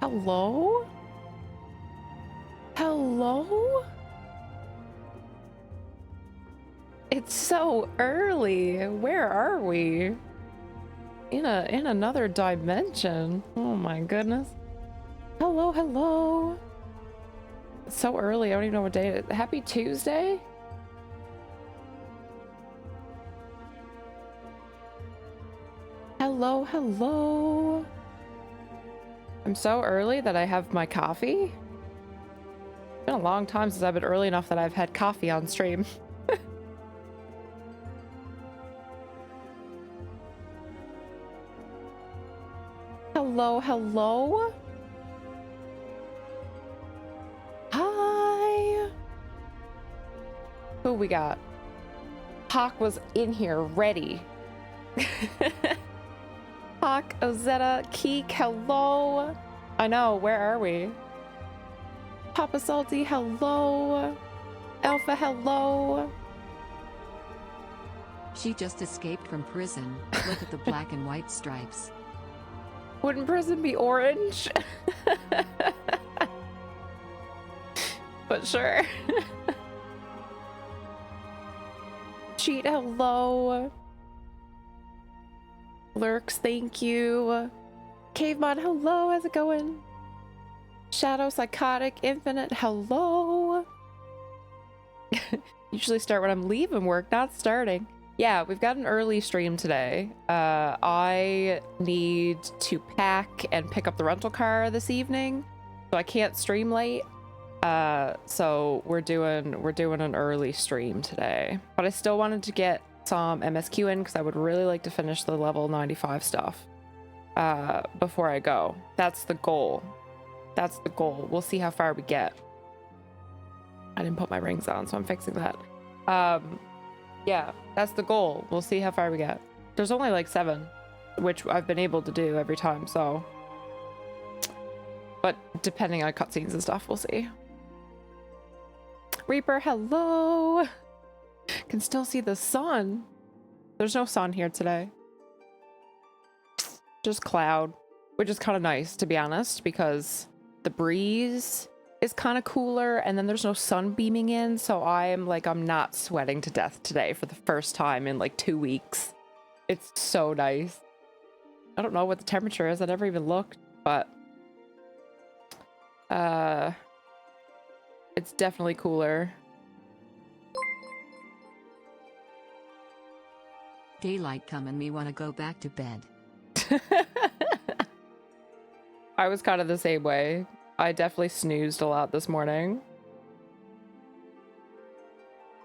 Hello? Hello? It's so early. Where are we? In another dimension. Oh my goodness. Hello, hello. It's so early. I don't even know what day it is. Happy Tuesday? Hello, hello. I'm so early that I have my coffee. It's been a long time since I've been early enough that I've had coffee on stream. Hello, hello. Hi. Who we got? Hawk was in here ready. Hawk, Ozetta, Keek, hello. I know, where are we? Papa Salty, hello. Alpha, hello. She just escaped from prison. Look at the black and white stripes. Wouldn't prison be orange? But sure. Cheat, hello. Lurks, thank you. Cavemon, hello, how's it going? Shadow, Psychotic, Infinite, hello. Usually start when I'm leaving work, not starting. Yeah, we've got an early stream today. I need to pack and pick up the rental car this evening, so I can't stream late. So we're doing an early stream today. But I still wanted to get some MSQ in because I would really like to finish the level 95 stuff before I go. That's the goal. That's the goal. We'll see how far we get. I didn't put my rings on, so I'm fixing that. Yeah, that's the goal. We'll see how far we get. There's only like 7, which I've been able to do every time, so. But depending on cutscenes and stuff, we'll see. Reaper, hello. Can still see the sun. There's no sun here today. Just cloud, which is kind of nice, to be honest, because the breeze is kind of cooler and then there's no sun beaming in, so I'm not sweating to death today for the first time in like 2 weeks. It's so nice. I don't know what the temperature is. I never even looked, but it's definitely cooler. Daylight come and me want to go back to bed. I was kind of the same way. I definitely snoozed a lot this morning.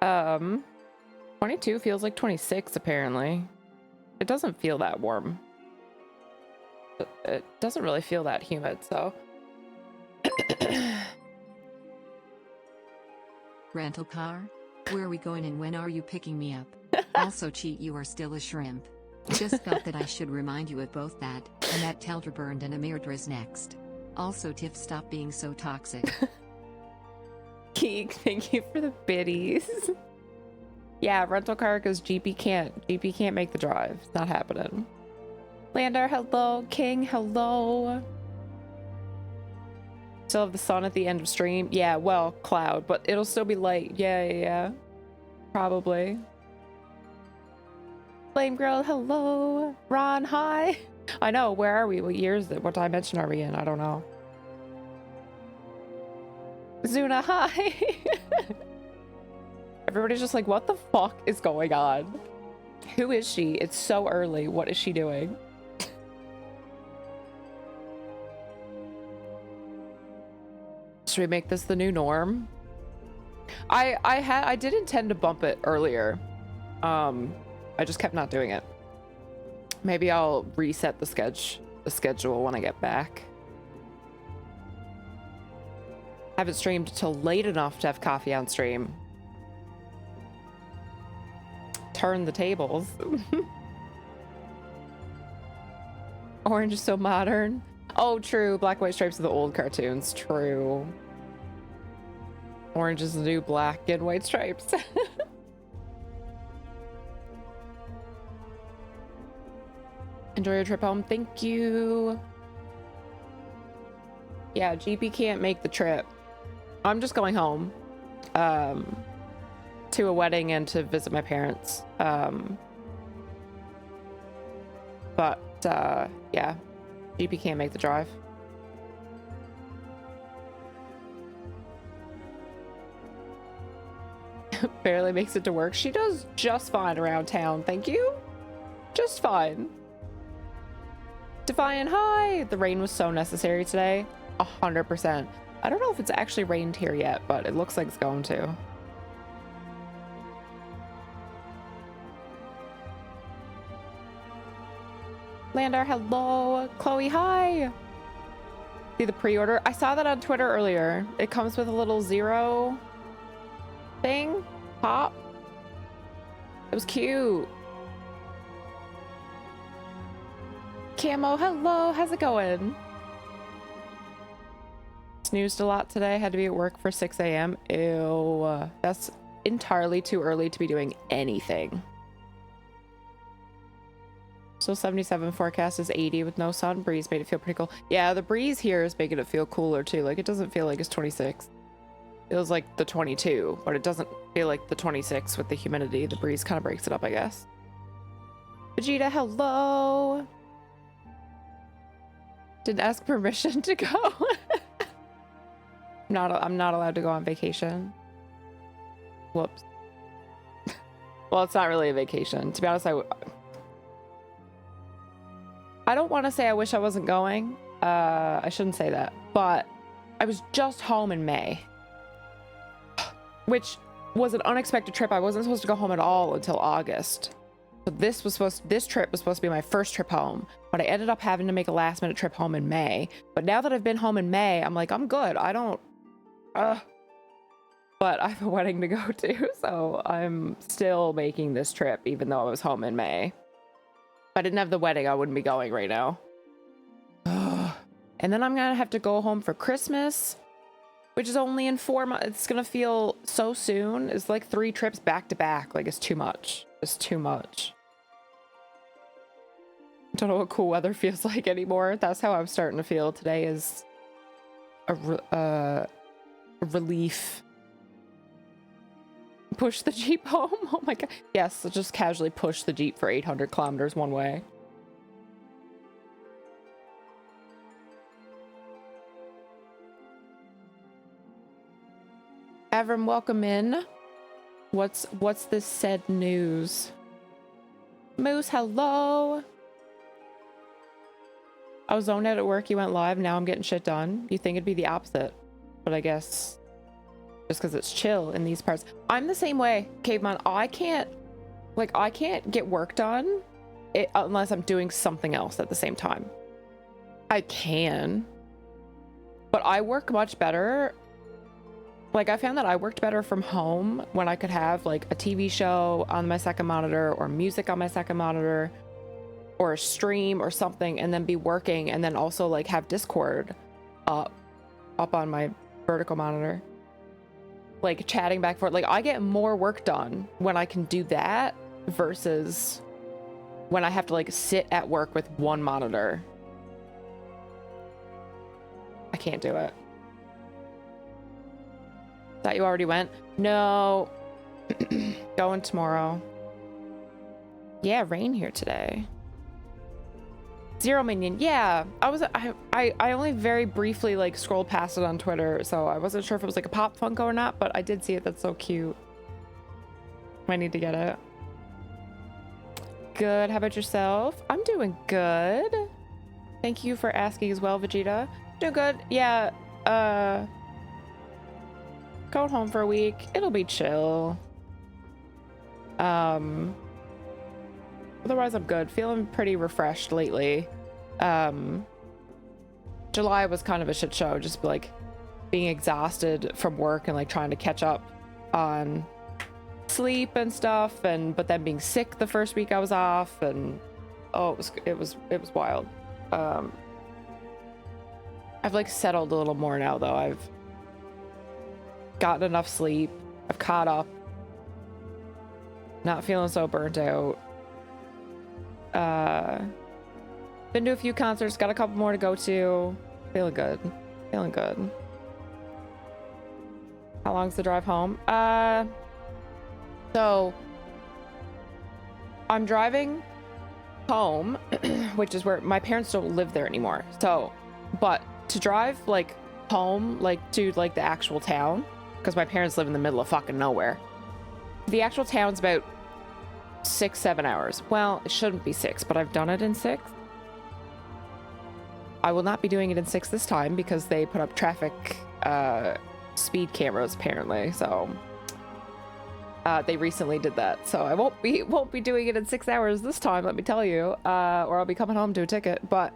22 feels like 26 apparently. It doesn't feel that warm. It doesn't really feel that humid, so. Rental car? Where are we going and when are you picking me up? Also, Cheat, you are still a shrimp. Just felt that I should remind you of both that, and that Teldra burned and Amirdra's next. Also, Tiff, stop being so toxic. Keek, thank you for the biddies. Yeah, rental car because GP can't make the drive. It's not happening. Lander, hello. King, hello. Still have the sun at the end of stream. Yeah, well, cloud, but it'll still be light. Yeah. Probably. Flame Girl, hello. Ron, hi. I know, where are we? What year is it? What dimension are we in? I don't know. Zuna, hi. Everybody's just like, what the fuck is going on? Who is she? It's so early. What is she doing? Should we make this the new norm? I did intend to bump it earlier. I just kept not doing it. Maybe I'll reset the schedule when I get back. Haven't streamed till late enough to have coffee on stream. Turn the tables. Orange is so modern. Oh, true. Black, white stripes are the old cartoons. True. Orange is the new black and white stripes. Enjoy your trip home. Thank you. Yeah, GP can't make the trip. I'm just going home to a wedding and to visit my parents. But yeah, GP can't make the drive. Barely makes it to work. She does just fine around town, thank you. Just fine. Defiant, hi! The rain was so necessary today. 100%. I don't know if it's actually rained here yet, but it looks like it's going to. Landar, hello. Chloe, hi. See the pre-order? I saw that on Twitter earlier. It comes with a little 0 thing. Pop. It was cute. Camo, hello. How's it going? Snoozed a lot today. Had to be at work for 6 a.m. Ew. That's entirely too early to be doing anything. So 77 forecast is 80 with no sun. Breeze made it feel pretty cool. Yeah, the breeze here is making it feel cooler too. Like, it doesn't feel like it's 26. It feels like the 22, but it doesn't feel like the 26 with the humidity. The breeze kind of breaks it up, I guess. Vegeta, hello. Didn't ask permission to go. I'm not allowed to go on vacation. Whoops. Well, it's not really a vacation. To be honest, I don't want to say I wish I wasn't going. I shouldn't say that. But I was just home in May, which was an unexpected trip. I wasn't supposed to go home at all until August. So this trip was supposed to be my first trip home, but I ended up having to make a last minute trip home in May. But now that I've been home in May, I'm like, I'm good. I don't, but I have a wedding to go to, so I'm still making this trip even though I was home in May. If I didn't have the wedding, I wouldn't be going right now. And then I'm gonna have to go home for Christmas, which is only in 4 months. It's gonna feel so soon. It's like 3 trips back to back. Like, it's too much. It's too much. I don't know what cool weather feels like anymore. That's how I'm starting to feel. Today is a relief. Push the Jeep home. Oh my god. Yes, so just casually push the Jeep for 800 kilometers one way. Avram, welcome in. What's this said news? Moose, hello. I was zoned out at work, you went live, now I'm getting shit done. You think it'd be the opposite, but I guess just because it's chill in these parts. I'm the same way, Caveman. I can't get work done unless I'm doing something else at the same time. I can, but I work much better. Like, I found that I worked better from home when I could have like a TV show on my second monitor or music on my second monitor or a stream or something, and then be working, and then also like have Discord up on my vertical monitor, like chatting back and forth. Like, I get more work done when I can do that versus when I have to like sit at work with one monitor. I can't do it. Thought you already went? No. Going tomorrow. Yeah, rain here today. Zero Minion. Yeah, I only very briefly like scrolled past it on Twitter, so I wasn't sure if it was like a Pop Funko or not, but I did see it. That's so cute. I need to get it. Good. How about yourself? I'm doing good. Thank you for asking as well, Vegeta. Doing good. Yeah. Going home for a week. It'll be chill. Otherwise I'm good. Feeling pretty refreshed lately. July was kind of a shit show, just like being exhausted from work and like trying to catch up on sleep and stuff, but then being sick the first week I was off, and oh, it was wild. I've like settled a little more now though. I've gotten enough sleep. I've caught up. Not feeling so burnt out. Been to a few concerts, got a couple more to go to. Feeling good. Feeling good. How long's the drive home? So I'm driving home, which is where my parents don't live there anymore. So, but to drive like home, like to like the actual town, because my parents live in the middle of fucking nowhere. The actual town's about 6-7 hours. Well, it shouldn't be 6, but I've done it in 6. I will not be doing it in 6 this time because they put up traffic speed cameras apparently. So they recently did that. So I won't be doing it in 6 hours this time, let me tell you. Or I'll be coming home to a ticket. But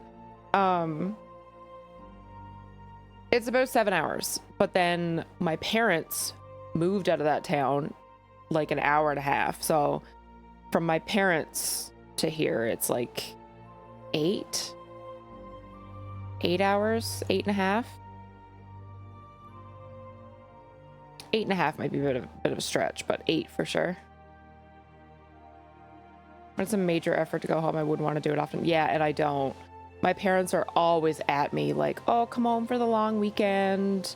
it's about 7 hours. But then my parents moved out of that town like an hour and a half. So from my parents to here, it's like 8 hours, 8.5. 8.5 might be a bit of a stretch, but 8 for sure. It's a major effort to go home. I wouldn't want to do it often. Yeah, and I don't. My parents are always at me like, oh, come home for the long weekend,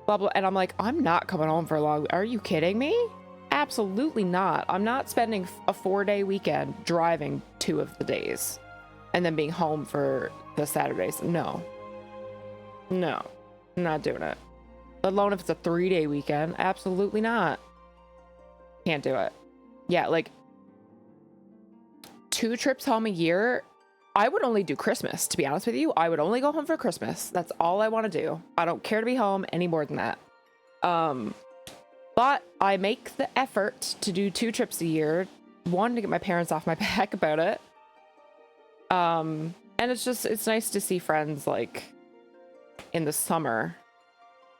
blah, blah. And I'm like, I'm not coming home for a long... Are you kidding me? Absolutely not. I'm not spending a 4-day weekend driving 2 of the days and then being home for the Saturdays. No. No. I'm not doing it. Let alone if it's a 3-day weekend. Absolutely not. Can't do it. Yeah, like 2 trips home a year. I would only do Christmas, to be honest with you. I would only go home for Christmas. That's all I want to do. I don't care to be home any more than that. But I make the effort to do 2 trips a year. 1, to get my parents off my back about it. And it's nice to see friends like in the summer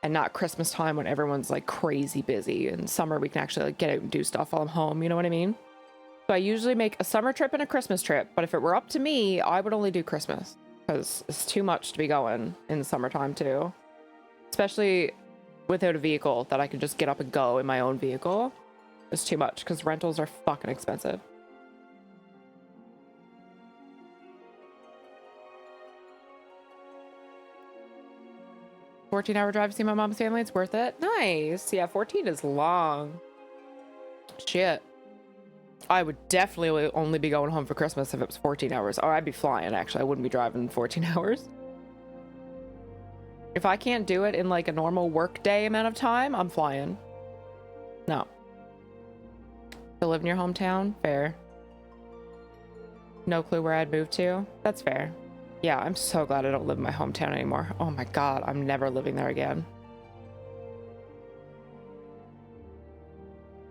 and not Christmas time when everyone's like crazy busy. In summer, we can actually like get out and do stuff while I'm home. You know what I mean? So I usually make a summer trip and a Christmas trip, but if it were up to me, I would only do Christmas because it's too much to be going in the summertime too, especially without a vehicle that I can just get up and go in my own vehicle. It's too much because rentals are fucking expensive. "14-hour drive to see my mom's family. It's worth it." Nice. Yeah, 14 is long. Shit. I would definitely only be going home for Christmas if it was 14 hours. Or I'd be flying, actually. I wouldn't be driving 14 hours. If I can't do it in like a normal work day amount of time, I'm flying. No. To live in your hometown? Fair. No clue where I'd move to? That's fair. Yeah, I'm so glad I don't live in my hometown anymore. Oh my god, I'm never living there again.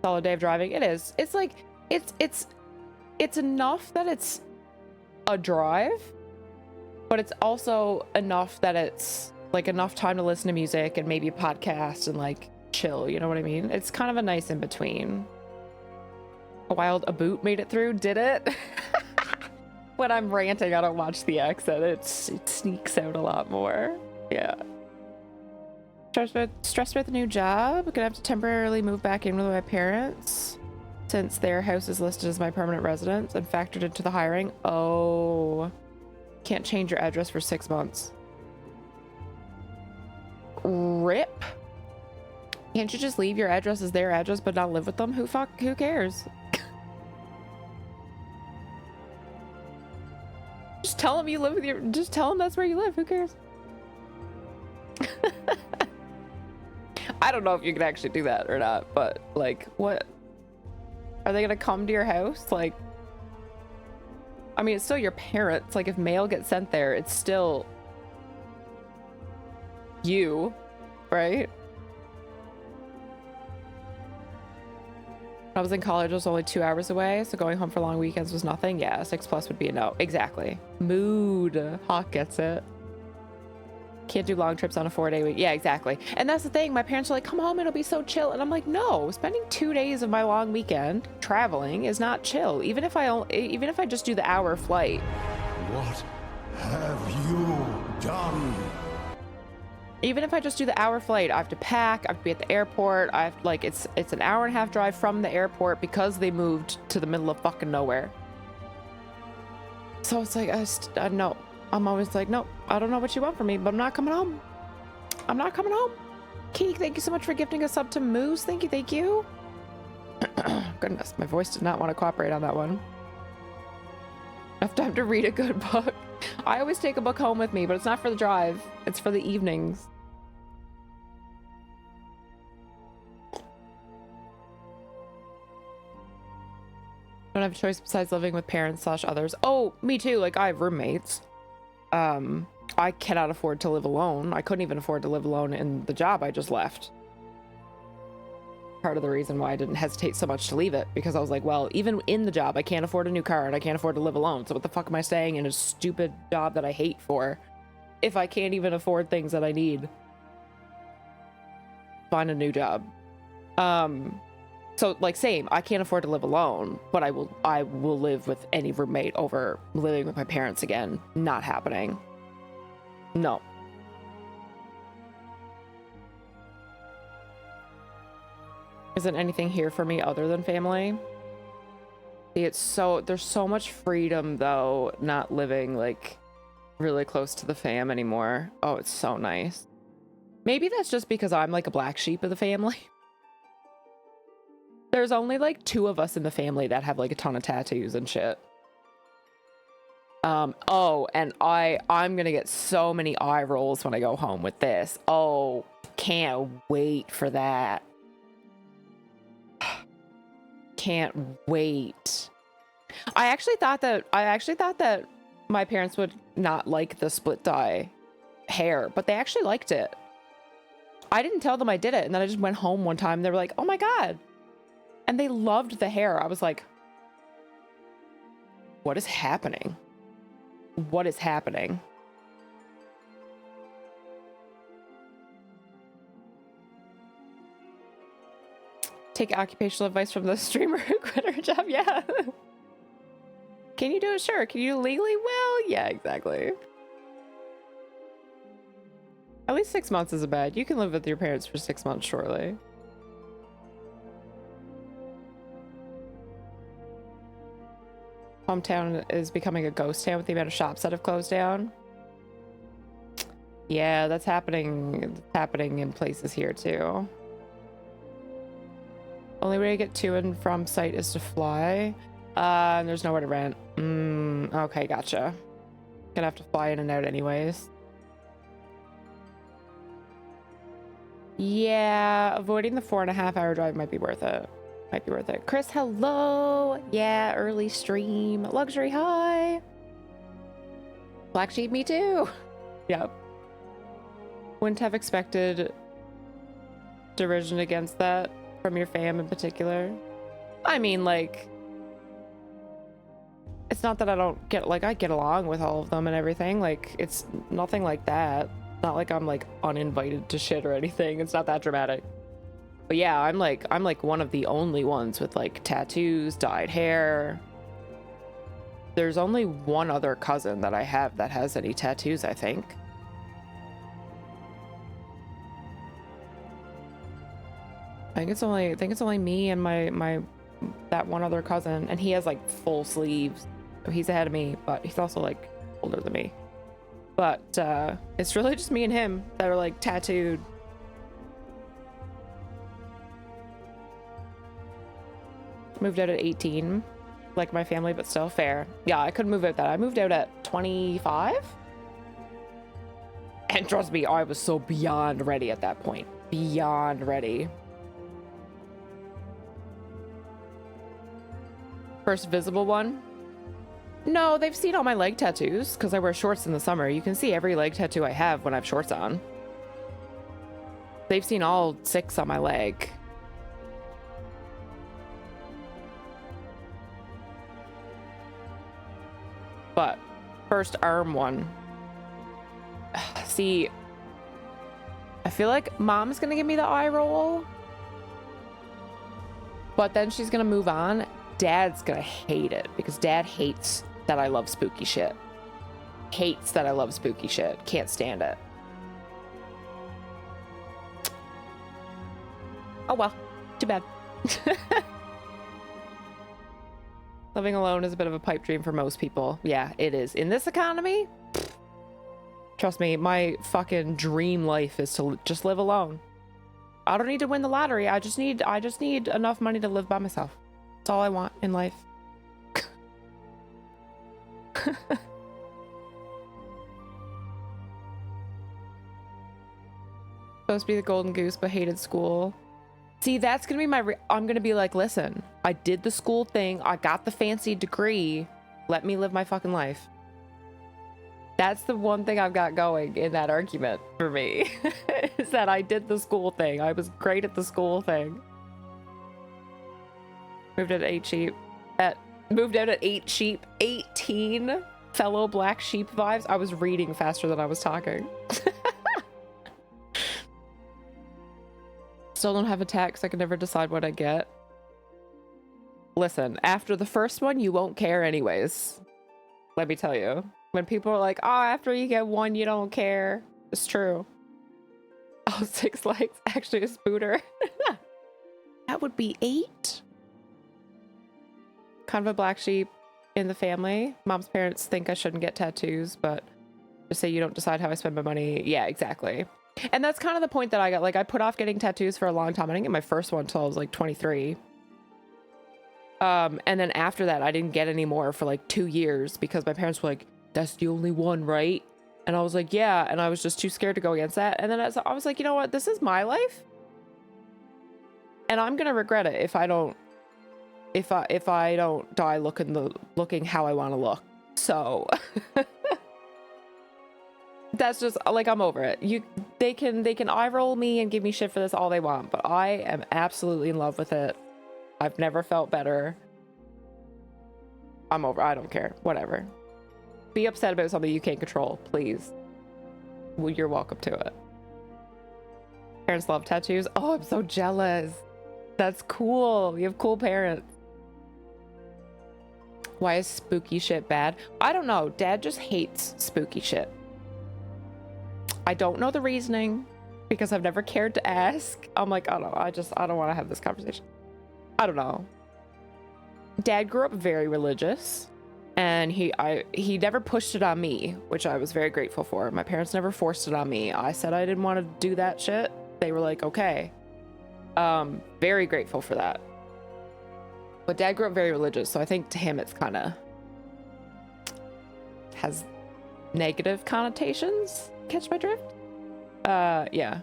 Solid day of driving. It is. It's like... It's enough that it's a drive, but it's also enough that it's like enough time to listen to music and maybe a podcast and like chill, you know what I mean? It's kind of a nice in between. A boot made it through, did it? When I'm ranting, I don't watch the exit. It sneaks out a lot more. Yeah. Stressed about the new job. Gonna have to temporarily move back in with my parents, since their house is listed as my permanent residence and factored into the hiring. Oh, can't change your address for 6 months. RIP. Can't you just leave your address as their address but not live with them? Who cares? Just tell them you live with just tell them that's where you live. Who cares? I don't know if you can actually do that or not, but like, what? Are they gonna come to your house? Like, I mean, it's still your parents. Like, if mail gets sent there, it's still you, right? When I was in college, it was only 2 hours away, so going home for long weekends was nothing. Yeah, 6+ would be a no. Exactly. Mood. Hawk gets it. Can't do long trips on a 4-day week. Yeah, exactly. And that's the thing. My parents are like, come home, it'll be so chill. And I'm like, no, spending 2 days of my long weekend traveling is not chill. Even if I just do the hour flight. What have you done? Even if I just do the hour flight, I have to pack, I have to be at the airport. I have like, it's an hour and a half drive from the airport because they moved to the middle of fucking nowhere. So it's like, no. I'm always like, nope, I don't know what you want from me, but I'm not coming home. I'm not coming home. Keek, thank you so much for gifting a sub to Moose. Thank you, thank you. Goodness, my voice did not want to cooperate on that one. Enough time to read a good book. I always take a book home with me, but it's not for the drive. It's for the evenings. Don't have a choice besides living with parents / others. Oh, me too. Like, I have roommates. I cannot afford to live alone. I couldn't even afford to live alone in the job I just left. Part of the reason why I didn't hesitate so much to leave it, because I was like, well, even in the job, I can't afford a new car and I can't afford to live alone. So what the fuck am I staying in a stupid job that I hate for if I can't even afford things that I need? Find a new job. So like, same, I can't afford to live alone, but I will live with any roommate over living with my parents again. Not happening. No. Isn't anything here for me other than family? See, there's so much freedom though, not living like really close to the fam anymore. Oh, it's so nice. Maybe that's just because I'm like a black sheep of the family. There's only like 2 of us in the family that have like a ton of tattoos and shit. Oh, and I'm gonna get so many eye rolls when I go home with this. Oh, can't wait for that. Can't wait. I actually thought that my parents would not like the split dye hair, but they actually liked it. I didn't tell them I did it, and then I just went home one time and they were like, oh my god. And they loved the hair. I was like, what is happening? What is happening? Take occupational advice from the streamer who quit her job. Yeah. Can you do it? Sure. Can you do it legally? Well, yeah, exactly. At least 6 months isn't bad. You can live with your parents for 6 months, surely. Hometown is becoming a ghost town with the amount of shops that have closed down. Yeah, that's happening. It's happening in places here too. Only way to get to and from site is to fly. And there's nowhere to rent. Okay, gotcha. Gonna have to fly in and out anyways. Yeah, avoiding the 4.5-hour drive might be worth it. Might be worth it. Chris, hello. Yeah, early stream. Luxury, hi. Black sheep, me too. Yep. Wouldn't have expected derision against that from your fam in particular. I mean, like, it's not that I don't get, like, I get along with all of them and everything. Like, it's nothing like that. Not like I'm like uninvited to shit or anything. It's not that dramatic. But yeah, I'm like one of the only ones with like tattoos, dyed hair. There's only one other cousin that I have that has any tattoos, I think. I think it's only me and that one other cousin, and he has like full sleeves. So he's ahead of me, but he's also like older than me. But it's really just me and him that are like tattooed. Moved out at 18, like my family, but still fair. Yeah, I couldn't move out that. I moved out at 25. And trust me, I was so beyond ready at that point. Beyond ready. First visible one? No, they've seen all my leg tattoos because I wear shorts in the summer. You can see every leg tattoo I have when I have shorts on. They've seen all 6 on my leg. But first arm one. See, I feel like mom's gonna give me the eye roll, but then she's gonna move on. Dad's gonna hate it because dad hates that I love spooky shit. Hates that I love spooky shit. Can't stand it. Oh well, too bad. Living alone is a bit of a pipe dream for most people. Yeah, it is. In this economy, Trust me, my fucking dream life is to just live alone. I don't need to win the lottery. I just need enough money to live by myself. That's all I want in life. Supposed to be the golden goose, but hated school. See, that's gonna be my I'm gonna be like, listen, I did the school thing, I got the fancy degree, let me live my fucking life. That's the one thing I've got going in that argument for me, is that I did the school thing. I was great at the school thing. Moved out at 8 sheep. 18 fellow black sheep vibes. I was reading faster than I was talking. Still don't have a tax. I can never decide what I get. Listen, after the first one, you won't care anyways. Let me tell you. When people are like, oh, after you get one, you don't care. It's true. Oh, 6 legs. Actually, a spooter. That would be 8. Kind of a black sheep in the family. Mom's parents think I shouldn't get tattoos, but just say you don't decide how I spend my money. Yeah, exactly. And that's kind of the point that I got. Like, I put off getting tattoos for a long time. I didn't get my first one until I was like 23. And then after that, I didn't get any more for like 2 years because my parents were like, that's the only one, right? And I was like, yeah. And I was just too scared to go against that. And then I was like, you know what? This is my life. And I'm going to regret it if I don't die looking how I want to look. So that's just like, I'm over it. They can eye roll me and give me shit for this all they want, but I am absolutely in love with it. I've never felt better. I'm over. I don't care. Whatever. Be upset about something you can't control, please. Well, you're welcome to it. Parents love tattoos. Oh, I'm so jealous. That's cool. You have cool parents. Why is spooky shit bad? I don't know. Dad just hates spooky shit. I don't know the reasoning because I've never cared to ask. I'm like, I don't know. I don't want to have this conversation. I don't know. Dad grew up very religious, and he never pushed it on me, which I was very grateful for. My parents never forced it on me. I said I didn't want to do that shit. They were like, okay. Very grateful for that. But Dad grew up very religious, so I think to him it's kind of has negative connotations. Catch my drift? Yeah.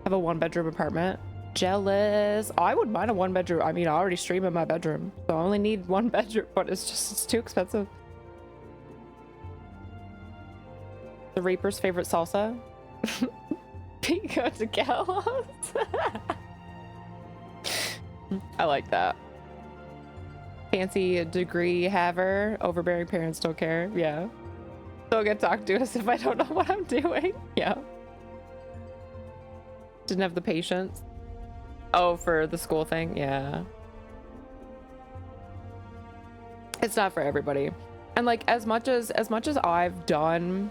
Have a 1-bedroom apartment. Jealous. I would mind a 1-bedroom. I mean, I already stream in my bedroom, so I only need 1 bedroom, but it's too expensive. The Reaper's favorite salsa? Pico de Gallos. I like that. Fancy degree haver. Overbearing parents don't care. Yeah. Don't get talked to us if I don't know what I'm doing. Yeah. Didn't have the patience. Oh, for the school thing? Yeah. It's not for everybody. And like, as much as I've done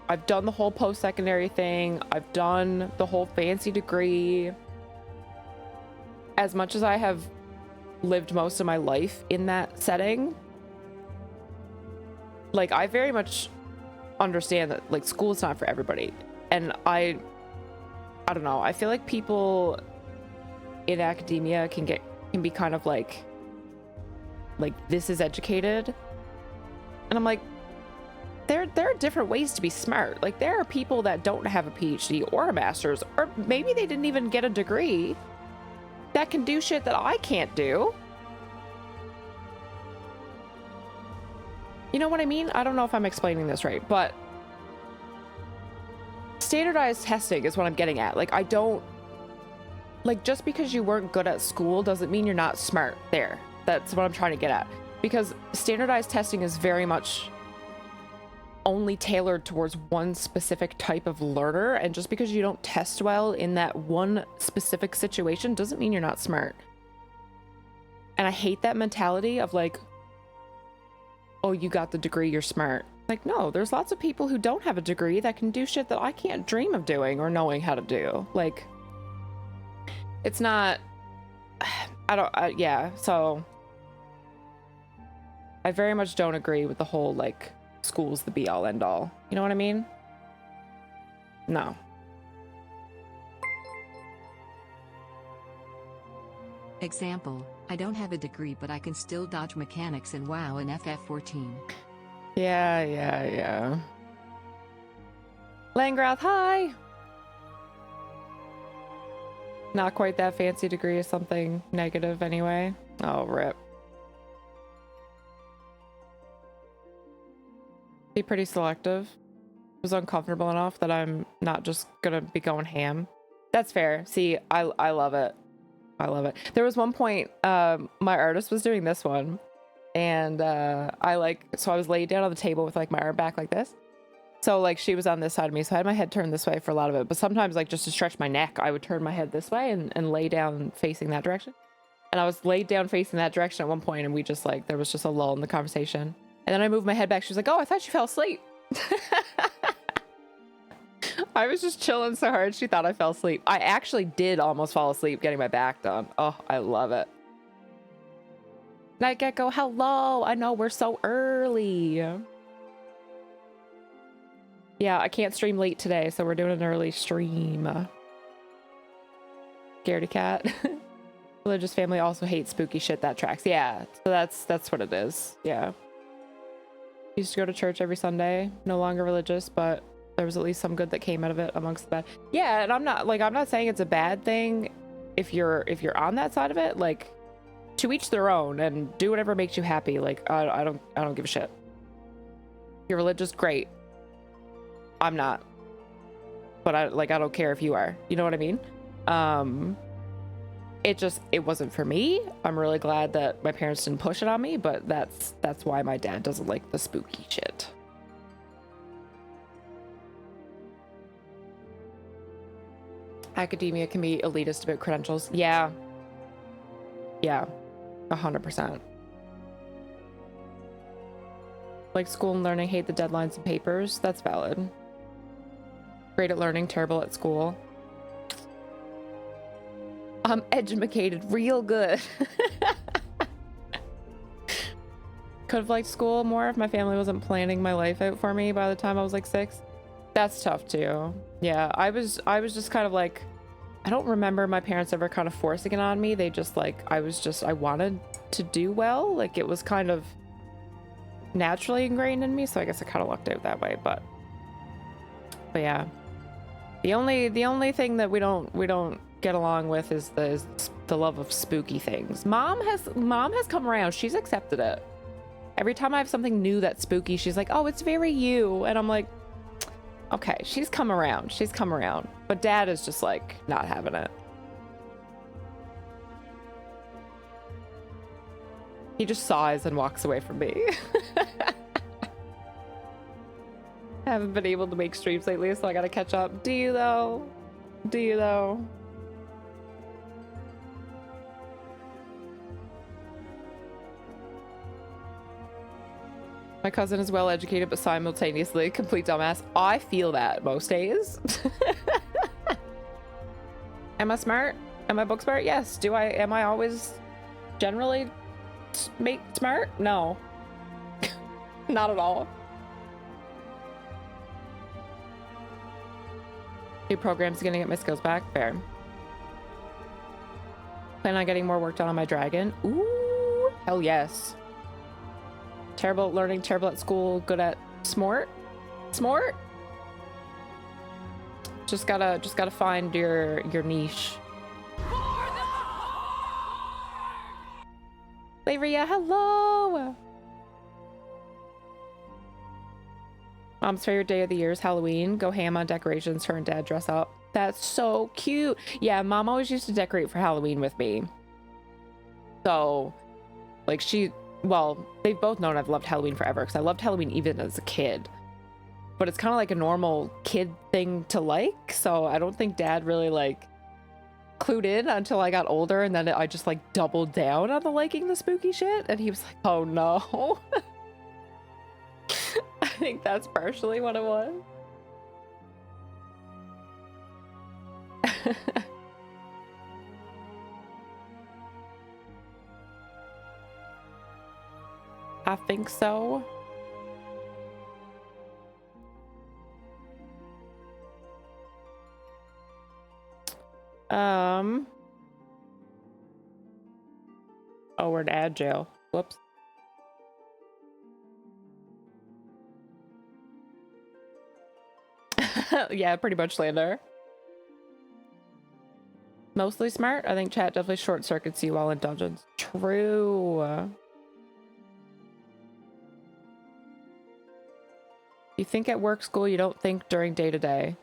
the whole post-secondary thing, I've done the whole fancy degree, as much as I have lived most of my life in that setting, like, I very much understand that like school is not for everybody. And I don't know, I feel like people in academia can be kind of like this is educated, and I'm like, there are different ways to be smart. Like, there are people that don't have a PhD or a master's, or maybe they didn't even get a degree, that can do shit that I can't do. You know what I mean? I don't know if I'm explaining this right, but standardized testing is what I'm getting at. Like, I don't, like, just because you weren't good at school doesn't mean you're not smart there. That's what I'm trying to get at. Because standardized testing is very much only tailored towards one specific type of learner, and just because you don't test well in that one specific situation doesn't mean you're not smart. And I hate that mentality of like, oh, you got the degree, you're smart. Like, no, there's lots of people who don't have a degree that can do shit that I can't dream of doing or knowing how to do. Like, it's not, yeah, so I very much don't agree with the whole, like, school's the be all end all. You know what I mean? No. Example, I don't have a degree but I can still dodge mechanics in WoW and FF14. Yeah. Langrath, hi! Not quite that fancy degree is something negative anyway. Oh, rip. Be pretty selective. It was uncomfortable enough that I'm not just gonna be going ham. That's fair. See, I love it. I love it. There was one point, my artist was doing this one, and so I was laid down on the table with like my arm back like this. So like she was on this side of me, so I had my head turned this way for a lot of it. But sometimes, like, just to stretch my neck, I would turn my head this way and lay down facing that direction. And I was laid down facing that direction at one point, and we just like, there was just a lull in the conversation. And then I moved my head back. She was like, "Oh, I thought you fell asleep." I was just chilling so hard, she thought I fell asleep. I actually did almost fall asleep getting my back done. Oh, I love it. Night Gecko, hello. I know we're so early. Yeah, I can't stream late today, so we're doing an early stream. Scaredy cat. Religious family also hates spooky shit. That tracks. Yeah, so that's what it is. Yeah. Used to go to church every Sunday. No longer religious, but there was at least some good that came out of it amongst the bad. Yeah, and I'm not saying it's a bad thing if you're on that side of it. Like, to each their own, and do whatever makes you happy. Like, I don't give a shit. You're religious, great. I'm not, but I don't care if you are. You know what I mean? It wasn't for me. I'm really glad that my parents didn't push it on me, but that's why my dad doesn't like the spooky shit. Academia can be elitist about credentials. Yeah. 100%. Like school and learning, hate the deadlines and papers. That's valid. Great at learning, terrible at school. I'm educated real good. Could have liked school more if my family wasn't planning my life out for me by the time I was like 6. That's tough too. Yeah, I was just kind of like, I don't remember my parents ever kind of forcing it on me. They just like, I wanted to do well. Like, it was kind of naturally ingrained in me, so I guess I kind of lucked out that way. But yeah, the only thing that we don't get along with is the love of spooky things. Mom has come around. She's accepted it. Every time I have something new that's spooky, she's like, "Oh, it's very you," and I'm like, okay, she's come around. But Dad is just like not having it. He just sighs and walks away from me. I haven't been able to make streams lately, so I gotta catch up. Do you though? My cousin is well educated, but simultaneously a complete dumbass. I feel that most days. Am I smart? Am I book smart? Yes. Am I always generally smart? No. Not at all. New programs gonna get my skills back. Fair. Plan on getting more work done on my dragon. Ooh, hell yes. Terrible at learning, terrible at school, good at smart. Just gotta find your niche. Lavria, hello. Mom's favorite day of the year is Halloween. Go ham on decorations. Her and Dad dress up. That's so cute. Yeah, Mom always used to decorate for Halloween with me. So, like, they've both known I've loved Halloween forever, because I loved Halloween even as a kid. But it's kind of like a normal kid thing to like, so I don't think Dad really, like, clued in until I got older, and then I just, like, doubled down on the liking the spooky shit, and he was like, oh no. I think that's partially what it was. I think so. Oh, we're in ad jail. Whoops. Yeah, pretty much, Lander. Mostly smart. I think chat definitely short circuits you while in dungeons. True. You think at work, school, you don't think during day to day.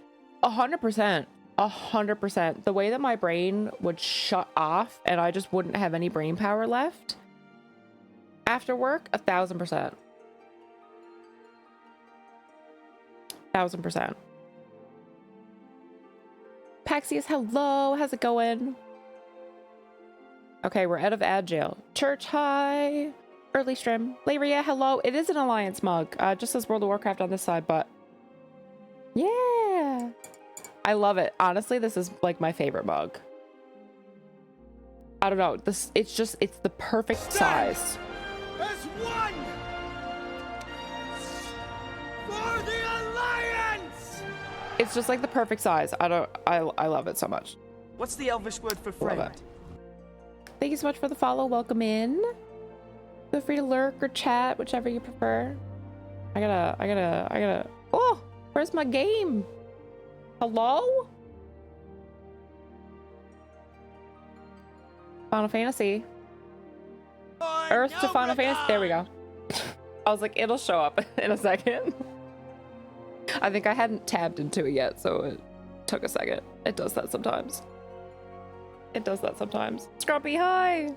100%. 100%. The way that my brain would shut off and I just wouldn't have any brain power left after work, 1000%. 1000%. Paxius, hello. How's it going? Okay, we're out of ad jail. Church, hi. Early stream. Laria, hello. It is an Alliance mug. Just says World of Warcraft on this side, but yeah. I love it. Honestly, this is like my favorite mug. I don't know. It's the perfect size. As one for the Alliance! It's just like the perfect size. I love it so much. What's the Elvish word for friend? Love it. Thank you so much for the follow. Welcome in. Feel free to lurk or chat, whichever you prefer. I gotta. Oh, where's my game? Hello? Final Fantasy. Earth to Final Fantasy. There we go. I was like, it'll show up in a second. I think I hadn't tabbed into it yet, so it took a second. It does that sometimes. It does that sometimes. Scrumpy, hi!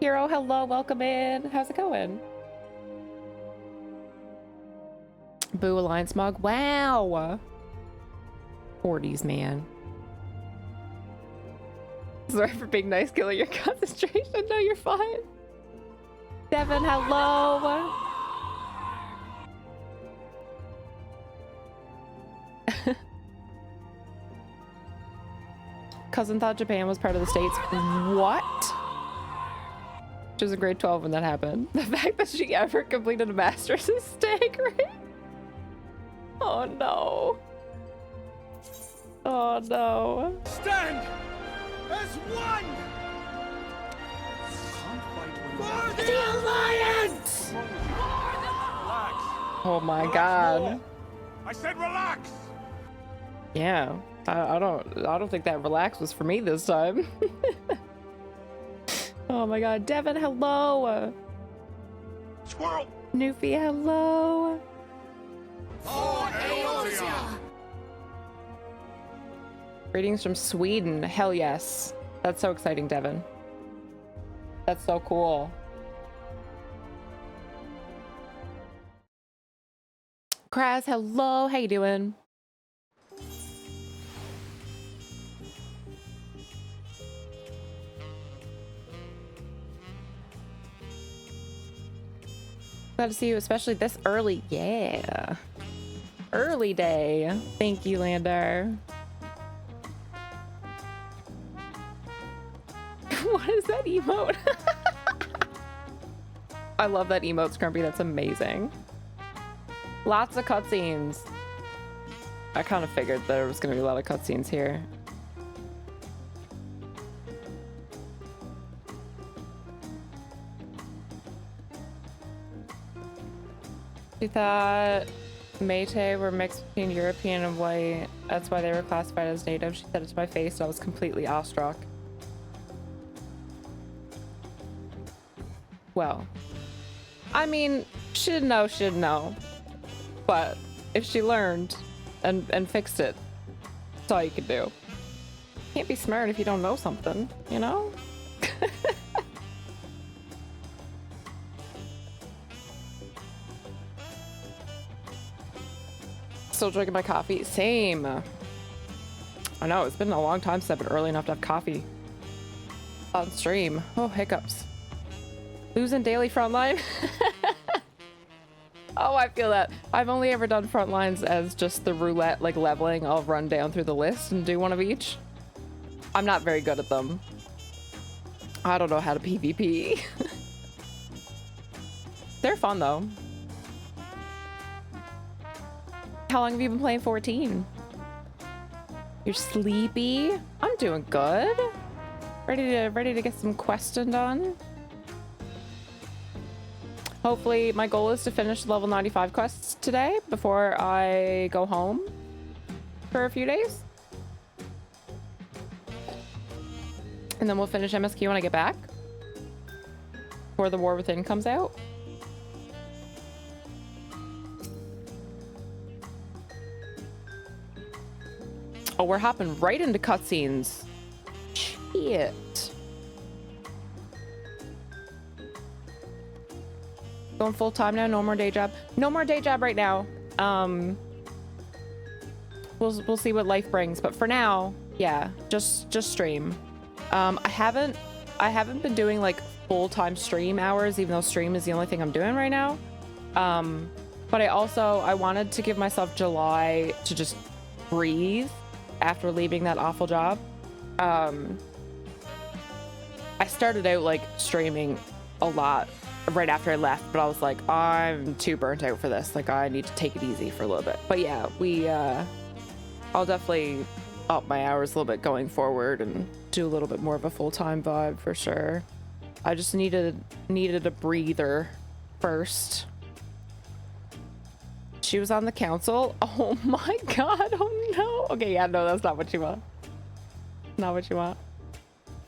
Hero, hello, welcome in. How's it going? Boo Alliance mug. Wow! 40s, man. Sorry for being nice, killing your concentration. No, you're fine. Devin, hello! Cousin thought Japan was part of the States. What? She was in grade 12 when that happened. The fact that she ever completed a master's is staggering. Oh no. Oh no. Stand as one for The Alliance! Relax. Oh my Relax god. more. I said relax. Yeah. I don't think that relax was for me this time. Oh my god. Devin, hello. Squirrel. Newfie, hello. For Eorzea. Greetings from Sweden. Hell yes. That's so exciting, Devin. That's so cool. Kraz, hello. How you doing? Glad to see you, especially this early. Yeah. Early day. Thank you, Lander. What is that emote? I love that emote, Scrumpy. That's amazing. Lots of cutscenes. I kind of figured there was going to be a lot of cutscenes here. She thought Métis were mixed between European and white. That's why they were classified as native. She said it to my face, and I was completely awestruck. Well, I mean, she didn't know. But if she learned and fixed it, that's all you could do. Can't be smart if you don't know something, you know? Still drinking my coffee. Same. I know, it's been a long time since I've been early enough to have coffee on stream. Oh, hiccups. Losing daily frontline. Oh, I feel that. I've only ever done front lines as just the roulette, like leveling. I'll run down through the list and do one of each. I'm not very good at them. I don't know how to PvP. They're fun though. How long have you been playing 14? You're sleepy? I'm doing good. Ready to get some questing done. Hopefully my goal is to finish level 95 quests today before I go home for a few days. And then we'll finish MSQ when I get back. Before the War Within comes out. Oh, we're hopping right into cutscenes. Shit. Going full time now, no more day job. No more day job right now. We'll see what life brings, but for now, yeah, just stream. I haven't been doing like full-time stream hours, even though stream is the only thing I'm doing right now. But I wanted to give myself July to just breathe after leaving that awful job. I started out like streaming a lot right after I left, but I was like, I'm too burnt out for this. Like, I need to take it easy for a little bit. But yeah, I'll definitely up my hours a little bit going forward and do a little bit more of a full-time vibe for sure. I just needed a breather first. She was on the council. Oh my god. Oh no. Okay, yeah, no, that's not what you want. Not what you want.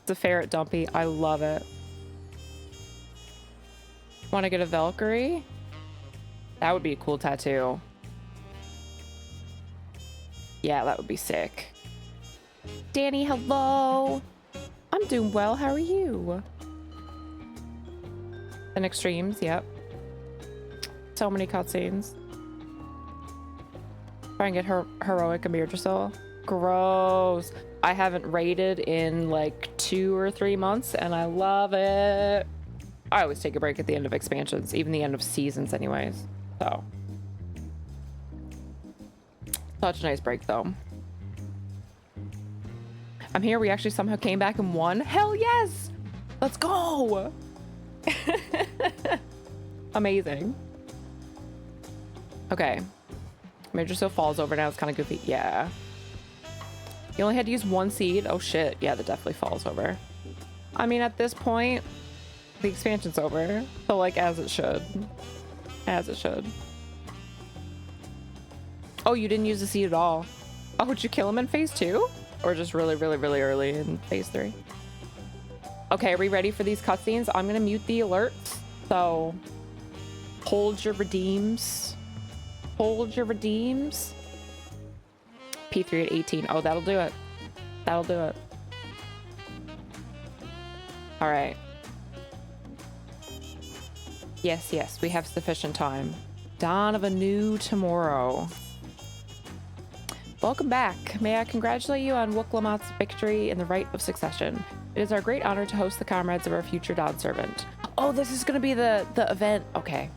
It's a ferret dumpy. I love it. Want to get a Valkyrie? That would be a cool tattoo. Yeah, that would be sick. Danny, hello. I'm doing well. How are you? And extremes, yep. So many cutscenes. Try and get her heroic Amirdrasil. Gross. I haven't raided in like 2 or 3 months and I love it. I always take a break at the end of expansions, even the end of seasons anyways. So. Such a nice break though. I'm here. We actually somehow came back and won. Hell yes! Let's go! Amazing. Okay. Amirdrasil falls over now. It's kind of goofy. Yeah. You only had to use 1 seed? Oh shit. Yeah, that definitely falls over. I mean, at this point, the expansion's over. So, like, as it should. As it should. Oh, you didn't use the seed at all. Oh, would you kill him in phase 2? Or just really early in phase 3? Okay, are we ready for these cutscenes? I'm gonna mute the alerts. So, hold your redeems. Hold your redeems. P3 at 18. Oh, that'll do it. That'll do it. All right. Yes, yes, we have sufficient time. Dawn of a new tomorrow. Welcome back. May I congratulate you on Wuklamot's victory in the rite of succession. It is our great honor to host the comrades of our future Dawn servant. Oh, this is going to be the event. Okay.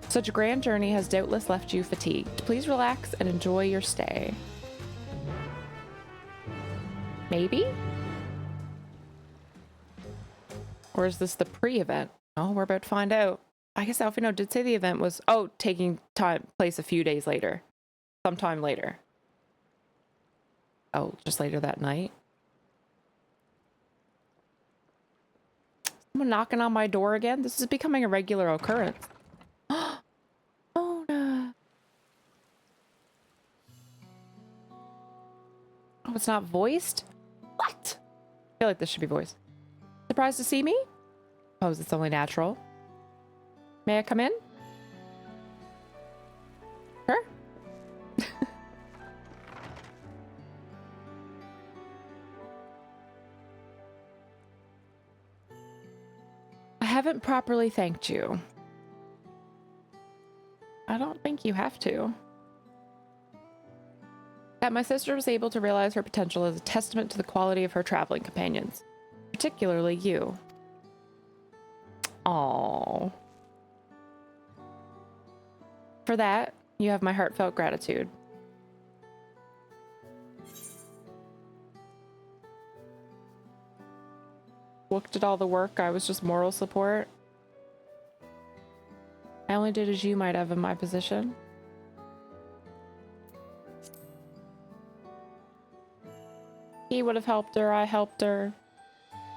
Such a grand journey has doubtless left you fatigued. Please relax and enjoy your stay. Maybe? Or is this the pre-event? Oh, we're about to find out. I guess Alfino did say the event was, taking place a few days later. Sometime later. Oh, just later that night? Someone knocking on my door again? This is becoming a regular occurrence. Oh, no. Oh, it's not voiced? What? I feel like this should be voiced. Surprised to see me? Suppose it's only natural. May I come in? Sure. I haven't properly thanked you. I don't think you have to. That my sister was able to realize her potential is a testament to the quality of her traveling companions, particularly you. Aww. For that, you have my heartfelt gratitude. Wook did all the work, I was just moral support. I only did as you might have in my position. He would have helped her, I helped her.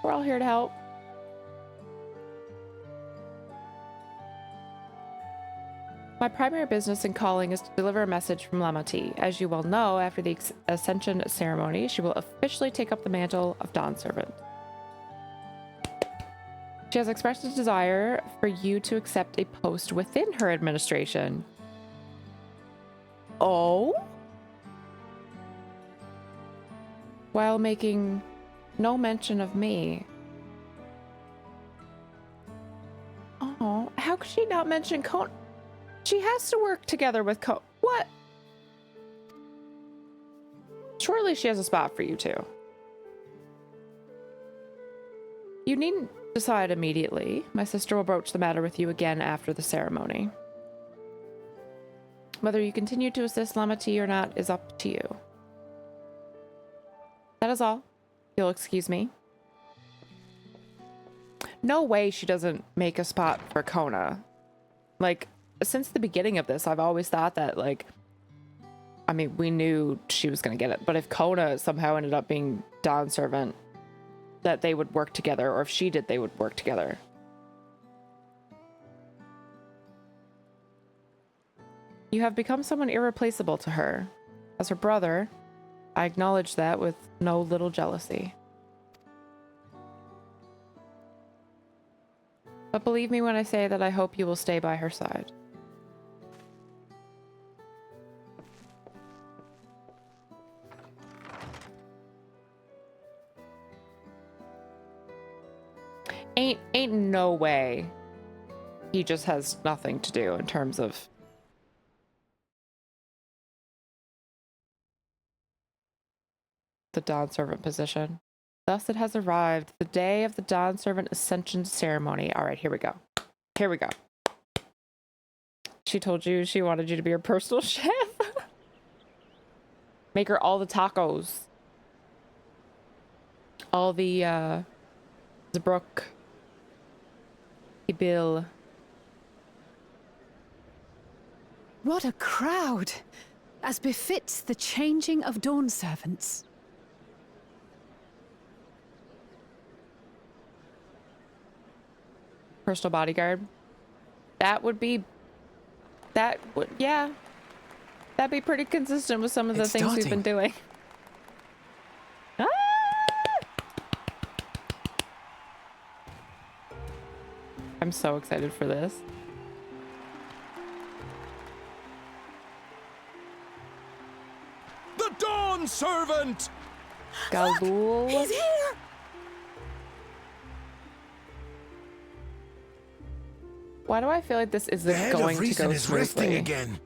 We're all here to help. My primary business in calling is to deliver a message from Lamati. As you well know, after the Ascension ceremony, she will officially take up the mantle of Dawn Servant. She has expressed a desire for you to accept a post within her administration. Oh? While making no mention of me. Oh, how could she not mention Kona? She has to work together with What? Surely she has a spot for you two. You needn't decide immediately. My sister will broach the matter with you again after the ceremony. Whether you continue to assist Lamati or not is up to you. That is all. You'll excuse me. No way she doesn't make a spot for Kona. Like, since the beginning of this, I've always thought that, like, I mean, we knew she was going to get it, but if Kona somehow ended up being Dawn Servant, that they would work together, or if she did, they would work together. You have become someone irreplaceable to her. As her brother, I acknowledge that with no little jealousy. But believe me when I say that I hope you will stay by her side. Ain't no way he just has nothing to do in terms of the Dawn Servant position. Thus it has arrived, the day of the Dawn Servant Ascension ceremony. All right, here we go. Here we go. She told you she wanted you to be her personal chef. Make her all the tacos. All the, Zbruk. Bill. What a crowd! As befits the changing of Dawn Servants. Personal bodyguard. That would be... yeah. That'd be pretty consistent with some of the things we've been doing. Ah! I'm so excited for this. The Dawn Servant! Galul. He's here! Why do I feel like this The isn't head going of to reason go is resting smoothly? again.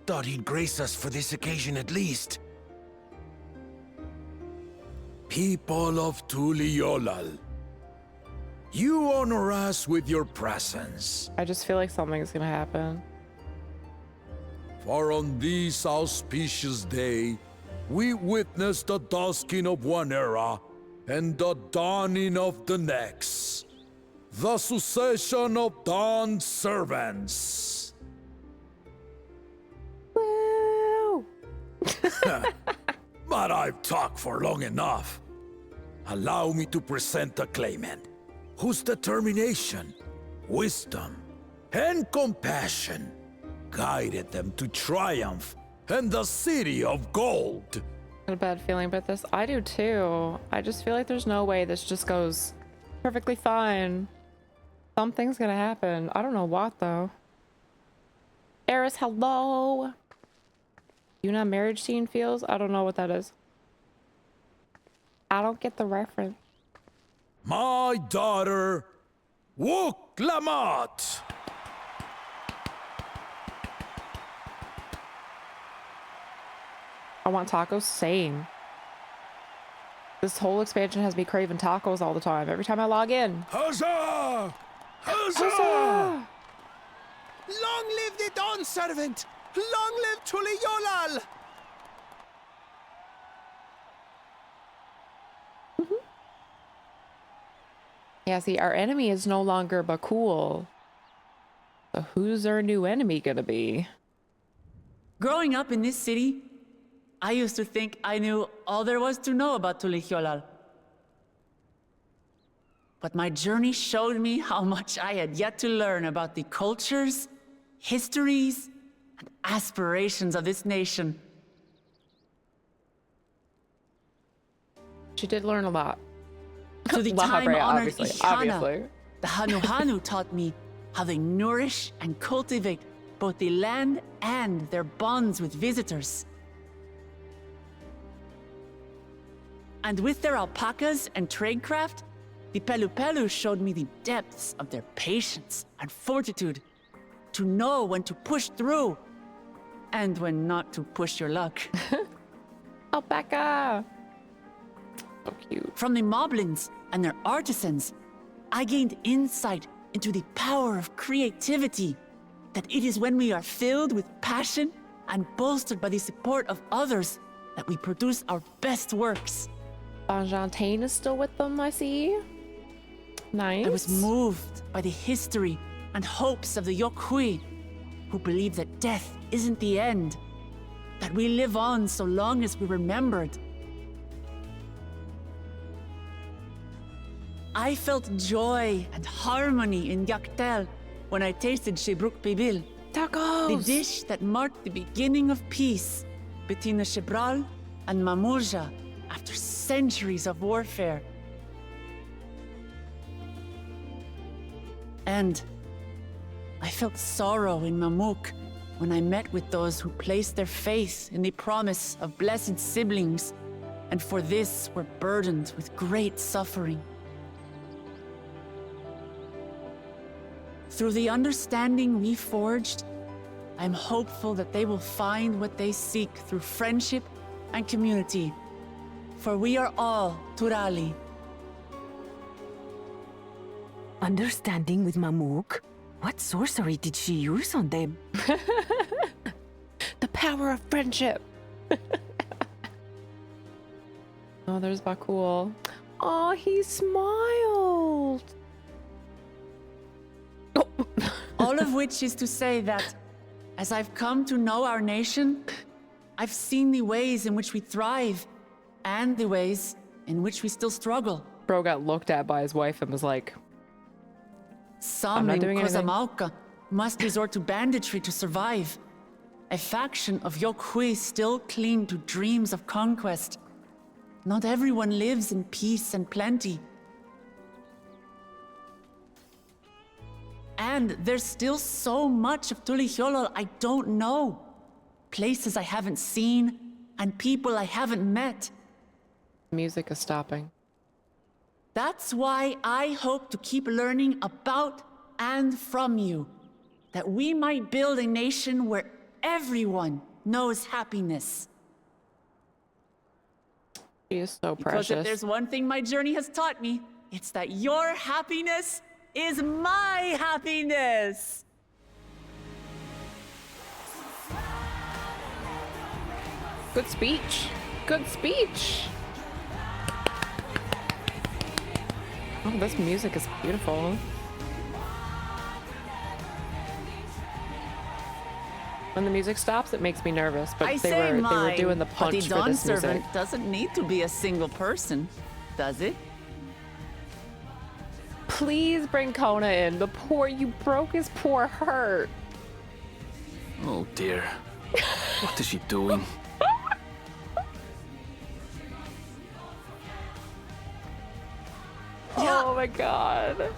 Thought he'd grace us for this occasion at least. People of Tuliolal, you honor us with your presence. I just feel like something's gonna happen. For on this auspicious day, we witness the dusking of one era and the dawning of the next. The succession of Dawn Servants. Woo! But I've talked for long enough. Allow me to present the claimant, whose determination, wisdom, and compassion guided them to triumph and the city of gold. I got a bad feeling about this. I do too. I just feel like there's no way this just goes perfectly fine. Something's gonna happen. I don't know what though. Eris, hello. You know how marriage scene feels? I don't know what that is. I don't get the reference. My daughter, Wook Lamont. I want tacos. Same. This whole expansion has me craving tacos all the time. Every time I log in. Huzzah! Huzzah! Huzzah! Long live the Dawn Servant! Long live Tuliolal! Yeah, see, our enemy is no longer Bakul. So who's our new enemy gonna be? Growing up in this city, I used to think I knew all there was to know about Tulihyolal. But my journey showed me how much I had yet to learn about the cultures, histories, and aspirations of this nation. She did learn a lot. To the La Habrea, time-honored obviously. Ihana, the Hanuhanu taught me how they nourish and cultivate both the land and their bonds with visitors. And with their alpacas and tradecraft, the Pelupelu showed me the depths of their patience and fortitude, to know when to push through and when not to push your luck. Alpaca! So cute. From the Moblins and their artisans, I gained insight into the power of creativity, that it is when we are filled with passion and bolstered by the support of others that we produce our best works. Banjantane is still with them, I see. Nice. I was moved by the history and hopes of the Yokhui, who believe that death isn't the end, that we live on so long as we're remembered. I felt joy and harmony in Yaktel when I tasted Shebruk Pibil, Tacos! the dish that marked the beginning of peace between the Shebral and Mamurja after centuries of warfare. And I felt sorrow in Mamuk when I met with those who placed their faith in the promise of blessed siblings, and for this were burdened with great suffering. Through the understanding we forged, I'm hopeful that they will find what they seek through friendship and community, for we are all Turali. Understanding with Mamuk? What sorcery did she use on them? The power of friendship. Oh, there's Bakul. Oh, he smiled. All of which is to say that, as I've come to know our nation, I've seen the ways in which we thrive and the ways in which we still struggle. Bro got looked at by his wife and was like, Some not in doing anything. Kozamauka must resort to banditry to survive. A faction of Yokhui still cling to dreams of conquest. Not everyone lives in peace and plenty. And there's still so much of Tulihyolal I don't know. Places I haven't seen, and people I haven't met. music is stopping. That's why I hope to keep learning about and from you, that we might build a nation where everyone knows happiness. She is so Because precious. if there's one thing my journey has taught me, it's that your happiness is my happiness. Good speech. Good speech. Oh, this music is beautiful. When the music stops, it makes me nervous, but I they say were mine, doing the but punch the for Dawn this music. servant doesn't need to be a single person, does it? Please bring Kona in. You broke his poor heart. Oh dear. What is she doing? Oh my god.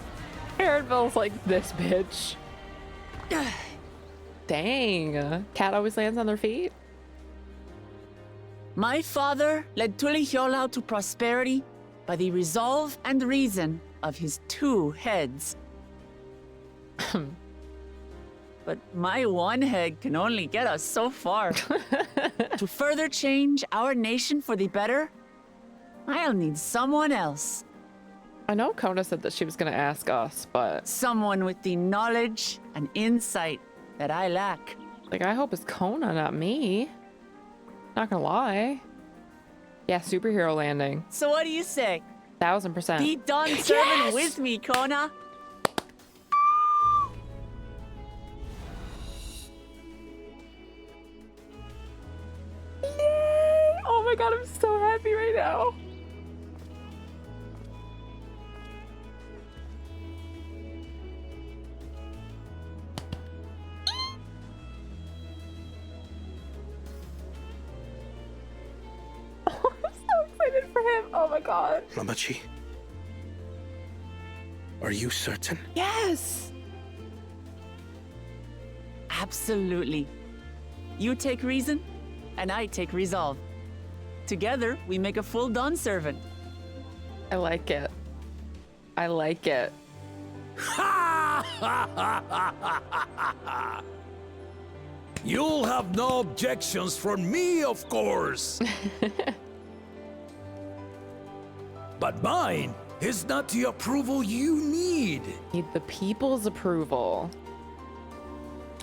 Aaronville's like this bitch. Dang. Cat always lands on their feet. My father led Tulihyolal to prosperity by the resolve and reason of his 2 heads. But my one head can only get us so far. To further change our nation for the better, I'll need someone else. I know Kona said that she was going to ask us, but Someone with the knowledge and insight that I lack. like, I hope it's Kona, not me. Not gonna lie. Yeah, superhero landing. So what do you say? 1000%. Be Dawn servant with me, Kona. happy right now. I'm so excited for him. Oh my god. Lamachi, are you certain? Yes. Absolutely. You take reason, and I take resolve. Together, we make a full Dawn servant. I like it. I like it. You'll have no objections from me, of course. But mine is not the approval you need. Need the people's approval.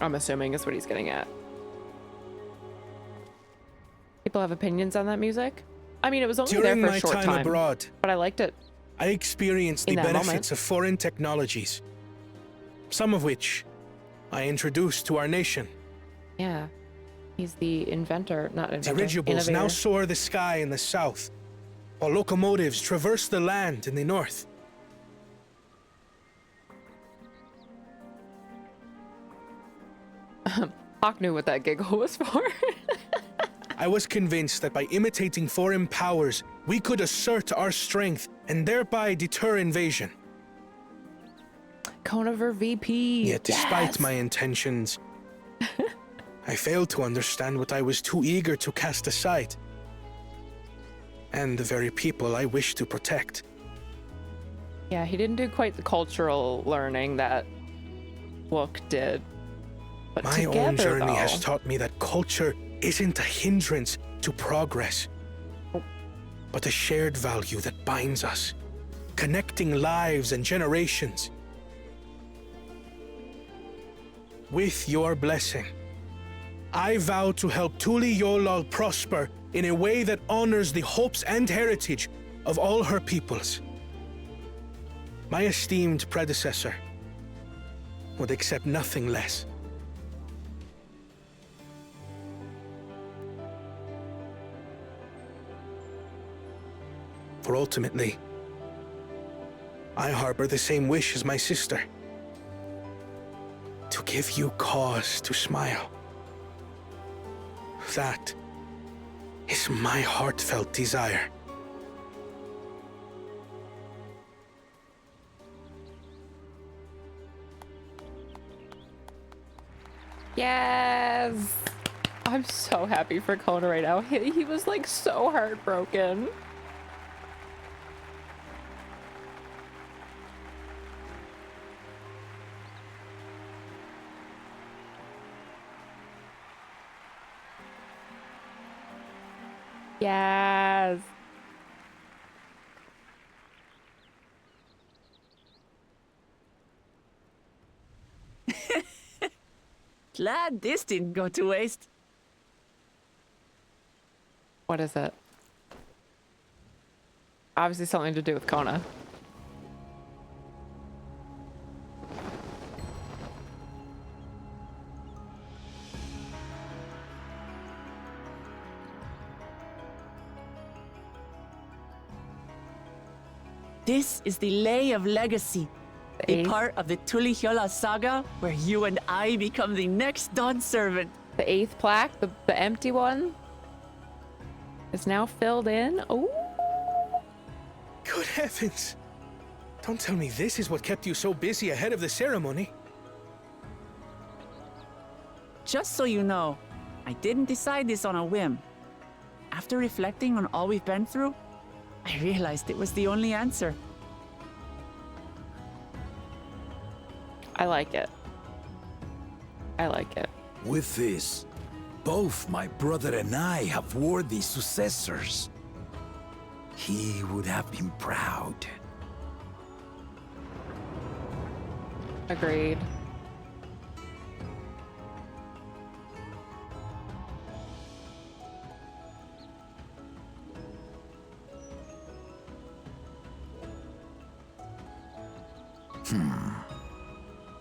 I'm assuming is what he's getting at. People have opinions on that music? I mean, it was only During there for my a short time time, abroad, but I liked it. I experienced the In that benefits moment. of foreign technologies, some of which I introduced to our nation. Yeah. He's the inventor, not inventor. Dirigibles now innovator. soar the sky in the south, while locomotives traverse the land in the north. Hawk knew what that giggle was for. I was convinced that by imitating foreign powers, we could assert our strength and thereby deter invasion. Conover VP. Yet despite Yes! my intentions, I failed to understand what I was too eager to cast aside, and the very people I wish to protect. Yeah, he didn't do quite the cultural learning that Wook did. But My together, own journey though, has taught me that culture isn't a hindrance to progress, but a shared value that binds us, connecting lives and generations. With your blessing, I vow to help Tuli Yolal prosper in a way that honors the hopes and heritage of all her peoples. My esteemed predecessor would accept nothing less. For ultimately, I harbor the same wish as my sister. To give you cause to smile. That is my heartfelt desire. Yes! I'm so happy for Kona right now. He was like so heartbroken. Yes. Glad this didn't go to waste. What is it? Obviously something to do with Kona. This is the Lay of Legacy, the eighth? part of the Tuli Hyola saga where you and I become the next Dawn servant. The 8th plaque, the empty one, is now filled in. Oh, Good heavens! Don't tell me this is what kept you so busy ahead of the ceremony. Just so you know, I didn't decide this on a whim. After reflecting on all we've been through, I realized it was the only answer. I like it. I like it. With this, both my brother and I have worthy successors. He would have been proud. Agreed.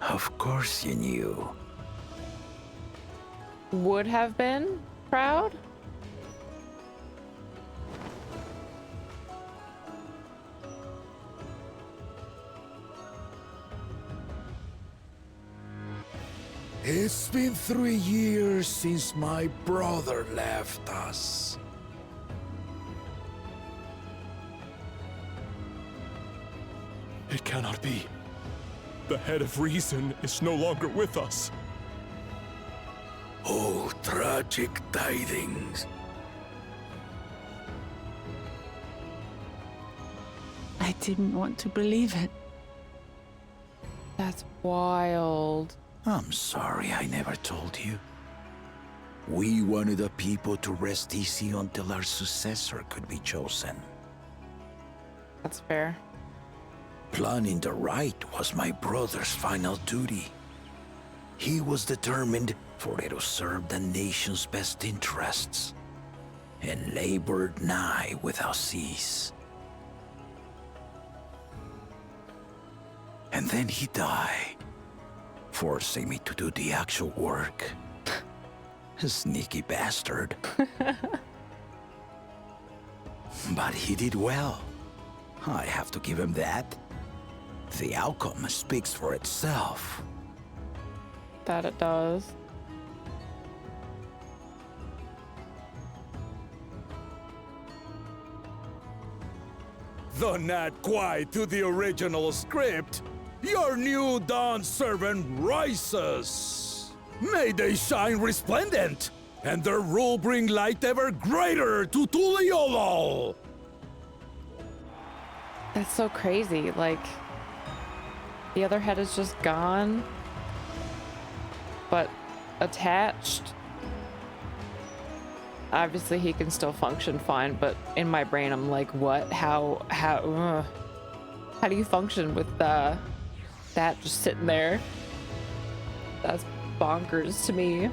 Of course you knew. Would have been proud? It's been 3 years since my brother left us. It cannot be. The head of reason is no longer with us. Oh, tragic tidings. I didn't want to believe it. That's wild. I'm sorry I never told you. We wanted the people to rest easy until our successor could be chosen. That's fair. Planning the right was my brother's final duty. He was determined for it to serve the nation's best interests, and labored nigh without cease. And then he died, forcing me to do the actual work. A sneaky bastard. But he did well. I have to give him that. The outcome speaks for itself. That it does. Though not quite to the original script, your new dawn servant rises. May they shine resplendent, and their rule bring light ever greater to Tuliolol. That's so crazy. Like, the other head is just gone, but attached. Obviously, he can still function fine, but in my brain, I'm like, what? How do you function with that just sitting there? That's bonkers to me.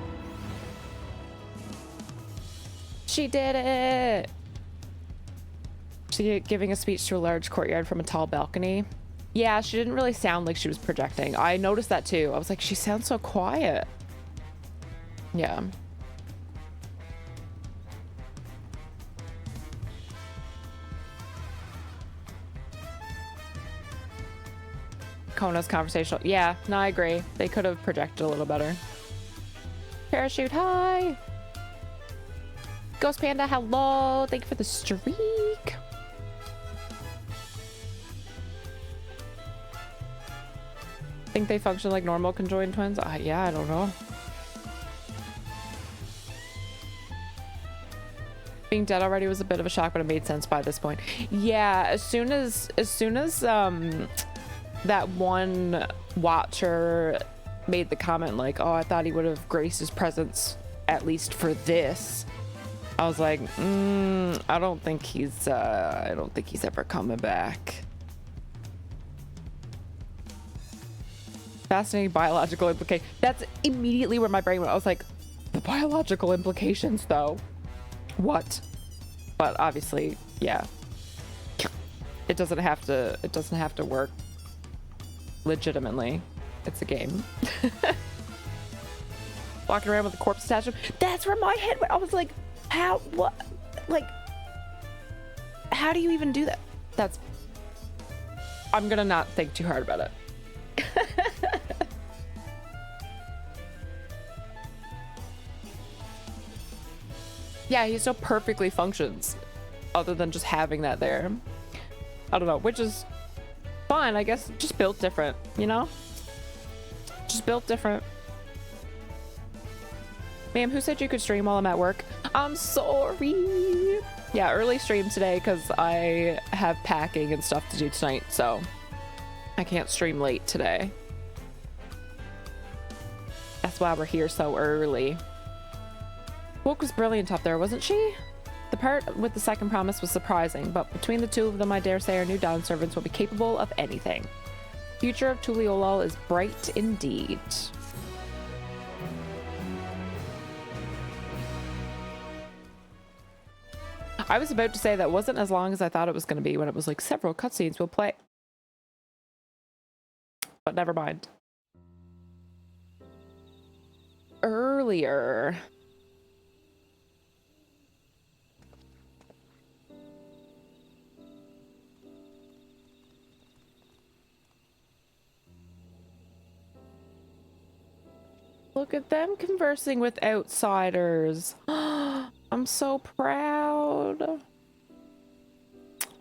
She did it! She giving a speech to a large courtyard from a tall balcony. Yeah, she didn't really sound like she was projecting. I noticed that too. I was like, she sounds so quiet. Yeah. Kona's conversational. Yeah, no, I agree. They could have projected a little better. Parachute, hi! Ghost Panda, hello! Thank you for the streak! Think they function like normal conjoined twins? Yeah, I don't know. Being dead already was a bit of a shock, but it made sense by this point. Yeah, as soon as that one watcher made the comment like, oh, I thought he would have graced his presence at least for this, I was like, I don't think he's ever coming back. Fascinating biological implication. That's immediately where my brain went. I was like, the biological implications though. What? But obviously, yeah. It doesn't have to work legitimately. It's a game. Walking around with a corpse attached to him. That's where my head went. I was like, what? Like, how do you even do that? I'm gonna not think too hard about it. Yeah, he still perfectly functions other than just having that there. I don't know, which is fine, I guess. Just built different, you know? Just built different. Ma'am, who said you could stream while I'm at work? I'm sorry. Yeah, early stream today because I have packing and stuff to do tonight, so I can't stream late today. That's why we're here so early. Woke was brilliant up there, wasn't she? The part with the second promise was surprising, but between the two of them, I dare say our new dawn servants will be capable of anything. Future of Tuliolol is bright indeed. I was about to say that wasn't as long as I thought it was going to be when it was like several cutscenes will play. But never mind. Earlier. Look at them conversing with outsiders. I'm so proud.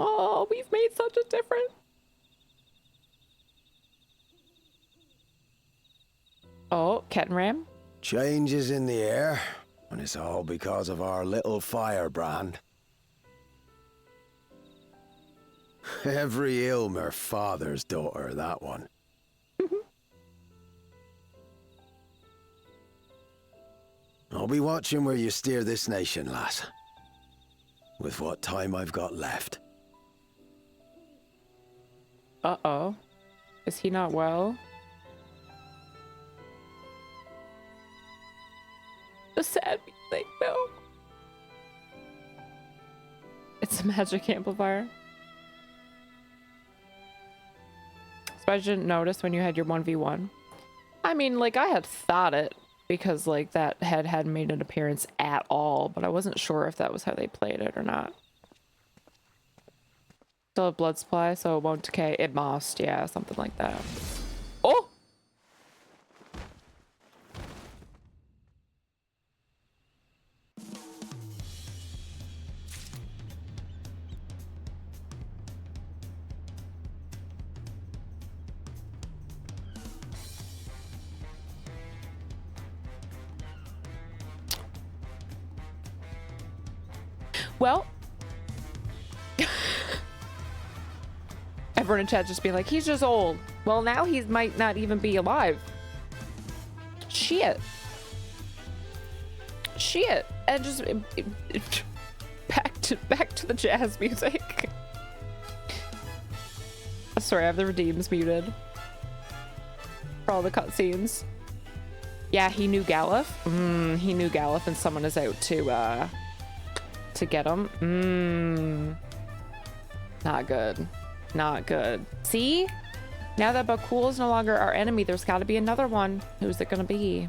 Oh, we've made such a difference. Oh, Kettenram. Changes in the air, and it's all because of our little firebrand. Every Ilmer father's daughter, that one. I'll be watching where you steer this nation, lass. With what time I've got left. Uh-oh. Is he not well? The sad thing, no. It's a magic amplifier. So I didn't notice when you had your 1v1. I mean, like, I had thought it because, like, that head hadn't made an appearance at all, but I wasn't sure if that was how they played it or not. Still have blood supply, so it won't decay. It must, yeah, something like that. Oh! Well, everyone in chat just being like, he's just old. Well, now he might not even be alive. Shit. Shit. And just back to the jazz music. Sorry, I have the redeems muted for all the cutscenes. Yeah, he knew Galif. He knew Galif, and someone is out to get him. Not good. Not good. See? Now that Bakul is no longer our enemy, there's got to be another one. Who's it gonna be?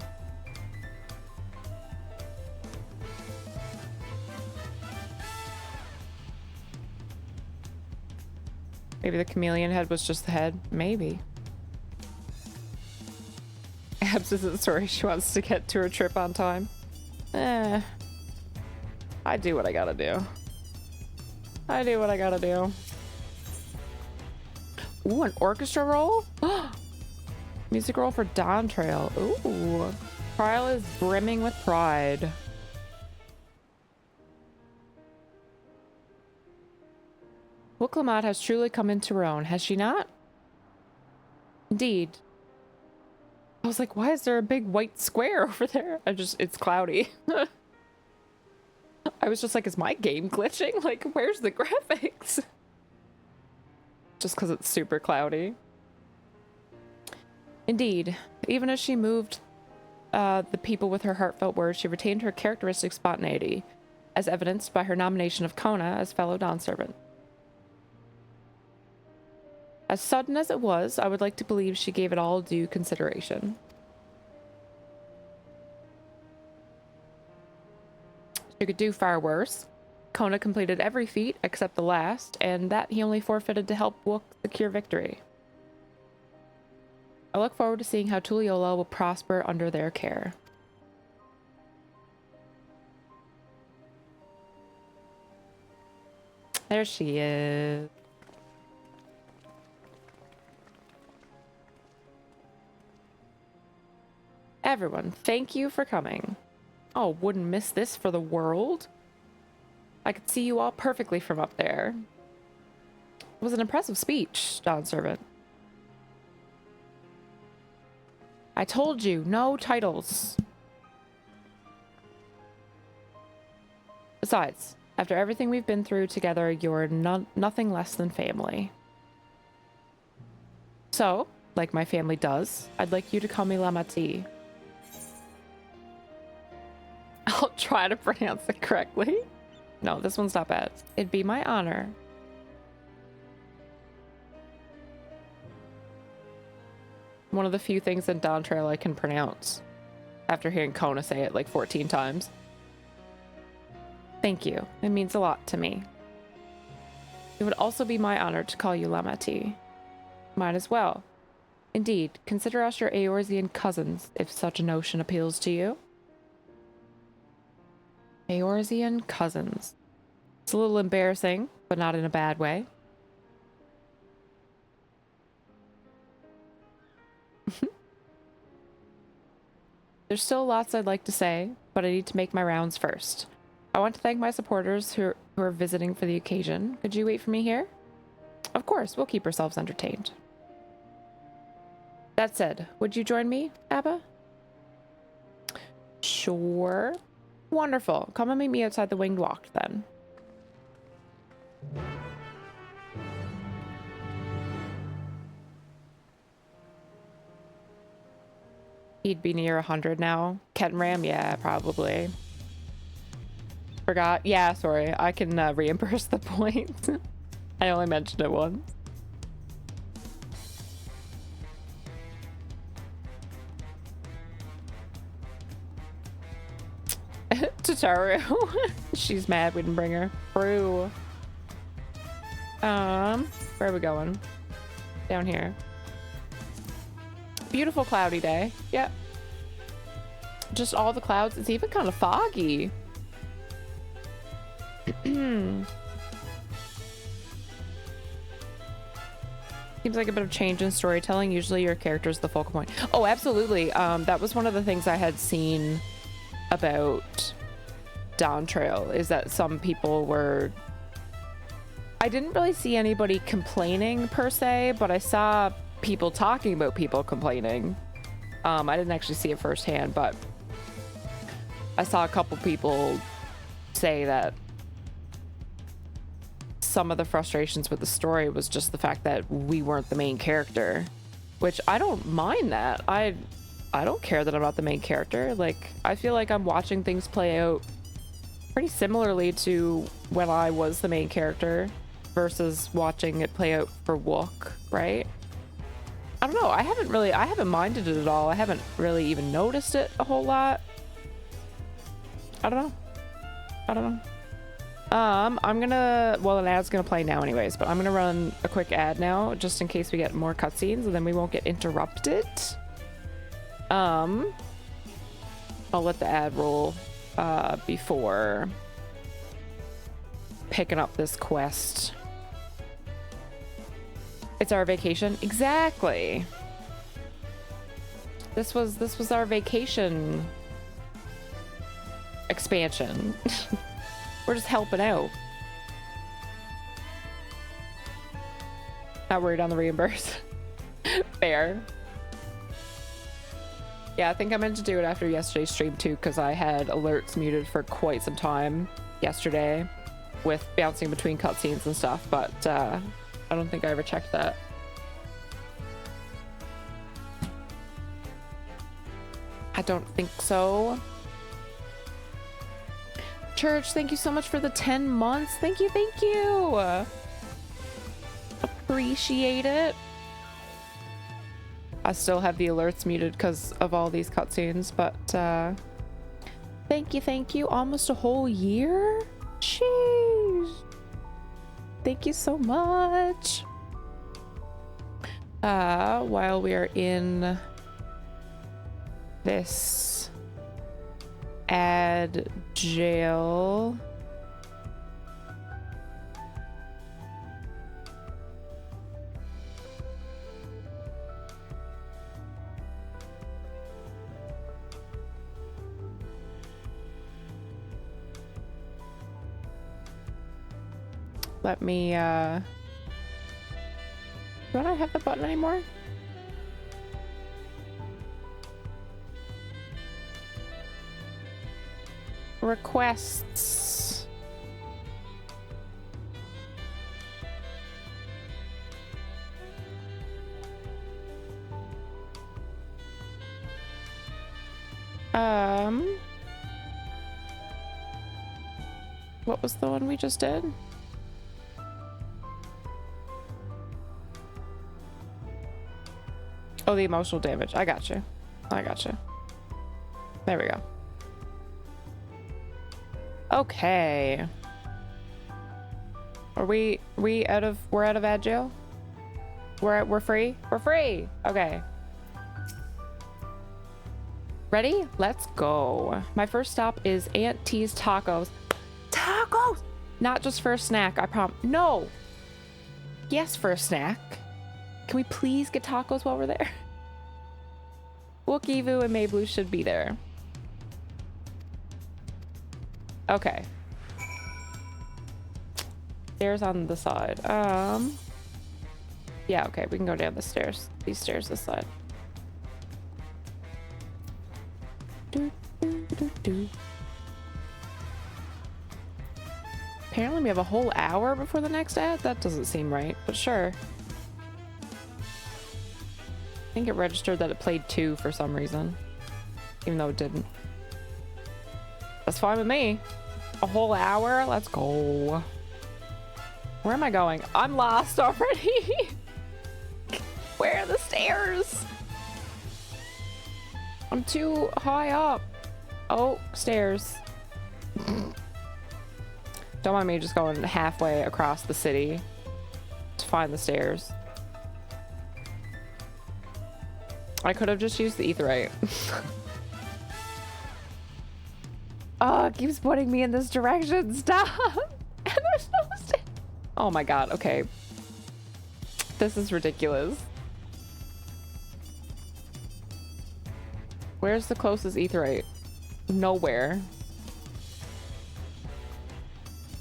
Maybe the chameleon head was just the head. Maybe. Abs isn't sorry she wants to get to her trip on time. I do what I gotta do. I do what I gotta do. Ooh, an orchestra roll? Music roll for Dawntrail. Ooh. Trial is brimming with pride. Wuklamad has truly come into her own, has she not? Indeed. I was like, why is there a big white square over there? It's cloudy. I was just like, is my game glitching? Like, where's the graphics? Just because it's super cloudy. Indeed, even as she moved the people with her heartfelt words, she retained her characteristic spontaneity, as evidenced by her nomination of Kona as fellow Dawn servant. As sudden as it was, I would like to believe she gave it all due consideration. She could do far worse. Kona completed every feat except the last, and that he only forfeited to help Wook secure victory. I look forward to seeing how Tuliola will prosper under their care. There she is. Everyone, thank you for coming. Oh, wouldn't miss this for the world. I could see you all perfectly from up there. It was an impressive speech, Dawn Servant. I told you, no titles. Besides, after everything we've been through together, you're nothing less than family. So, like my family does, I'd like you to call me Lamati. I'll try to pronounce it correctly. No, this one's not bad. It'd be my honor. One of the few things in Dawntrail I can pronounce after hearing Kona say it like 14 times. Thank you. It means a lot to me. It would also be my honor to call you Lamati. Might as well. Indeed, consider us your Eorzean cousins, if such a notion appeals to you. Eorzean cousins. It's a little embarrassing, but not in a bad way. There's still lots I'd like to say, but I need to make my rounds first. I want to thank my supporters who are visiting for the occasion. Could you wait for me here? Of course, we'll keep ourselves entertained. That said, would you join me, Abba? Sure. Wonderful. Come and meet me outside the Winged Walk, then. He'd be near 100 now. Kettenram? Yeah, probably. Forgot. Yeah, sorry. I can reimburse the point. I only mentioned it once. Tataru. She's mad we didn't bring her. Brew. Where are we going? Down here. Beautiful cloudy day. Yep. Just all the clouds. It's even kind of foggy. Seems like a bit of change in storytelling. Usually your character's the focal point. Oh, absolutely. That was one of the things I had seen about Dawntrail, is that some people were... I didn't really see anybody complaining per se, but I saw people talking about people complaining. I didn't actually see it firsthand, but I saw a couple people say that some of the frustrations with the story was just the fact that we weren't the main character, which I don't mind that. I don't care that I'm not the main character. Like, I feel like I'm watching things play out pretty similarly to when I was the main character versus watching it play out for Wook, right? I don't know. I haven't minded it at all. I haven't really even noticed it a whole lot. I don't know. I'm gonna, well, an ad's gonna play now anyways, but I'm gonna run a quick ad now just in case we get more cutscenes and then we won't get interrupted. I'll let the ad roll before picking up this quest. It's our vacation. Exactly. This was our vacation expansion. We're just helping out. Not worried on the reimburse. Fair. Yeah, I think I meant to do it after yesterday's stream too, because I had alerts muted for quite some time yesterday with bouncing between cutscenes and stuff, but I don't think I ever checked that. I don't think so. Church, thank you so much for the 10 months. Thank you, thank you. Appreciate it. I still have the alerts muted because of all these cutscenes, but thank you. Almost a whole year? Jeez. Thank you so much. While we are in this ad jail, let me don't I have the button anymore? Requests. What was the one we just did? Oh, the emotional damage. I got you. There we go. Okay. Are we're out of ad jail? We're free? We're free! Okay. Ready? Let's go. My first stop is Aunt T's Tacos. Tacos! Not just for a snack, I promise. No! Yes, for a snack. Can we please get tacos while we're there? Wookiee and Mayblu should be there. Okay. Stairs on the side. Yeah, okay, we can go down the stairs. These stairs this side. Apparently we have a whole hour before the next ad? That doesn't seem right, but sure. I think it registered that it played 2 for some reason. Even though it didn't. That's fine with me. A whole hour? Let's go. Where am I going? I'm lost already. Where are the stairs? I'm too high up. Oh, stairs. Don't mind me just going halfway across the city to find the stairs. I could have just used the etherite. Oh, it keeps pointing me in this direction. Stop! And there's no stairs. Oh my god, okay. This is ridiculous. Where's the closest etherite? Nowhere.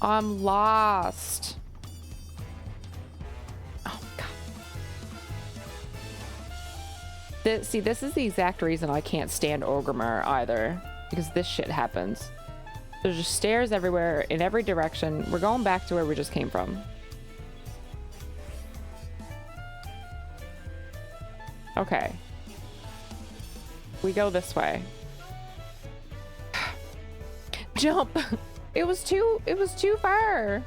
I'm lost. Oh my god. See, this is the exact reason I can't stand Orgrimmar either. Because this shit happens. There's just stairs everywhere in every direction. We're going back to where we just came from. Okay. We go this way. Jump! It was too far.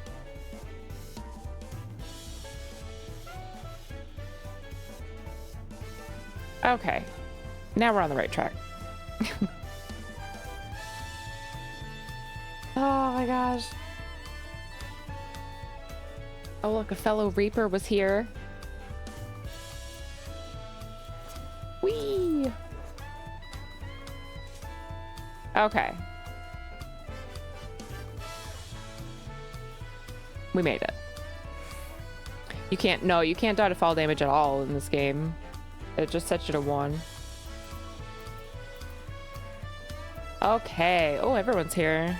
Okay. Now we're on the right track. Oh my gosh. Oh look, a fellow Reaper was here. Whee! Okay. We made it. You can't die to fall damage at all in this game. It just sets you to 1. Okay. Oh, everyone's here.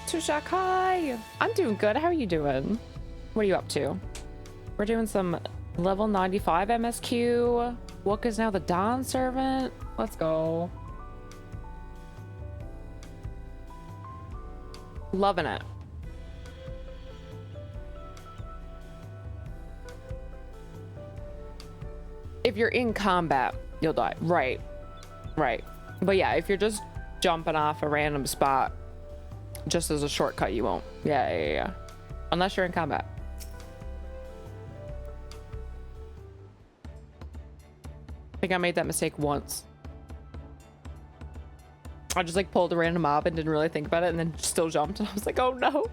Tushakai! I'm doing good. How are you doing? What are you up to? We're doing some level 95 MSQ. Wook is now the Dawn Servant. Let's go. Loving it. If you're in combat, you'll die. Right. Right. But yeah, if you're just jumping off a random spot, just as a shortcut, you won't. Yeah. Unless you're in combat. I think I made that mistake once. I just like pulled a random mob and didn't really think about it and then still jumped. And I was like, oh no.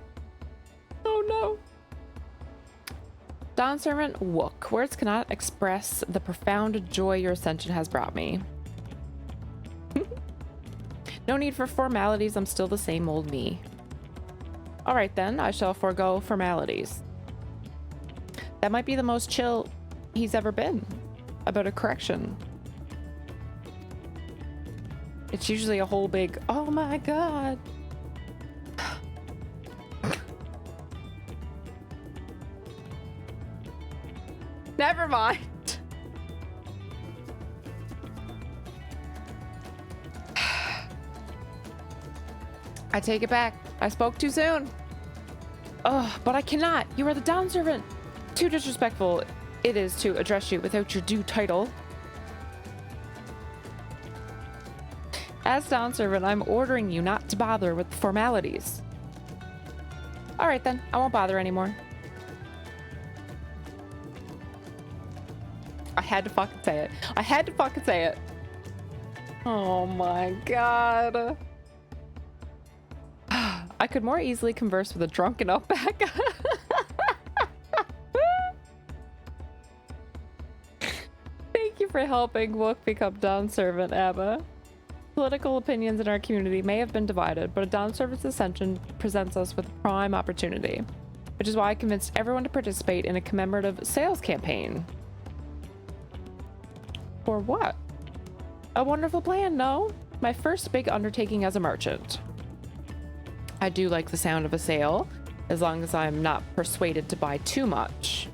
Oh no. Dawn Servant Wook. Words cannot express the profound joy your ascension has brought me. No need for formalities. I'm still the same old me. All right then, I shall forego formalities. That might be the most chill he's ever been about a correction. It's usually a whole big, oh my god. Never mind. I take it back. I spoke too soon. Oh, but I cannot. You are the Dawn Servant. Too disrespectful it is to address you without your due title. As Dawn Servant, I'm ordering you not to bother with the formalities. All right then, I won't bother anymore. I had to fucking say it. I had to fucking say it. Oh my god. I could more easily converse with a drunken outback. for helping Wook become Dawn Servant, Abba. Political opinions in our community may have been divided, but a Dawn Servant's ascension presents us with a prime opportunity, which is why I convinced everyone to participate in a commemorative sales campaign. For what? A wonderful plan, no? My first big undertaking as a merchant. I do like the sound of a sale, as long as I'm not persuaded to buy too much.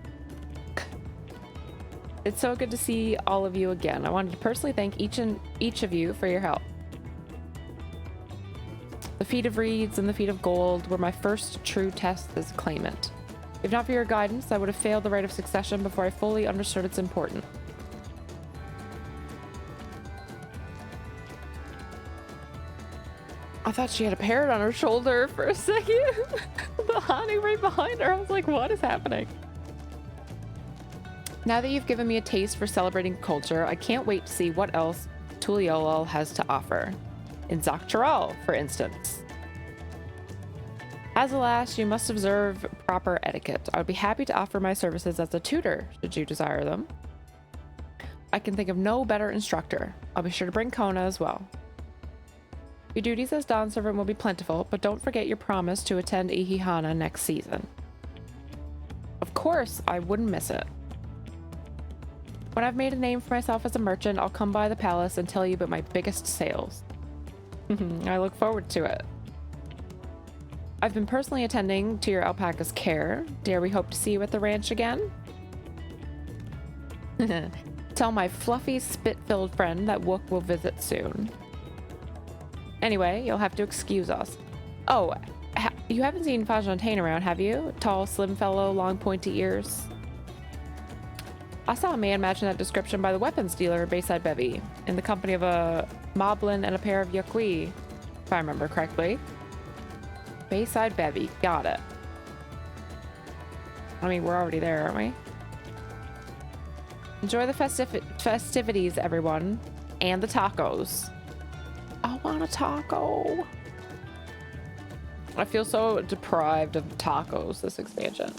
It's so good to see all of you again. I wanted to personally thank each of you for your help. The feat of reeds and the feat of gold were my first true tests as a claimant. If not for your guidance, I would have failed the rite of succession before I fully understood its importance. I thought she had a parrot on her shoulder for a second. The honey right behind her. I was like, what is happening? Now that you've given me a taste for celebrating culture, I can't wait to see what else Tuliolol has to offer. In Zaktaral, for instance. As a last, you must observe proper etiquette. I would be happy to offer my services as a tutor, should you desire them. I can think of no better instructor. I'll be sure to bring Kona as well. Your duties as Dawn Servant will be plentiful, but don't forget your promise to attend Ihihana next season. Of course, I wouldn't miss it. When I've made a name for myself as a merchant, I'll come by the palace and tell you about my biggest sales. I look forward to it. I've been personally attending to your alpaca's care. Dare we hope to see you at the ranch again? Tell my fluffy, spit-filled friend that Wook will visit soon. Anyway, you'll have to excuse us. Oh, you haven't seen Fajontaine around, have you? Tall, slim fellow, long pointy ears. I saw a man matching that description by the weapons dealer at Bayside Bevy, in the company of a moblin and a pair of Yakui, if I remember correctly. Bayside Bevy, got it. I mean, we're already there, aren't we? Enjoy the festivities, everyone, and the tacos. I want a taco. I feel so deprived of tacos this expansion.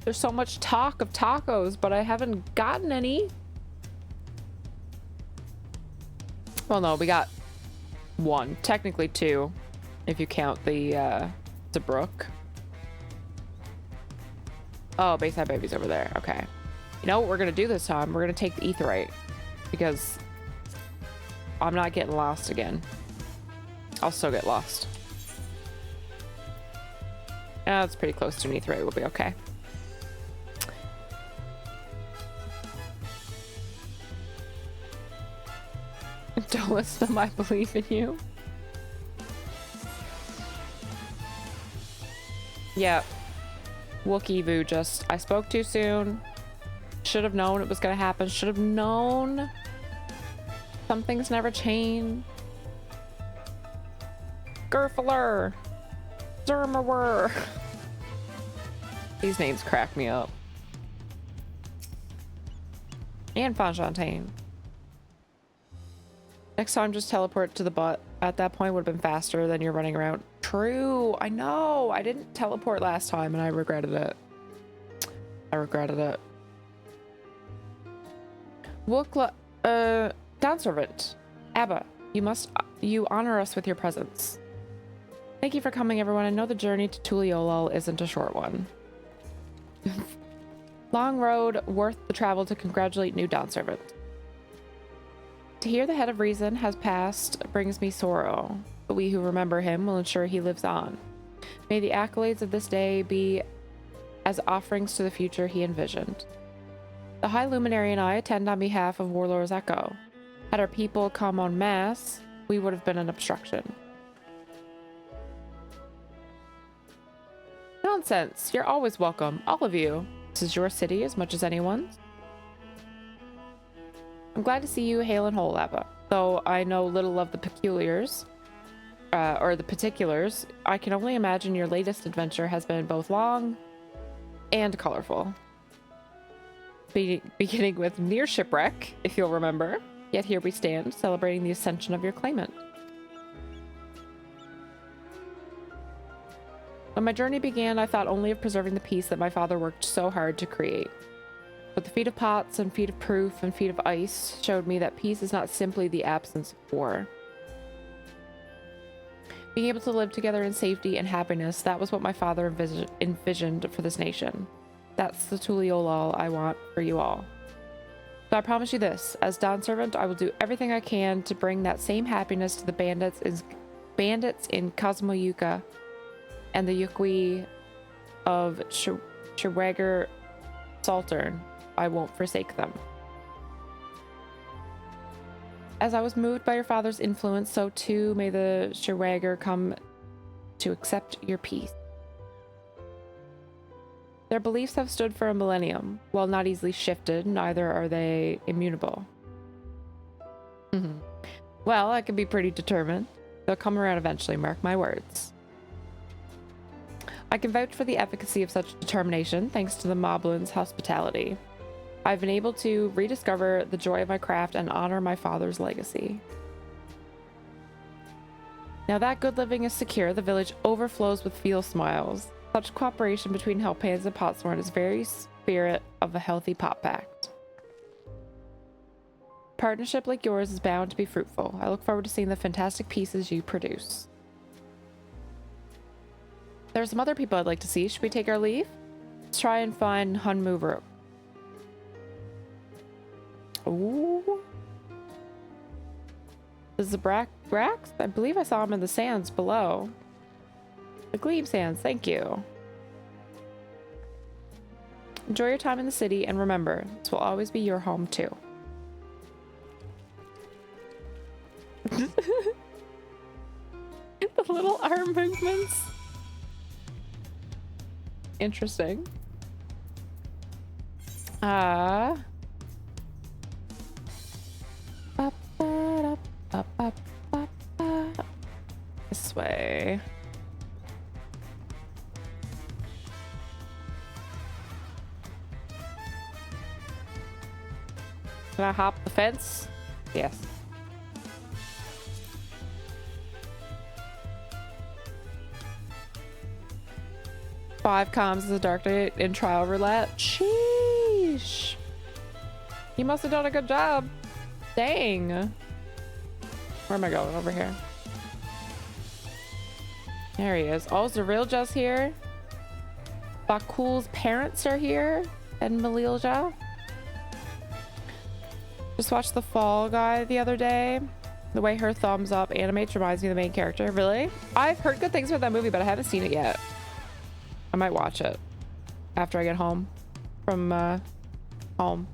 There's so much talk of tacos, but I haven't gotten any. Well, no, we got one. Technically two, if you count the brook. Oh, Bayside Baby's over there. Okay. You know what we're going to do this time? We're going to take the Aetheryte, because I'm not getting lost again. I'll still get lost. It's pretty close to an Aetheryte. We'll be okay. Don't listen to them, I believe in you. Yeah. Wookiee just, I spoke too soon. Should have known it was gonna happen. Should have known. Some things never change. Gerfler. Zermerwer. These names crack me up. And Fonfontaine. Next time, just teleport to the butt. At that point, would have been faster than you're running around. True, I know. I didn't teleport last time, and I regretted it. I regretted it. Wook, Dawn Servant, Abba, you honor us with your presence. Thank you for coming, everyone. I know the journey to Tuliolol isn't a short one. Long road, worth the travel to congratulate new Dawn Servant. To hear the head of reason has passed brings me sorrow, but we who remember him will ensure he lives on. May the accolades of this day be as offerings to the future he envisioned. The High Luminary and I attend on behalf of Warlord Echo. Had our people come en masse, we would have been an obstruction. Nonsense. You're always welcome, all of you. This is your city as much as anyone's. I'm glad to see you hale and whole, Abba. Though I know little of the particulars, I can only imagine your latest adventure has been both long and colorful. Beginning with near shipwreck, if you'll remember. Yet here we stand, celebrating the ascension of your claimant. When my journey began, I thought only of preserving the peace that my father worked so hard to create. But the feat of pots and feat of proof and feat of ice showed me that peace is not simply the absence of war. Being able to live together in safety and happiness, that was what my father envisioned for this nation. That's the Tuliolal I want for you all. So I promise you this, as Dawn Servant, I will do everything I can to bring that same happiness to the bandits in Cosmoyuka and the Yukwi of Shirwager Saltern. I won't forsake them. As I was moved by your father's influence, so too may the Shirwager come to accept your peace. Their beliefs have stood for a millennium. While not easily shifted, neither are they immutable. Well, I can be pretty determined. They'll come around eventually, mark my words. I can vouch for the efficacy of such determination thanks to the Moblin's hospitality. I've been able to rediscover the joy of my craft and honor my father's legacy. Now that good living is secure, the village overflows with field smiles. Such cooperation between Hellpans and Potsworn is very spirit of a healthy pot pact. Partnership like yours is bound to be fruitful. I look forward to seeing the fantastic pieces you produce. There are some other people I'd like to see. Should we take our leave? Let's try and find Hun Mover. Ooh. This is the Brax? I believe I saw him in the sands below. The Glebe Sands, thank you. Enjoy your time in the city, and remember, this will always be your home too. The little arm movements. Interesting. This way. Can I hop the fence? Yes. Five comms is a dark night in trial roulette. Sheesh. You must have done a good job. Dang. Where am I going? Over here. There he is. Oh, is the real Just here? Bakul's parents are here. And Malilja. Just watched the Fall Guy the other day. The way her thumbs up animates reminds me of the main character. Really? I've heard good things about that movie, but I haven't seen it yet. I might watch it after I get home from home.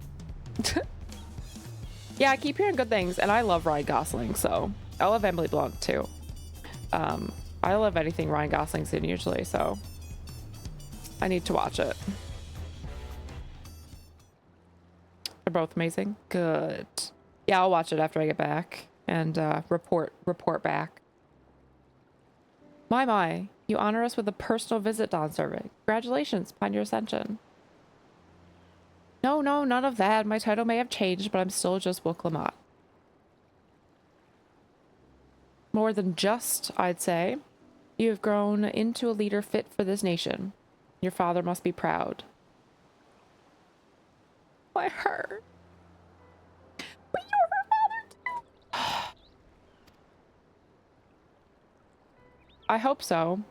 Yeah, I keep hearing good things, and I love Ryan Gosling, so I love Emily Blunt too. I love anything Ryan Gosling's in usually, so I need to watch it. They're both amazing. Good. Yeah, I'll watch it after I get back and report back. My, you honor us with a personal visit, Dawn Servant. Congratulations upon your ascension. No, none of that. My title may have changed, but I'm still just Wuk-Lamat. More than just, I'd say. You have grown into a leader fit for this nation. Your father must be proud. My heart. But you're her father too. I hope so.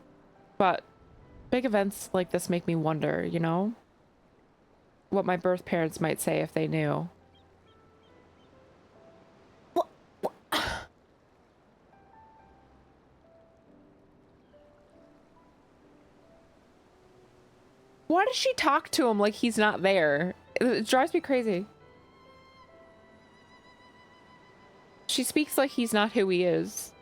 But big events like this make me wonder, you know? What my birth parents might say if they knew. Why does she talk to him like he's not there? It drives me crazy. She speaks like he's not who he is.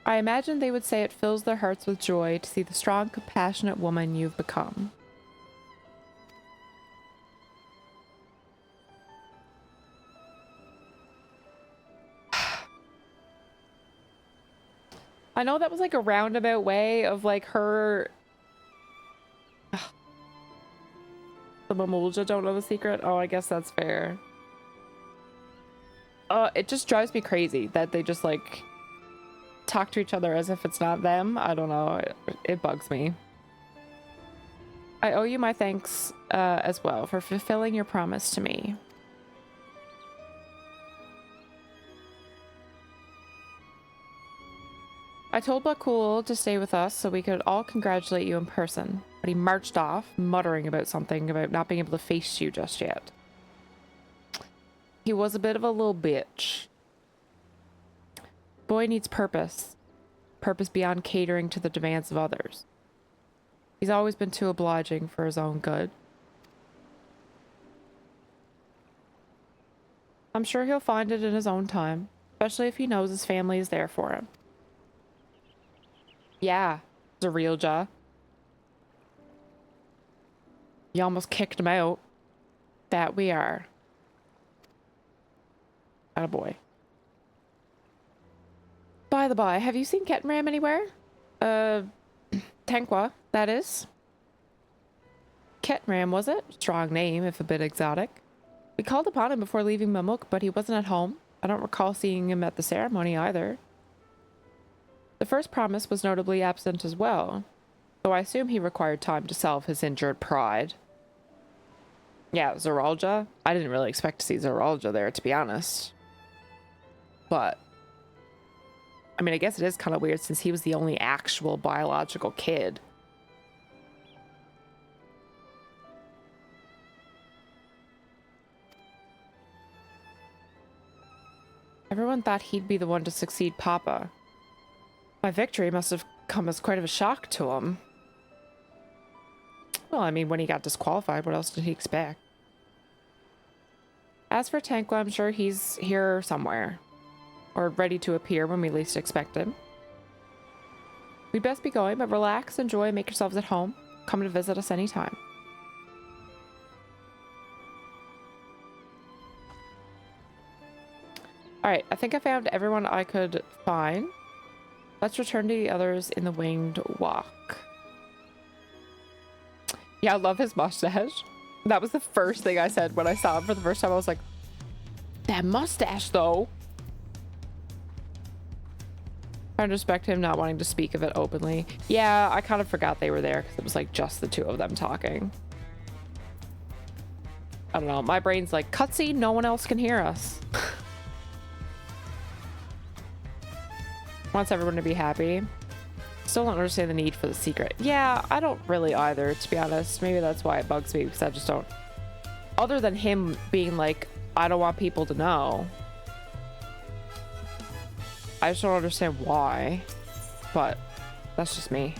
I imagine they would say it fills their hearts with joy to see the strong, compassionate woman you've become. I know that was like a roundabout way of like her... The Mamulja don't know the secret? Oh, I guess that's fair. It just drives me crazy that they just like... talk to each other as if it's not them. I don't know. It bugs me. I owe you my thanks as well for fulfilling your promise to me. I told Bakul to stay with us so we could all congratulate you in person, but he marched off, muttering about something about not being able to face you just yet. He was a bit of a little bitch. Boy needs purpose. Purpose beyond catering to the demands of others. He's always been too obliging for his own good. I'm sure he'll find it in his own time, especially if he knows his family is there for him. Yeah, it's a real jaw. You almost kicked him out. That we are. Attaboy. By the by, have you seen Kettenram anywhere? Tanqua, that is. Kettenram, was it? Strong name, if a bit exotic. We called upon him before leaving Mamuk, but he wasn't at home. I don't recall seeing him at the ceremony either. The first promise was notably absent as well, though I assume he required time to salve his injured pride. Yeah, Zeralja. I didn't really expect to see Zeralja there, to be honest. But, I mean, I guess it is kind of weird since he was the only actual biological kid. Everyone thought he'd be the one to succeed Papa. My victory must have come as quite of a shock to him. Well, I mean, when he got disqualified, what else did he expect? As for Tanqua, I'm sure he's here somewhere. Or ready to appear when we least expect him. We'd best be going, but relax, enjoy, make yourselves at home. Come to visit us anytime. Alright, I think I found everyone I could find. Let's return to the others in the winged walk. Yeah, I love his mustache. That was the first thing I said when I saw him for the first time. I was like, that mustache, though. I respect him not wanting to speak of it openly. Yeah, I kind of forgot they were there because it was like just the two of them talking. I don't know. My brain's like, cutscene, no one else can hear us. Wants everyone to be happy. Still don't understand the need for the secret. Yeah, I don't really either, to be honest. Maybe that's why it bugs me, because I just don't... Other than him being like, I don't want people to know. I just don't understand why. But that's just me.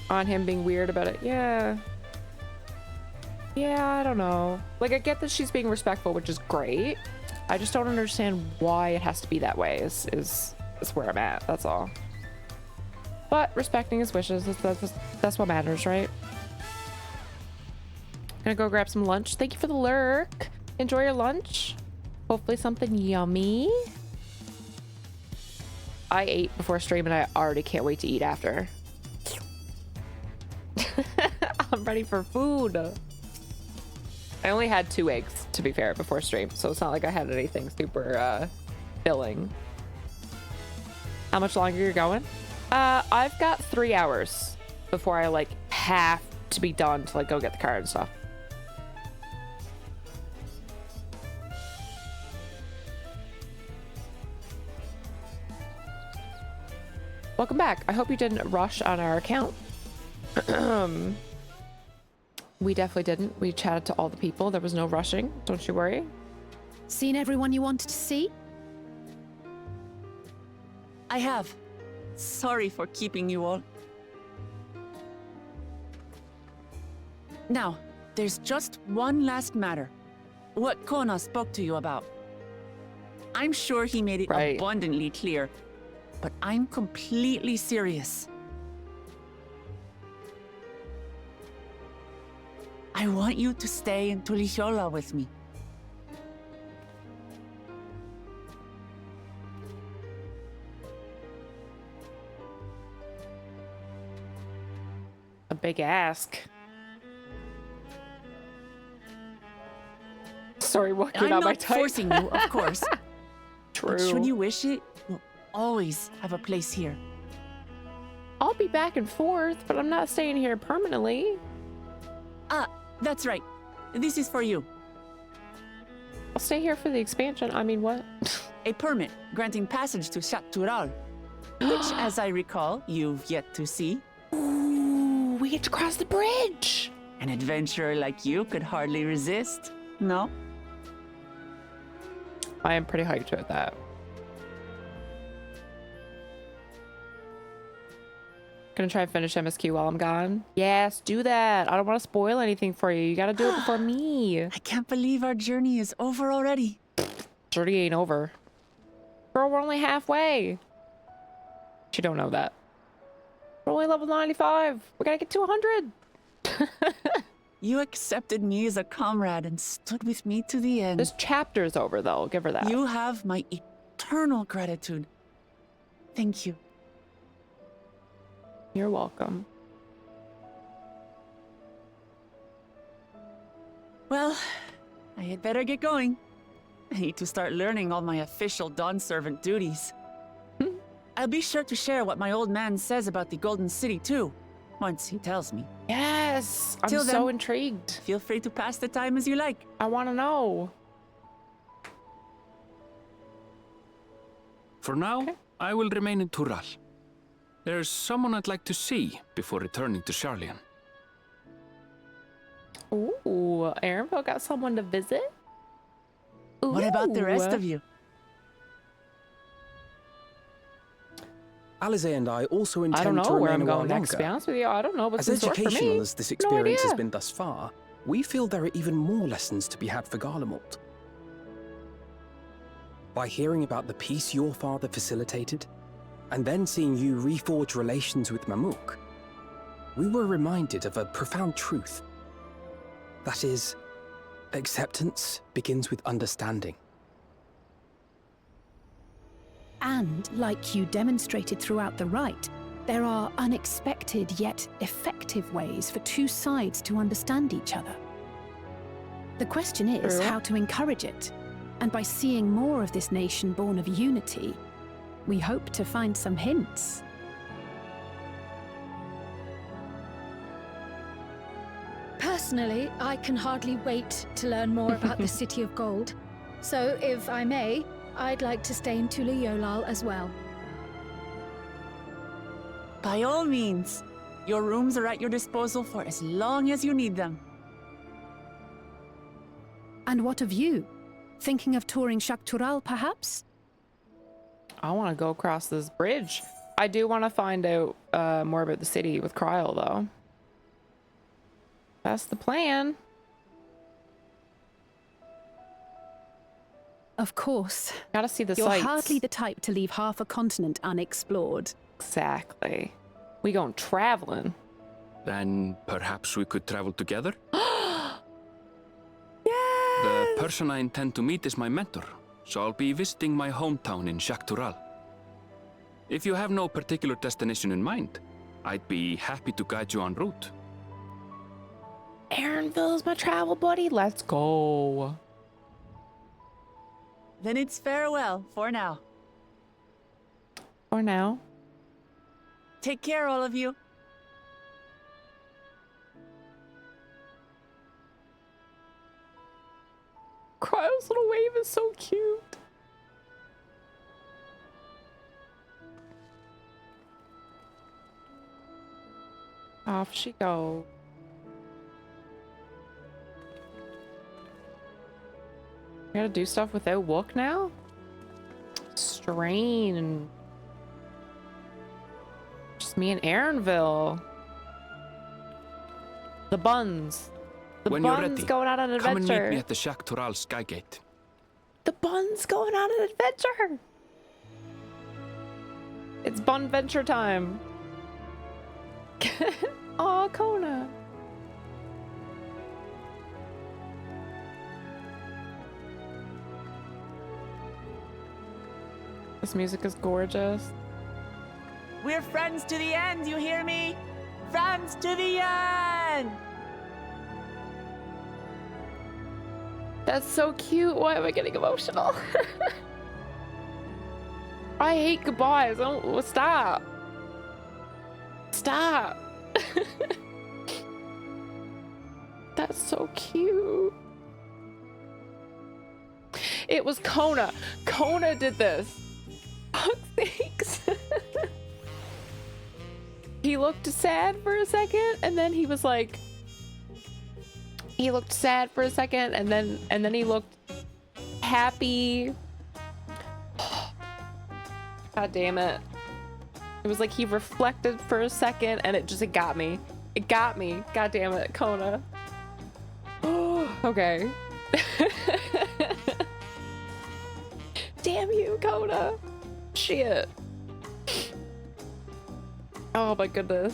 On him being weird about it. Yeah. Yeah, I don't know. Like, I get that she's being respectful, which is great. I just don't understand why it has to be that way is where I'm at. That's all. But respecting his wishes, that's what matters, right? Gonna go grab some lunch. Thank you for the lurk. Enjoy your lunch. Hopefully something yummy. I ate before stream and I already can't wait to eat after. I'm ready for food. I only had 2 eggs, to be fair, before stream, so it's not like I had anything super filling. How much longer you're going? I've got 3 hours before I like have to be done to like go get the car and stuff. Welcome back. I hope you didn't rush on our account. We definitely didn't. We chatted to all the people. There was no rushing. Don't you worry. Seen everyone you wanted to see? I have. Sorry for keeping you all. Now, there's just one last matter. What Kona spoke to you about. I'm sure he made it abundantly clear, but I'm completely serious. I want you to stay in Tulichola with me. A big ask. Sorry, walking on my type. I'm not forcing you, of course. True. But should you wish it, you'll always have a place here. I'll be back and forth, but I'm not staying here permanently. Ah, that's right. This is for you. I'll stay here for the expansion. I mean, what? A permit granting passage to Shatural, which, as I recall, you've yet to see. Ooh, we get to cross the bridge. An adventurer like you could hardly resist, no? I am pretty hyped about that. Gonna try and finish MSQ while I'm gone. Yes, do that. I don't want to spoil anything for you. You gotta do it before me. I can't believe our journey is over already. Journey ain't over. Girl, we're only halfway. You don't know that. We're only level 95. We gotta get to 100. You accepted me as a comrade and stood with me to the end. This chapter's over, though. Give her that. You have my eternal gratitude. Thank you. You're welcome. Well, I had better get going. I need to start learning all my official Dawn servant duties. I'll be sure to share what my old man says about the Golden City, too, once he tells me. Yes! I'm Till so then, intrigued. Feel free to pass the time as you like. I want to know. For now, I will remain in Tural. There's someone I'd like to see before returning to Charlian. Ooh, Aaronville got someone to visit? Ooh. What about the rest of you? Alize and I also intend I don't know to where remain I'm a while going next, to be longer. honest with you. I don't know what's As in store for me. educational as this No experience has idea. been thus far, we feel there are even more lessons to be had for Garlemald. By hearing about the peace your father facilitated, and then seeing you reforge relations with Mamouk, we were reminded of a profound truth. That is, acceptance begins with understanding. And, like you demonstrated throughout the rite, there are unexpected yet effective ways for two sides to understand each other. The question is how to encourage it, and by seeing more of this nation born of unity, we hope to find some hints. Personally, I can hardly wait to learn more about the City of Gold. So, if I may, I'd like to stay in Tula Yolal as well. By all means. Your rooms are at your disposal for as long as you need them. And what of you? Thinking of touring Shaktural, perhaps? I want to go across this bridge. I do want to find out more about the city with Kryl, though. That's the plan. Of course. Gotta see the You're sights. hardly the type to leave half a continent unexplored. Exactly. We going traveling. Then perhaps we could travel together? Yes! The person I intend to meet is my mentor, so I'll be visiting my hometown in Shaktural. If you have no particular destination in mind, I'd be happy to guide you en route. Aaronville's my travel buddy. Let's go. Then it's farewell for now. For now. Take care, all of you. Kryl's little wave is so cute. Off she goes. We gotta do stuff without Wook now? Strange. Just me and Aaronville. The buns. The When buns you're ready, going on an come adventure. and meet me at the Shaktural Skygate. The bun's going on an adventure. It's bun venture time. Aw, Kona. This music is gorgeous. We're friends to the end, you hear me? Friends to the end! That's so cute. Why am I getting emotional? I hate goodbyes. Don't stop. Stop. That's so cute. It was Kona. Kona did this. Fuck sakes. He looked sad for a second, and then he was like, he looked sad for a second, and then he looked happy. God damn it. It was like he reflected for a second, and it got me. It got me. God damn it, Kona. Okay. Damn you, Kona. Shit. Oh my goodness.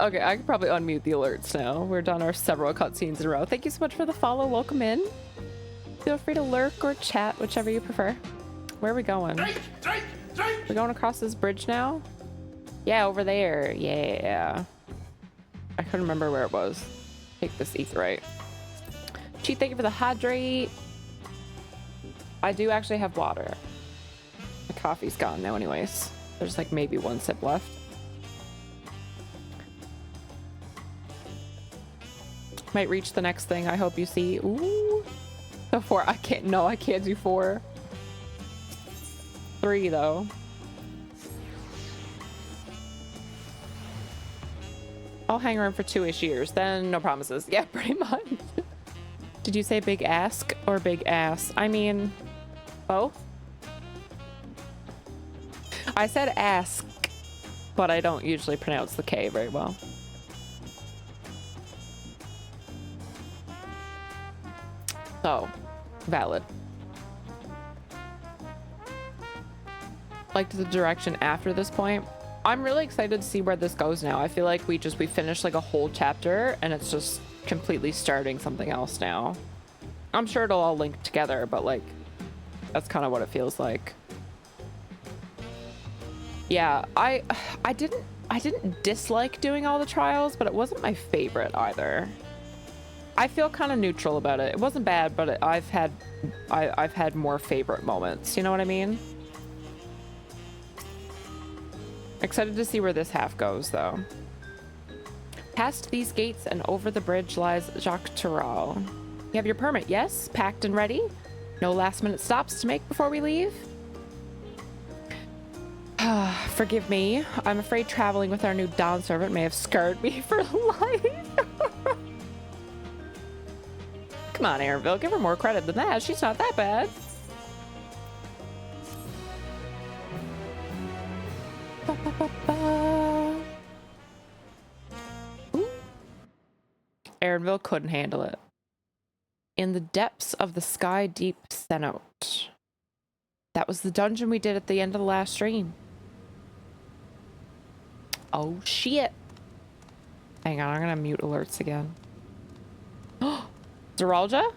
Okay, I could probably unmute the alerts now. We're done our several cutscenes in a row. Thank you so much for the follow. Welcome in. Feel free to lurk or chat, whichever you prefer. Where are we going? We're going across this bridge now? Yeah, over there. Yeah. I couldn't remember where it was. Take this etherite. Cheat, thank you for the hydrate. I do actually have water. The coffee's gone now anyways. There's like maybe one sip left. Might reach the next thing. I hope you see. Ooh. So 4. I can't do 4. 3 though. I'll hang around for 2-ish years, then no promises. Yeah, pretty much. Did you say big ask or big ass? I mean, both. I said ask, but I don't usually pronounce the K very well. So, valid. Liked the direction after this point. I'm really excited to see where this goes now. I feel like we finished like a whole chapter and it's just completely starting something else now. I'm sure it'll all link together, but like that's kind of what it feels like. Yeah, I didn't dislike doing all the trials, but it wasn't my favorite either. I feel kind of neutral about it. It wasn't bad, but I've had more favorite moments. You know what I mean? Excited to see where this half goes, though. Past these gates and over the bridge lies Jacques Tural. You have your permit, yes? Packed and ready? No last-minute stops to make before we leave? Forgive me. I'm afraid traveling with our new Dawn servant may have scarred me for life. Come on, Aaronville. Give her more credit than that. She's not that bad. Aaronville couldn't handle it. In the depths of the sky deep cenote. That was the dungeon we did at the end of the last stream. Oh shit. Hang on, I'm gonna mute alerts again. Zeralja?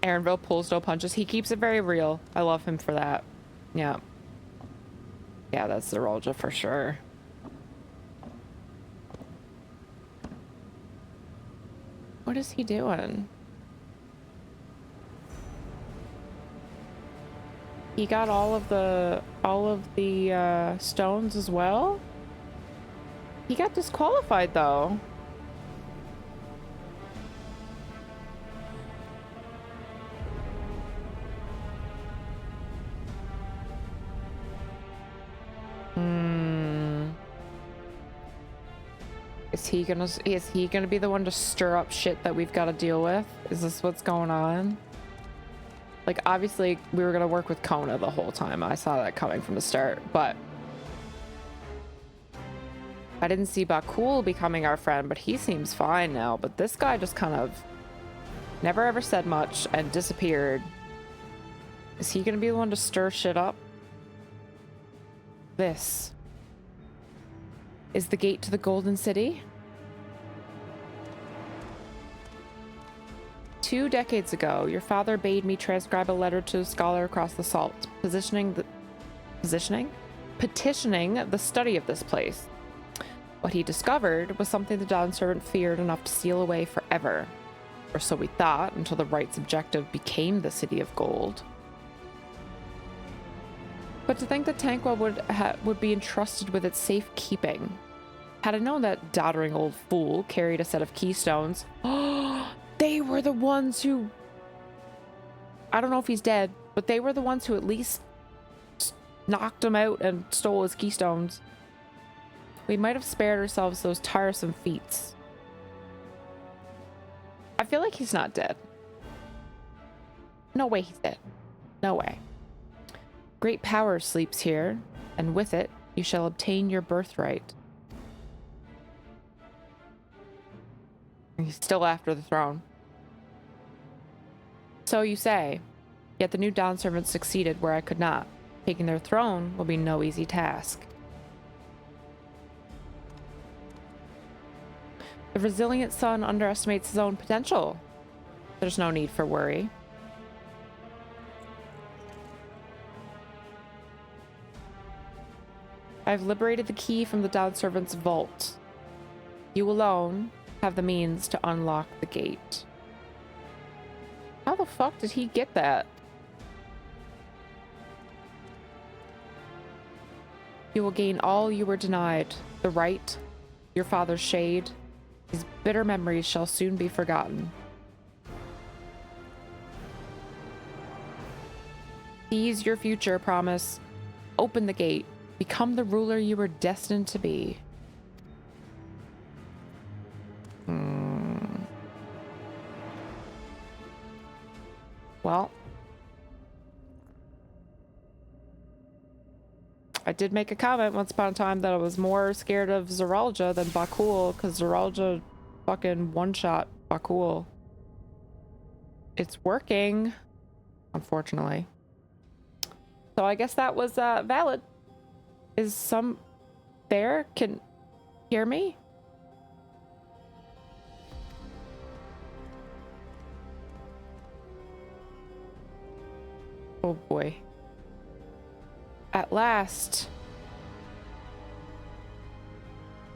Aaronville pulls no punches. He keeps it very real. I love him for that. Yeah. Yeah, that's Zeralja for sure. What is he doing? He got all of the stones as well? He got disqualified though. Is he gonna be the one to stir up shit that we've got to deal with? Is this what's going on? Like, obviously we were gonna work with Kona the whole time. I saw that coming from the start, but I didn't see Bakul becoming our friend, but he seems fine now. But this guy just kind of never ever said much and disappeared. Is he gonna be the one to stir shit up? This is the gate to the Golden City. 2 decades ago, your father bade me transcribe a letter to a scholar across the salt, petitioning the study of this place. What he discovered was something the Dawn servant feared enough to steal away forever. Or so we thought, until the right's objective became the City of Gold. But to think that Tanqua would be entrusted with its safekeeping. Had I known that doddering old fool carried a set of keystones, they were the ones who... I don't know if he's dead, but they were the ones who at least knocked him out and stole his keystones. We might have spared ourselves those tiresome feats. I feel like he's not dead. No way he's dead. No way. Great power sleeps here, and with it, you shall obtain your birthright. He's still after the throne. So you say, yet the new Dawn servants succeeded where I could not. Taking their throne will be no easy task. The resilient son underestimates his own potential. There's no need for worry. I've liberated the key from the Dawn servant's vault. You alone have the means to unlock the gate. How the fuck did he get that? You will gain all you were denied. The right, your father's shade. His bitter memories shall soon be forgotten. Seize your future, promise. Open the gate. Become the ruler you were destined to be. Well, I did make a comment once upon a time that I was more scared of Zeralja than Bakul, because Zeralja fucking one-shot Bakul. It's working, unfortunately. So I guess that was valid. Is some there? Can hear me? Oh boy. At last.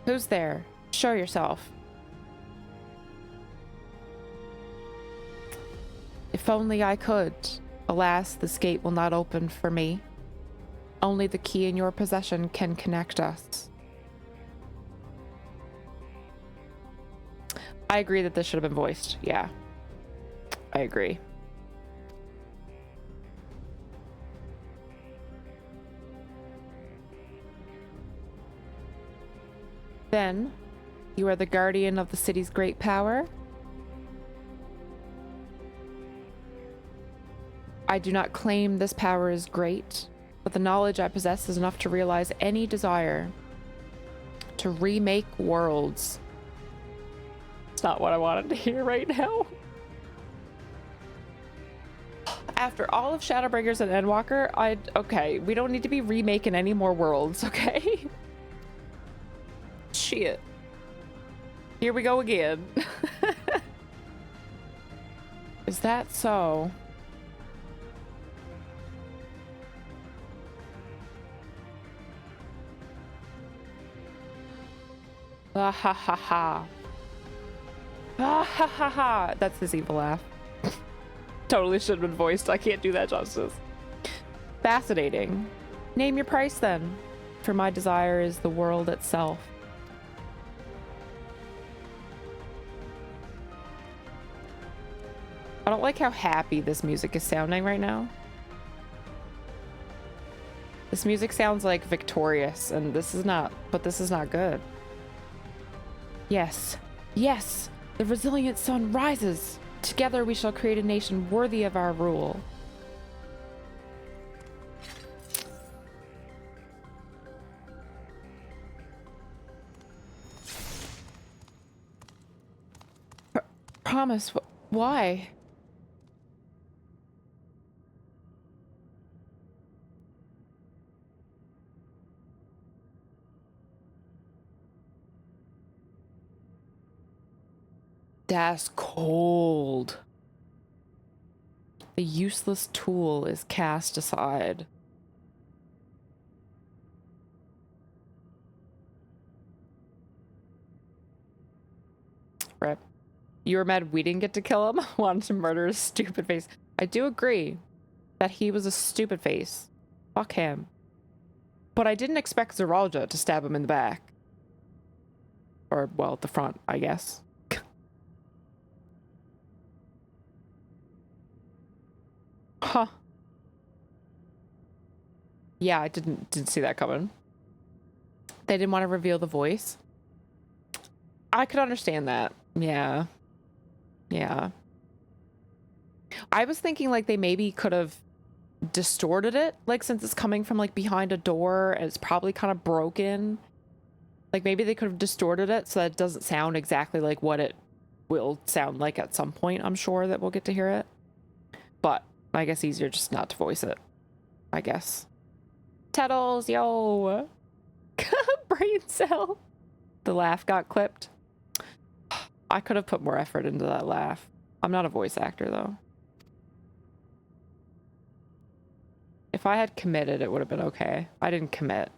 Who's there? Show yourself. If only I could. Alas, this gate will not open for me. Only the key in your possession can connect us. I agree that this should have been voiced. Yeah. I agree. Then, you are the guardian of the city's great power? I do not claim this power is great, but the knowledge I possess is enough to realize any desire to remake worlds. It's not what I wanted to hear right now. After all of Shadowbringers and Endwalker, okay, we don't need to be remaking any more worlds, okay? Shit. Here we go again. Is that so? Ah ha ha ha. Ah ha ha ha. That's his evil laugh. Totally should have been voiced. I can't do that justice. Fascinating. Name your price then. For my desire is the world itself. I don't like how happy this music is sounding right now. This music sounds like victorious, and this is not good. Yes, yes, the resilient sun rises. Together we shall create a nation worthy of our rule. Promise, why? That's cold. The useless tool is cast aside. Rip. You were mad we didn't get to kill him? Wanted to murder his stupid face. I do agree that he was a stupid face. Fuck him. But I didn't expect Zeralja to stab him in the back. Or, well, the front, I guess. Huh. Yeah, I didn't see that coming. They didn't want to reveal the voice. I could understand that. Yeah. Yeah. I was thinking like they maybe could have distorted it, like since it's coming from like behind a door and it's probably kind of broken. Like maybe they could have distorted it so that it doesn't sound exactly like what it will sound like at some point. I'm sure that we'll get to hear it. But I guess easier just not to voice it. I guess. Tettles, yo! Brain cell! The laugh got clipped. I could have put more effort into that laugh. I'm not a voice actor, though. If I had committed, it would have been okay. I didn't commit.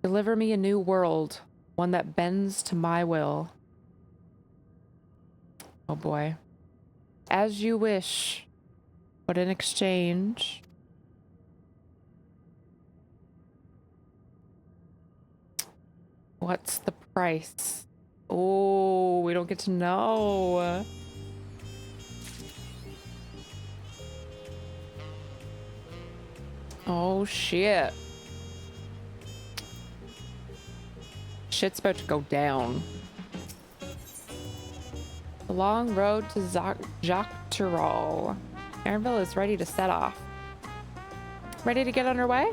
Deliver me a new world, one that bends to my will. Oh boy. As you wish, but in exchange... What's the price? Oh, we don't get to know. Oh, shit. Shit's about to go down. The long road to Jacques-Tirol. Erinville is ready to set off. Ready to get underway?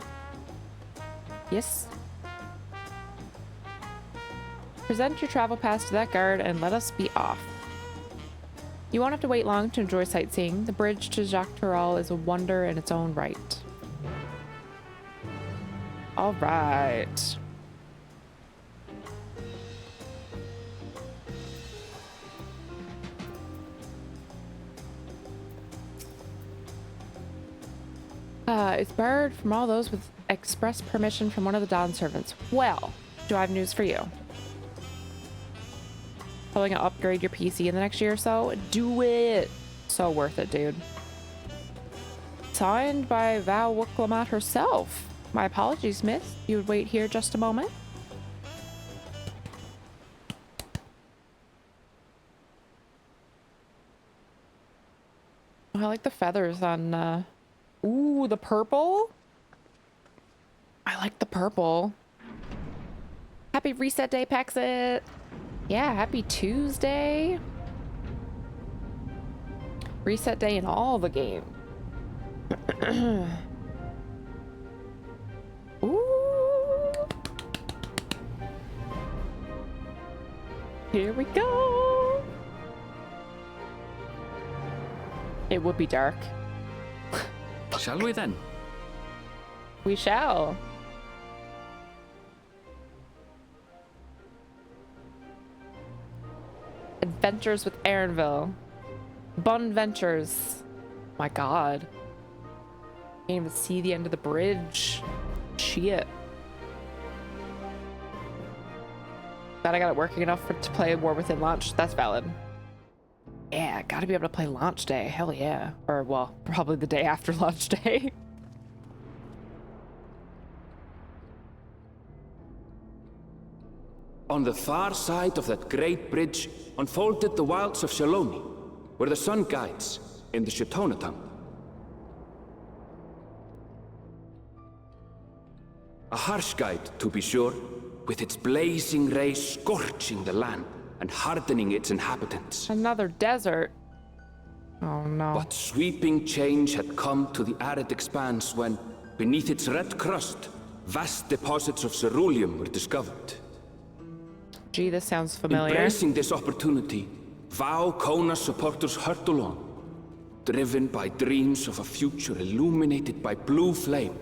Yes. Present your travel pass to that guard and let us be off. You won't have to wait long to enjoy sightseeing. The bridge to Jacques-Tirol is a wonder in its own right. All right. It's borrowed from all those with express permission from one of the Dawn servants. Well, do I have news for you? Probably gonna upgrade your PC in the next year or so. Do it. So worth it, dude. Signed by Val Wicklamat herself. My apologies, miss. You would wait here just a moment. Oh, I like the feathers on, Ooh, the purple? I like the purple. Happy reset day, Paxit. Yeah, happy Tuesday. Reset day in all the game. Ooh. Here we go. It would be dark. Shall we then? We shall. Adventures with Erinville. Bun Ventures. My god. Can't even see the end of the bridge. Shit. Glad I got it working enough to play War Within launch. That's valid. Yeah, gotta be able to play launch day. Hell yeah. Or, well, probably the day after launch day. On the far side of that great bridge unfolded the wilds of Shaloni, where the sun guides in the Shitona tongue. A harsh guide, to be sure, with its blazing rays scorching the land and hardening its inhabitants. Another desert. Oh no. But sweeping change had come to the arid expanse when, beneath its red crust, vast deposits of ceruleum were discovered. Gee, this sounds familiar. Embracing this opportunity, Vau Kona supporters hurtle on, driven by dreams of a future illuminated by blue flame.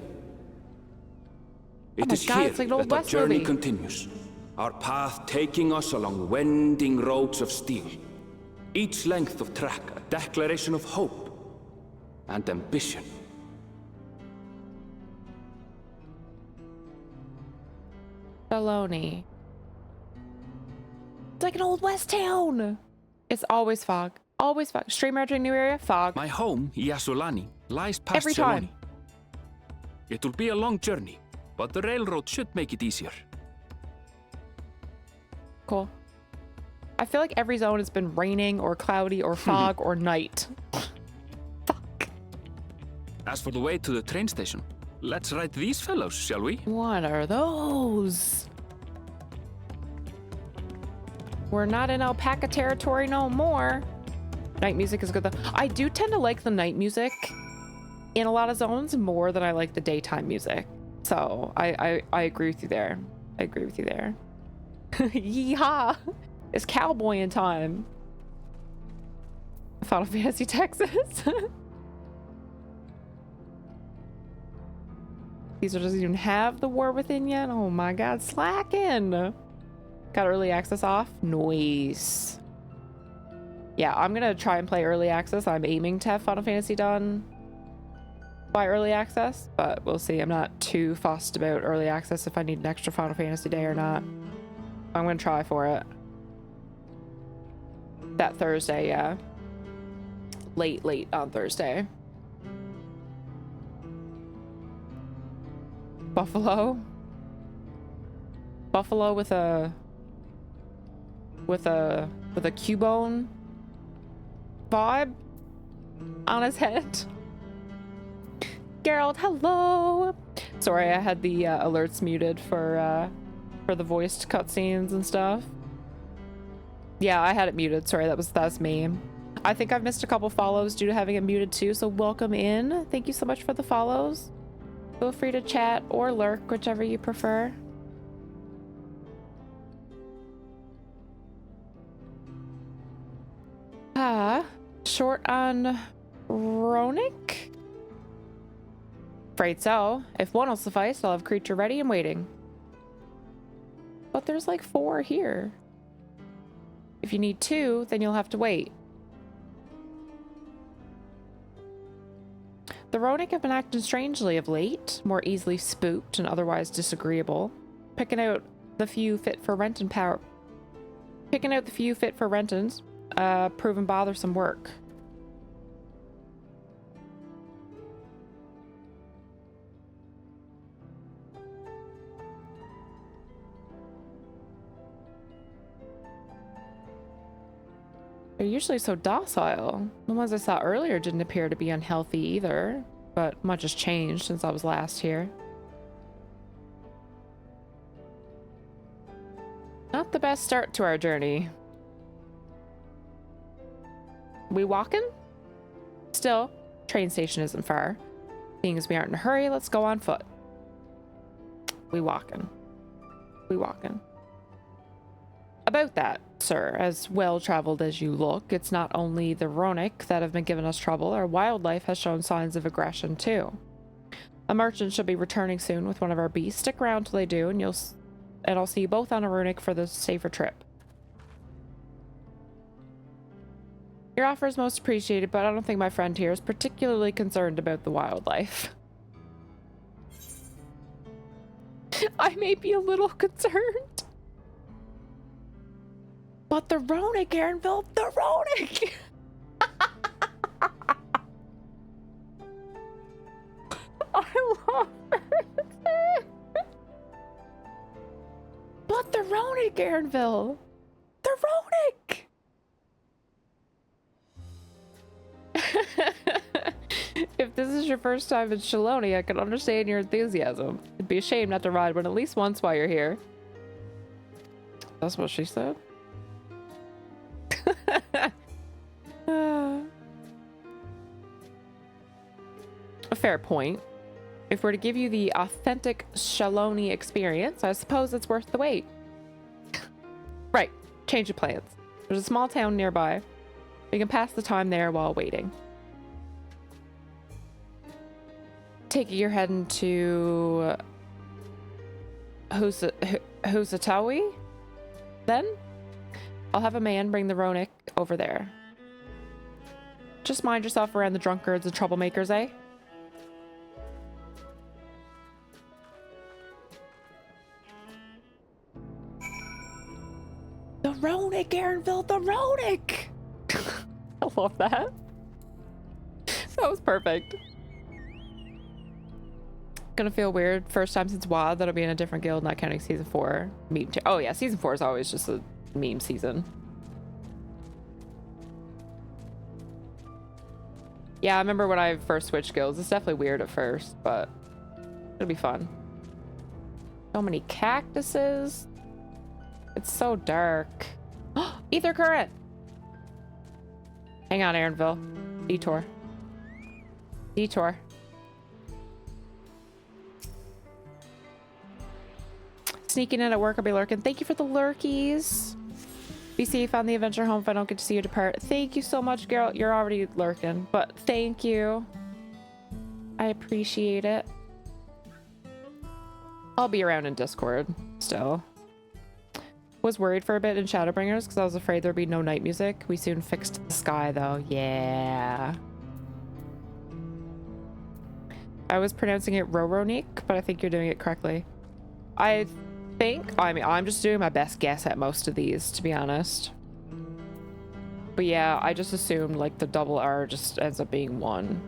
It is here that our journey continues, our path taking us along wending roads of steel, each length of track a declaration of hope and ambition. Shaloni. It's like an old west town. It's always fog. Always fog. Stream entering new area, fog. My home, Yasulani, lies past Every time. Shaloni. It will be a long journey, but the railroad should make it easier. Cool. I feel like every zone has been raining or cloudy or fog or night. Fuck. As for the way to the train station, let's ride these fellows, shall we? What are those? We're not in alpaca territory no more. Night music is good though. I do tend to like the night music in a lot of zones more than I like the daytime music. So I agree with you there. I agree with you there. Yeehaw! It's cowboy in time. Final Fantasy Texas. Caesar doesn't even have the War Within yet. Oh my god, slacking. Got early access off. Nice. Yeah, I'm gonna try and play early access. I'm aiming to have Final Fantasy done by early access, but we'll see. I'm not too fussed about early access if I need an extra Final Fantasy day or not. I'm gonna try for it. That Thursday, yeah. Late on Thursday. Buffalo with a Cubone vibe on his head. Geralt, hello. Sorry, I had the alerts muted for the voiced cutscenes and stuff. Yeah, I had it muted. Sorry, that's me. I think I've missed a couple follows due to having it muted too, so welcome in. Thank you so much for the follows. Feel free to chat or lurk, whichever you prefer. Short on Ronick? Afraid so. If one will suffice, I'll have creature ready and waiting. But there's like 4 here. If you need 2, then you'll have to wait. The Ronick have been acting strangely of late, more easily spooked and otherwise disagreeable. Picking out the few fit for rentin' proven bothersome work. They're usually so docile. The ones I saw earlier didn't appear to be unhealthy either, but much has changed since I was last here. Not the best start to our journey. We walking? Still, train station isn't far. Seeing as we aren't in a hurry, let's go on foot. We walking. About that, sir, as well-traveled as you look, it's not only the Ronick that have been giving us trouble, our wildlife has shown signs of aggression too. A merchant should be returning soon with one of our beasts. Stick around till they do, and I'll see you both on a Runic for the safer trip. Your offer is most appreciated, but I don't think my friend here is particularly concerned about the wildlife. I may be a little concerned. But the Ronick, Aaronville, the Ronick! I love it. But the Ronick, Aaronville! The Ronick! If this is your first time in Shaloni, I can understand your enthusiasm. It'd be a shame not to ride one at least once while you're here. That's what she said. A fair point. If we're to give you the authentic Shaloni experience, I suppose it's worth the wait. Right, change of plans. There's a small town nearby. We can pass the time there while waiting. Take it you're heading to Husatawi? Then? I'll have a man bring the Ronick over there. Just mind yourself around the drunkards and troublemakers, eh? The Ronick, Aaronville, the Ronick! I love that. That was perfect. Gonna feel weird. First time since WoD that I'll be in a different guild, not counting season 4. Meme. Oh yeah, season 4 is always just a meme season. Yeah, I remember when I first switched guilds. It's definitely weird at first, but it'll be fun. So many cactuses. It's so dark. Ether current. Hang on, Aaronville. Detour. Detour. Sneaking in at work, I'll be lurking. Thank you for the lurkies. Be safe on the adventure home if I don't get to see you depart. Thank you so much, girl. You're already lurking, but thank you. I appreciate it. I'll be around in Discord still. Was worried for a bit in Shadowbringers because I was afraid there'd be no night music. We soon fixed the sky though. Yeah. I was pronouncing it Roronik, but I think you're doing it correctly. I mean, I'm just doing my best guess at most of these, to be honest. But yeah, I just assumed like the double R just ends up being 1.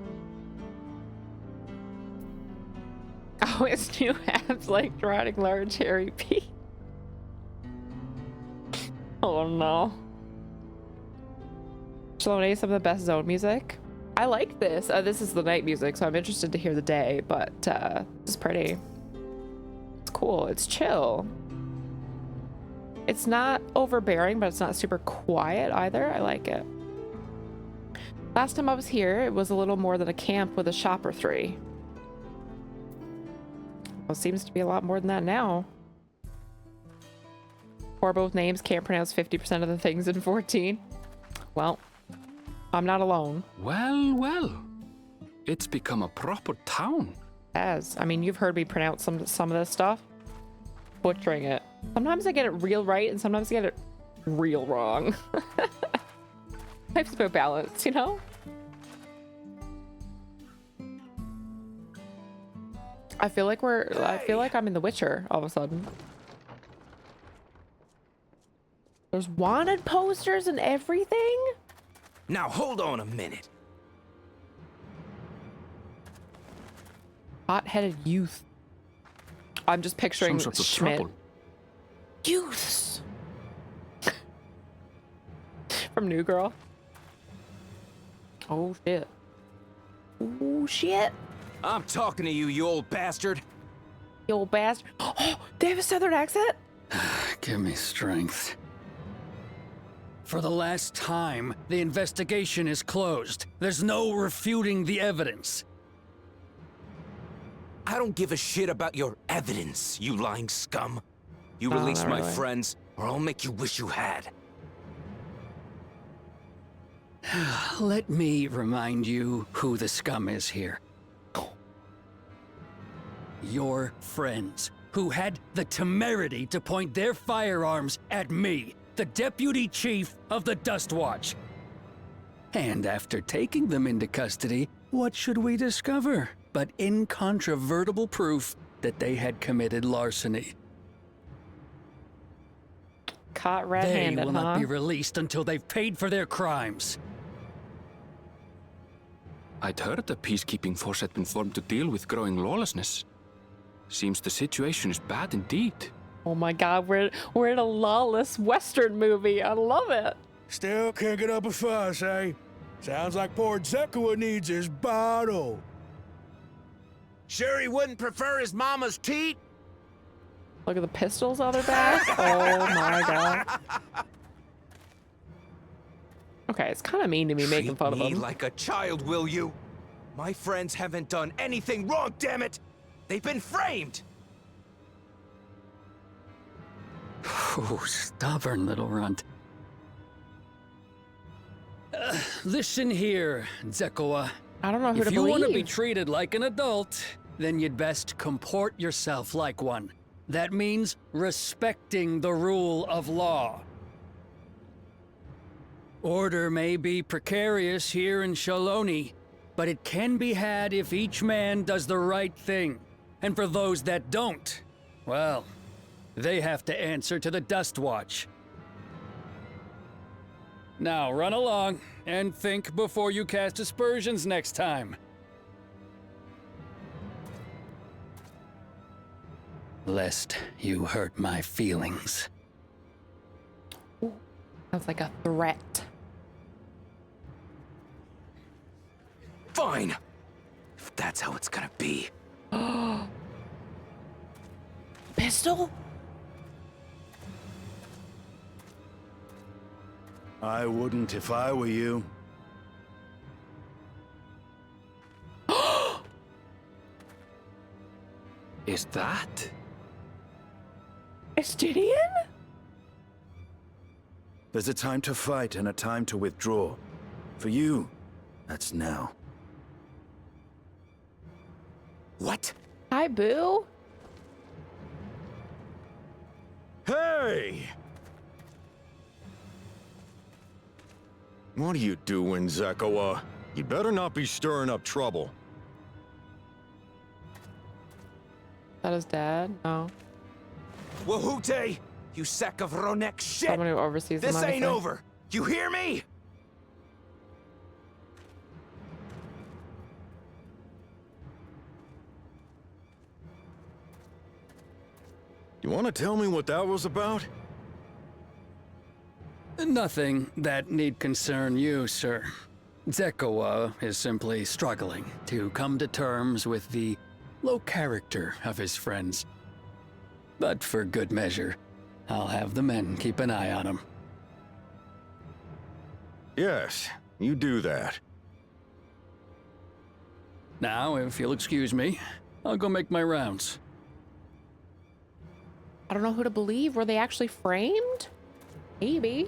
Oh, it's new apps like riding large hairy pea. Oh no. Shalom, some of the best zone music. I like this. This is the night music, so I'm interested to hear the day, but it's pretty. It's cool. It's chill. It's not overbearing, but it's not super quiet either. I like it. Last time I was here, it was a little more than a camp with a shop or 3. Well, it seems to be a lot more than that now. For both names, can't pronounce 50% of the things in 14. Well, I'm not alone. Well, well. It's become a proper town. I mean, you've heard me pronounce some of this stuff. Butchering it. Sometimes I get it real right, and sometimes I get it real wrong. Life's about balance, you know? I feel like I'm in The Witcher all of a sudden. There's wanted posters and everything? Now hold on a minute. Hot-headed youth. I'm just picturing Some sort of Schmidt. trouble. Youths. From New Girl. Oh shit. Oh shit. I'm talking to you, you old bastard. You old bastard. Oh, they have a southern accent? Give me strength. For the last time, the investigation is closed. There's no refuting the evidence. I don't give a shit about your evidence, you lying scum. You release my friends, or I'll make you wish you had. Let me remind you who the scum is here. Your friends, who had the temerity to point their firearms at me, the Deputy Chief of the Dust Watch. And after taking them into custody, what should we discover but incontrovertible proof that they had committed larceny? Caught red-handed, They will not be released until they've paid for their crimes. I'd heard the peacekeeping force had been formed to deal with growing lawlessness. Seems the situation is bad indeed. Oh my god, we're in a lawless Western movie. I love it. Still kicking up a fuss, eh? Sounds like poor Zekua needs his bottle. Sure he wouldn't prefer his mama's teat? Look at the pistols on their back. Oh my god. Okay, it's kind of mean to me making fun of Treat them. me like a child, will you? My friends haven't done anything wrong, damn it! They've been framed! Oh, stubborn little runt. Listen here, Zekua. I don't know who to If you want to be believe. treated like an adult, then you'd best comport yourself like one. That means respecting the rule of law. Order may be precarious here in Shaloni, but it can be had if each man does the right thing. And for those that don't, well, they have to answer to the Dust Watch. Now run along and think before you cast aspersions next time. lest you hurt my feelings. Sounds like a threat. Fine. If that's how it's gonna be. Pistol? I wouldn't if I were you. Is that? Estinian? There's a time to fight and a time to withdraw. For you, that's now. What? Hi, boo. Hey! What are you doing, Zekawa? You better not be stirring up trouble. That is dad? No. Wahute! You sack of Ronek shit! Someone who oversees the This money ain't thing. over! You hear me? You want to tell me what that was about? Nothing that need concern you, sir. Zekawa is simply struggling to come to terms with the low character of his friends. But for good measure, I'll have the men keep an eye on him. Yes, you do that. Now, if you'll excuse me, I'll go make my rounds. I don't know who to believe. Were they actually framed? Maybe.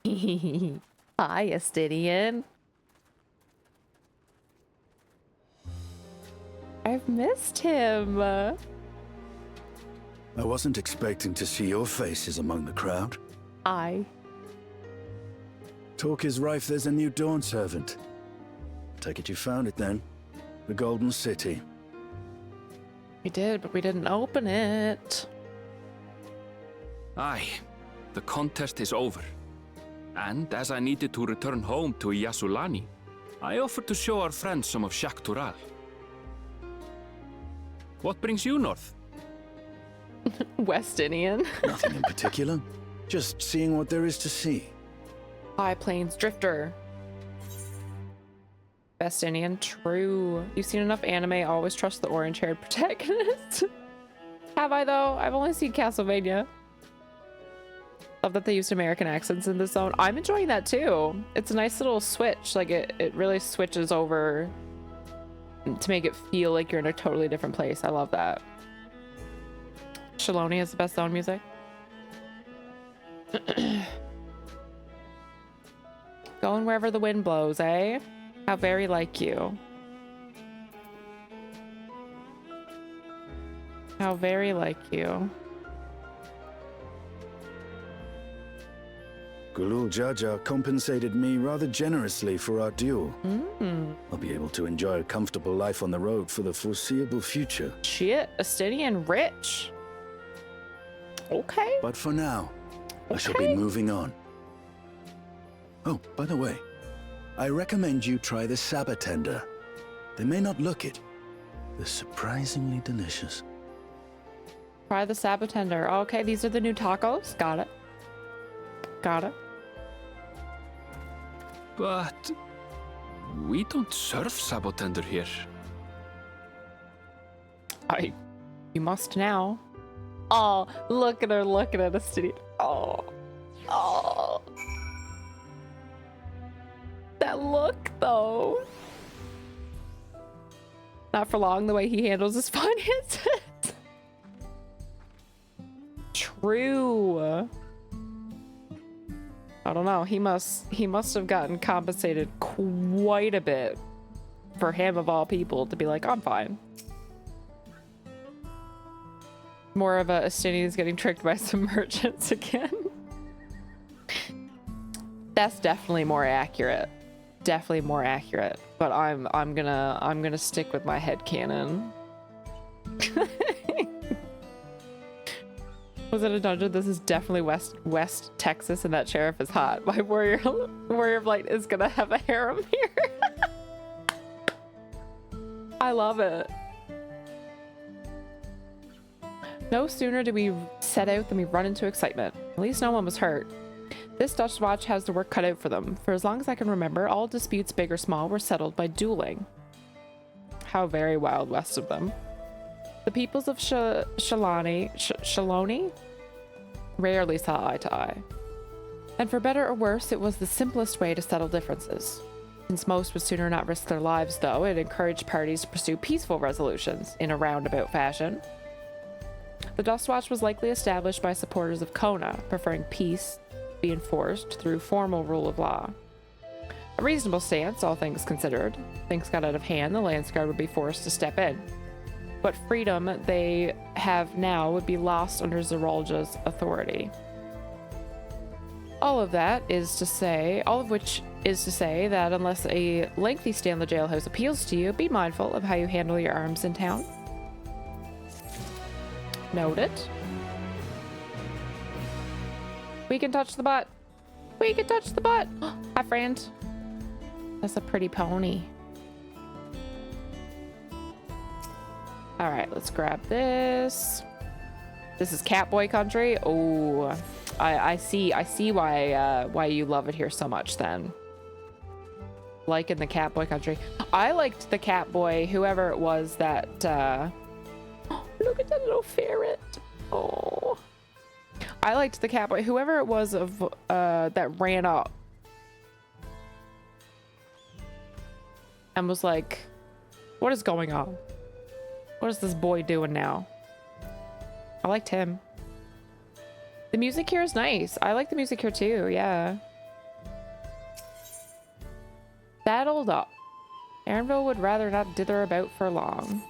Hi, Estinian. I've missed him. I wasn't expecting to see your faces among the crowd. Talk is rife there's a new Dawn servant. Take it you found it then. The Golden City. We did, but we didn't open it. Aye, the contest is over. And as I needed to return home to Yasulani, I offered to show our friends some of Shak Tural. What brings you north? West Indian. Nothing in particular. Just seeing what there is to see. High Plains Drifter. West Indian, true. You've seen enough anime, always trust the orange-haired protagonist. Have I though? I've only seen Castlevania. Love that they used American accents in this zone. I'm enjoying that too. It's a nice little switch. Like it really switches over to make it feel like you're in a totally different place. I love that. Shaloni has the best zone music. Going wherever the wind blows, eh? How very like you. How very like you. Gulul Jaja compensated me rather generously for our duel. I'll be able to enjoy a comfortable life on the road for the foreseeable future. Shit, Estinian rich. Okay. But for now, I shall be moving on. Oh, by the way, I recommend you try the Sabatender. They may not look it. They're surprisingly delicious. Try the Sabatender. Okay, these are the new tacos. Got it. Got it. But we don't serve Sabotender here. You must now. Oh, look at her looking at us, Estinian. Oh. Oh. That look, though. Not for long, the way he handles his finances. True. I don't know. He must have gotten compensated quite a bit for him of all people to be like, I'm fine. More of a Estinian's getting tricked by some merchants again. That's definitely more accurate. Definitely more accurate. But I'm gonna stick with my headcanon. Was it a dungeon? This is definitely West Texas, and that sheriff is hot. My warrior of light is gonna have a harem here. I love it. No sooner did we set out than we run into excitement. At least no one was hurt. This Dust Watch has the work cut out for them. For as long as I can remember, all disputes, big or small, were settled by dueling. How very Wild West of them. The peoples of Shaloni rarely saw eye to eye. And for better or worse, it was the simplest way to settle differences. Since most would sooner not risk their lives, though, it encouraged parties to pursue peaceful resolutions in a roundabout fashion. The Dust Watch was likely established by supporters of Kona, preferring peace be enforced through formal rule of law. A reasonable stance, all things considered. Things got out of hand, the Lance Guard would be forced to step in. What freedom they have now would be lost under Zeralja's authority. All of which is to say that unless a lengthy stay in the jailhouse appeals to you, be mindful of how you handle your arms in town. Noted. We can touch the butt. We can touch the butt. Hi, friend. That's a pretty pony. All right, let's grab this. This is Catboy country. Oh, I see why you love it here so much then. Like in the Catboy country. I liked the Catboy, whoever it was that look at that little ferret. Oh. I liked the Catboy, whoever it was of that ran up and was like, what is going on? What is this boy doing now? I liked him. The music here is nice. I like the music here too, yeah. Saddled up. Aaronville would rather not dither about for long.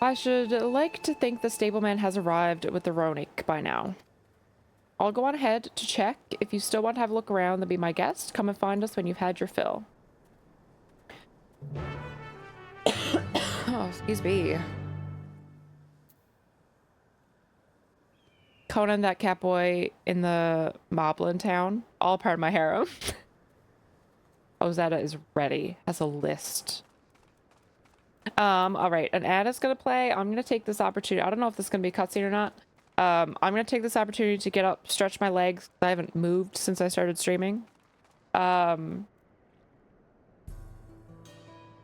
I should like to think the stableman has arrived with the Ronik by now. I'll go on ahead to check. If you still want to have a look around, then be my guest. Come and find us when you've had your fill. Oh, excuse me. Conan, that Catboy in the Moblin town, all part of my harem. Ozetta is ready. Has a list. All right, an ad is gonna play. I'm gonna take this opportunity. I don't know if this is gonna be a cutscene or not. I'm gonna take this opportunity to get up, stretch my legs. I haven't moved since I started streaming. So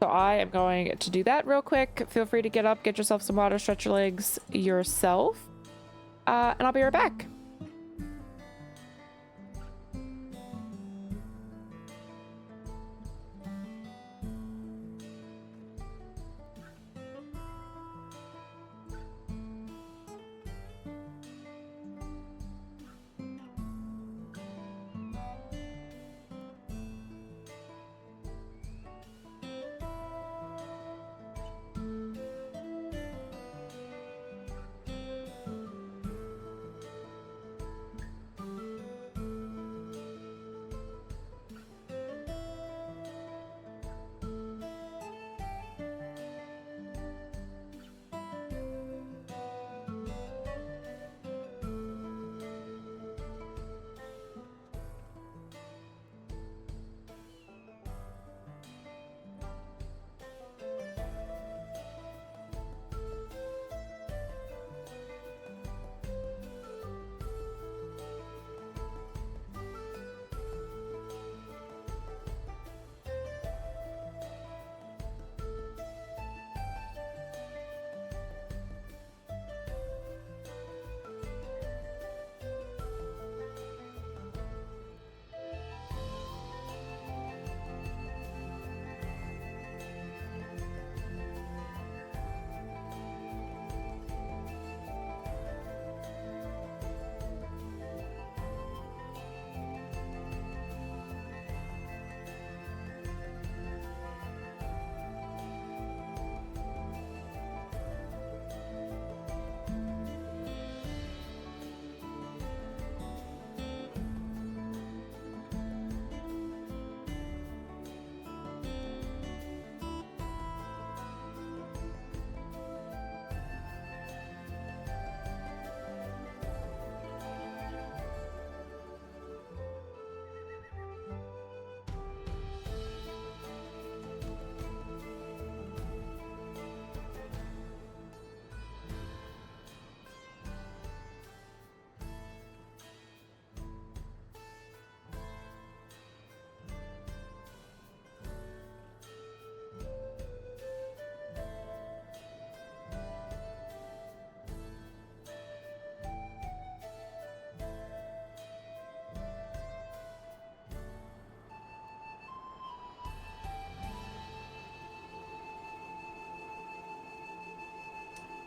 I am going to do that real quick. Feel free to get up, get yourself some water, stretch your legs yourself. And I'll be right back.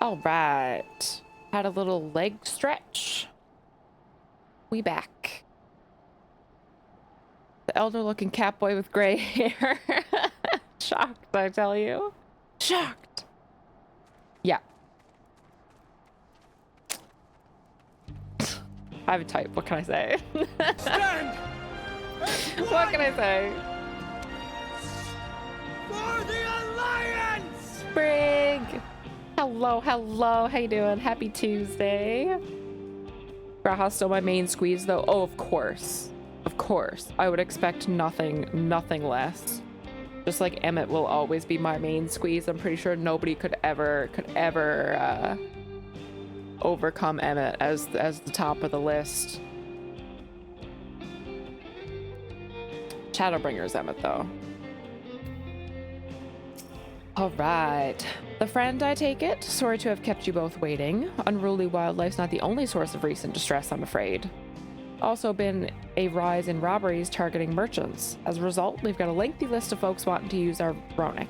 All right. Had a little leg stretch. We back. The elder-looking cat boy with gray hair. Shocked, I tell you. Shocked. Yeah. I have a type. What can I say? Stand! What can I say? For the Alliance! Brig! Hello, hello. How you doing? Happy Tuesday. Graha's still my main squeeze, though. Oh, of course. Of course. I would expect nothing less. Just like Emmett will always be my main squeeze. I'm pretty sure nobody could ever overcome Emmett as the top of the list. Shadowbringer's Emmett, though. All right. The friend, I take it. Sorry to have kept you both waiting. Unruly wildlife's not the only source of recent distress, I'm afraid. Also been a rise in robberies targeting merchants. As a result, we've got a lengthy list of folks wanting to use our Ronic.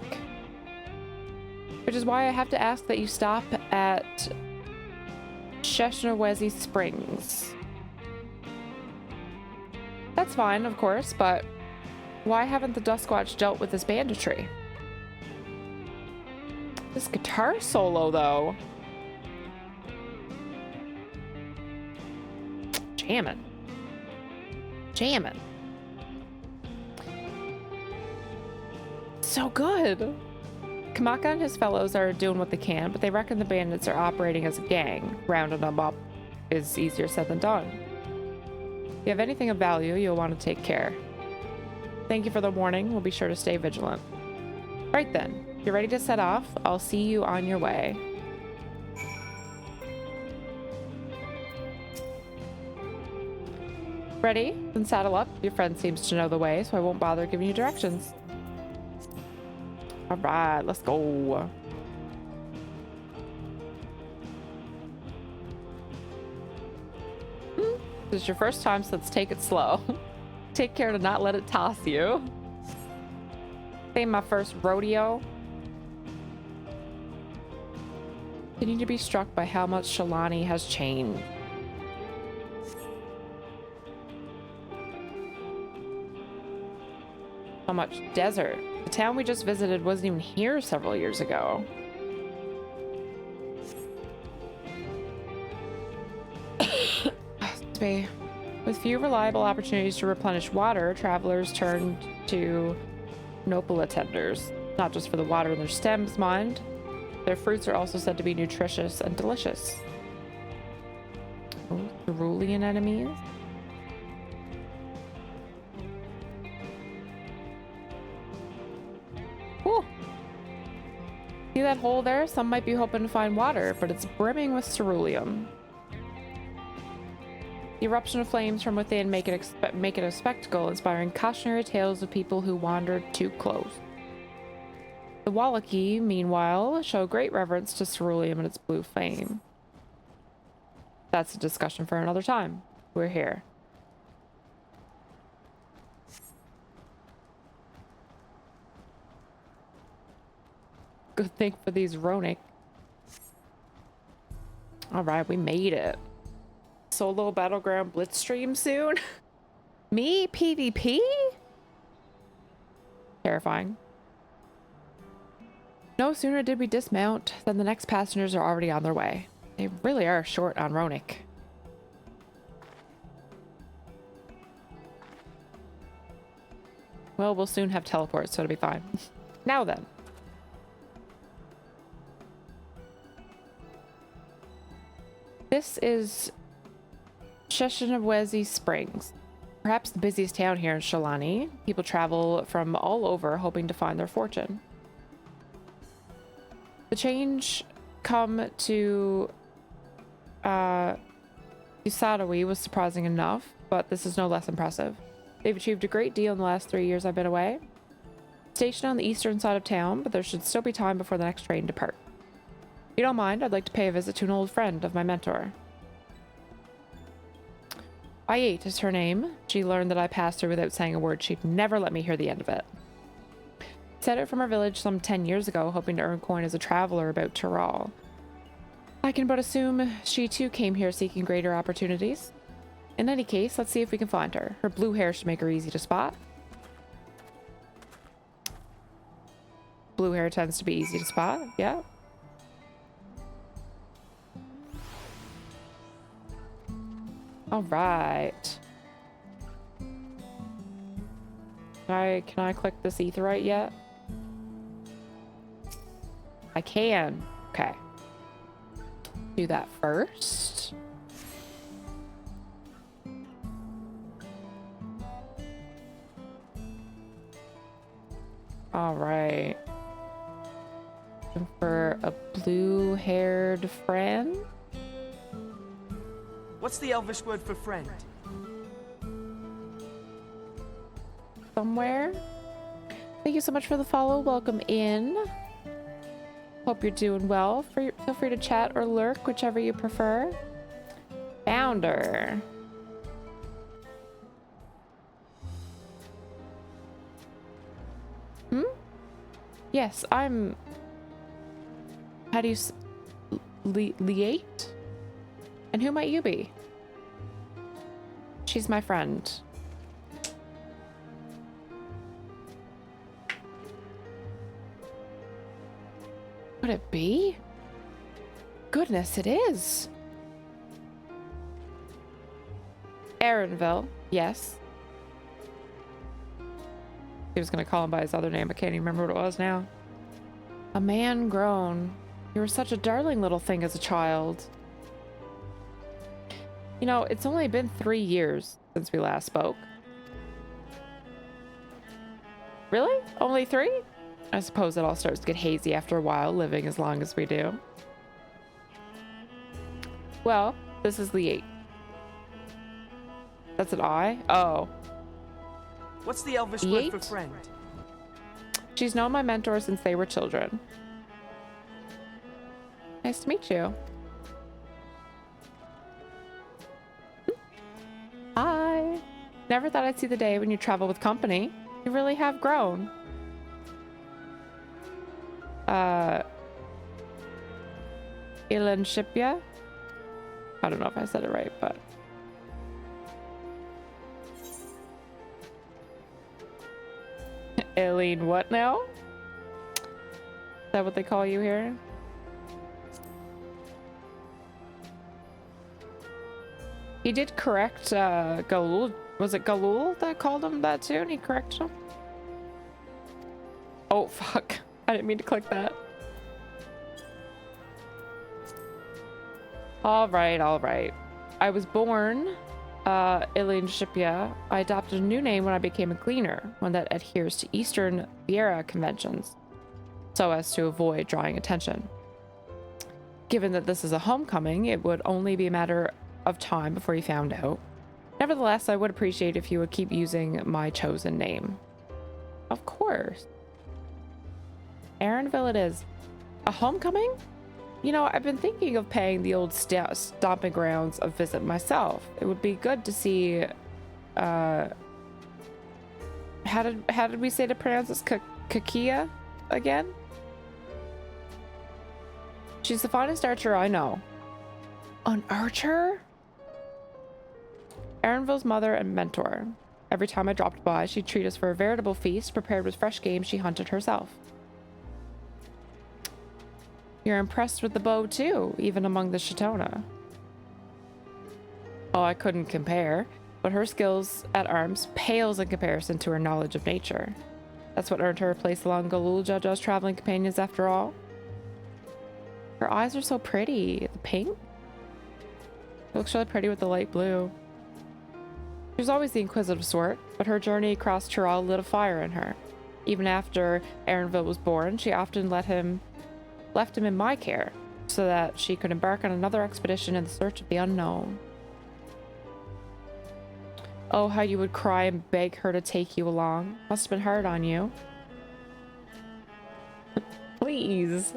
Which is why I have to ask that you stop at Sheshnawezi Springs. That's fine, of course, but why haven't the Duskwatch dealt with this banditry? This guitar solo, though. Jamming. Jamming. So good. Kamaka and his fellows are doing what they can, but they reckon the bandits are operating as a gang. Rounding them up is easier said than done. If you have anything of value, you'll want to take care. Thank you for the warning. We'll be sure to stay vigilant. Right then. If you're ready to set off, I'll see you on your way. Ready? Then saddle up. Your friend seems to know the way, so I won't bother giving you directions. All right, let's go. This is your first time, so let's take it slow. Take care to not let it toss you. Ain't my first rodeo. Continue to be struck by how much Shalani has changed. So much desert. The town we just visited wasn't even here several years ago. Excuse me. With few reliable opportunities to replenish water, travelers turned to Nopola tenders. Not just for the water in their stems, mind. Their fruits are also said to be nutritious and delicious. Oh, cerulean enemies. Ooh. See that hole there? Some might be hoping to find water, but it's brimming with ceruleum. The eruption of flames from within make it a spectacle, inspiring cautionary tales of people who wandered too close. The Wallachie, meanwhile, show great reverence to ceruleum and its blue flame. That's a discussion for another time. We're here. Good thing for these Ronic. Alright, we made it. Solo Battleground Blitzstream soon? Me? PvP? Terrifying. No sooner did we dismount than the next passengers are already on their way. They really are short on Ronic. Well, we'll soon have teleports, so it'll be fine. Now then. This is Sheshnawezi Springs. Perhaps the busiest town here in Shalani. People travel from all over hoping to find their fortune. The change come to Usadawi was surprising enough, but this is no less impressive. They've achieved a great deal in the last 3 years I've been away. Stationed on the eastern side of town, but there should still be time before the next train depart. If you don't mind, I'd like to pay a visit to an old friend of my mentor. Ayate is her name. She learned that I passed her without saying a word. She'd never let me hear the end of it. Set out from her village some 10 years ago, hoping to earn coin as a traveler about Tiral. I can but assume she too came here seeking greater opportunities. In any case, let's see if we can find her. Her blue hair should make her easy to spot. Blue hair tends to be easy to spot, yeah. All right. Can I click this aetheryte yet? I can. Okay. Do that first. All right. Looking for a blue-haired friend. What's the Elvish word for friend? Somewhere. Thank you so much for the follow. Welcome in. Hope you're doing well. Feel free to chat or lurk, whichever you prefer. Founder. Yes, I'm... How do you... Liate? And who might you be? She's my friend. Could it be? Goodness, it is. Aaronville, yes. He was gonna call him by his other name. I can't even remember what it was now. A man grown. You were such a darling little thing as a child. You know, it's only been 3 years since we last spoke. Really? Only 3? I suppose it all starts to get hazy after a while, living as long as we do. Well, this is Liate. That's an I? Oh. What's the Elvish word for friend? She's known my mentor since they were children. Nice to meet you. Hi. Never thought I'd see the day when you travel with company. You really have grown. Ilanshipia? I don't know if I said it right, but... Aileen what now? Is that what they call you here? He did correct Galul. Was it Galul that called him that too? And he corrected him? Oh, fuck. I didn't mean to click that. Alright, alright. I was born Ilanshipia. I adopted a new name when I became a gleaner, one that adheres to Eastern Viera conventions, so as to avoid drawing attention. Given that this is a homecoming, it would only be a matter of time before you found out. Nevertheless, I would appreciate if you would keep using my chosen name. Of course. Aaronville it is. A homecoming? You know, I've been thinking of paying the old stomping grounds a visit myself. It would be good to see, how did we say to pronounce this? Kakia again? She's the finest archer I know. An archer? Aaronville's mother and mentor. Every time I dropped by, she'd treat us for a veritable feast prepared with fresh game she hunted herself. You're impressed with the bow too, even among the Shatona. Oh, I couldn't compare, but her skills at arms pales in comparison to her knowledge of nature. That's what earned her a place along Galul Jaja's traveling companions after all. Her eyes are so pretty. The pink? It looks really pretty with the light blue. She was always the inquisitive sort, but her journey across Tural lit a fire in her. Even after Aaronville was born, she often left him in my care, so that she could embark on another expedition in the search of the unknown. Oh, how you would cry and beg her to take you along. Must have been hard on you. Please.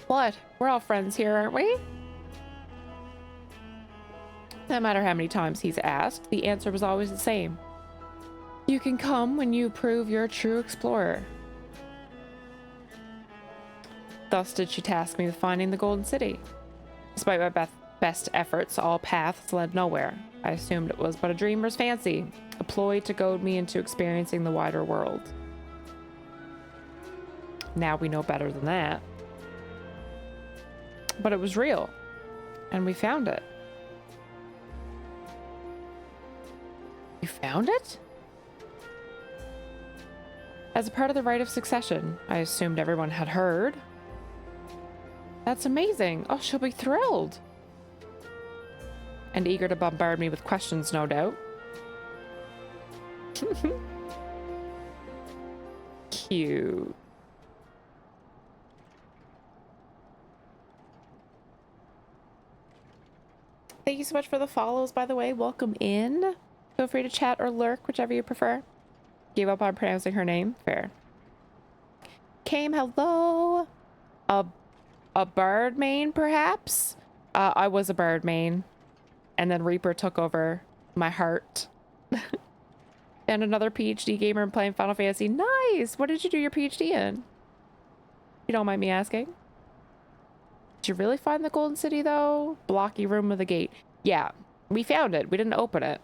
What? We're all friends here, aren't we? No matter how many times he's asked, the answer was always the same. You can come when you prove you're a true explorer. Thus did she task me with finding the Golden City. Despite my best efforts, all paths led nowhere. I assumed it was but a dreamer's fancy, a ploy to goad me into experiencing the wider world. Now we know better than that. But it was real, and we found it. You found it? As a part of the rite of succession, I assumed everyone had heard. That's amazing. Oh, she'll be thrilled. And eager to bombard me with questions, no doubt. Cute. Thank you so much for the follows, by the way. Welcome in. Feel free to chat or lurk, whichever you prefer. Gave up on pronouncing her name. Fair. Came, hello. A bird main, perhaps? I was a bird main. And then Reaper took over my heart. And another PhD gamer and playing Final Fantasy. Nice! What did you do your PhD in? You don't mind me asking? Did you really find the Golden City, though? Blocky room with a gate. Yeah, we found it. We didn't open it.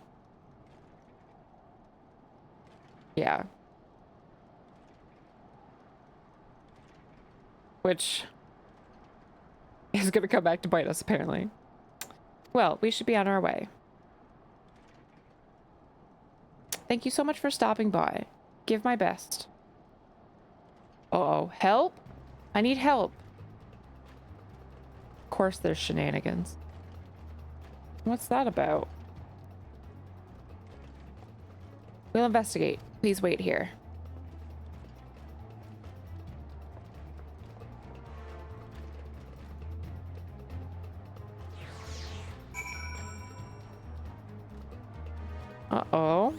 Yeah. Which is going to come back to bite us, apparently. Well, we should be on our way. Thank you so much for stopping by. Give my best. Uh-oh. Help? I need help. Of course there's shenanigans. What's that about? We'll investigate. Please wait here. Uh-oh.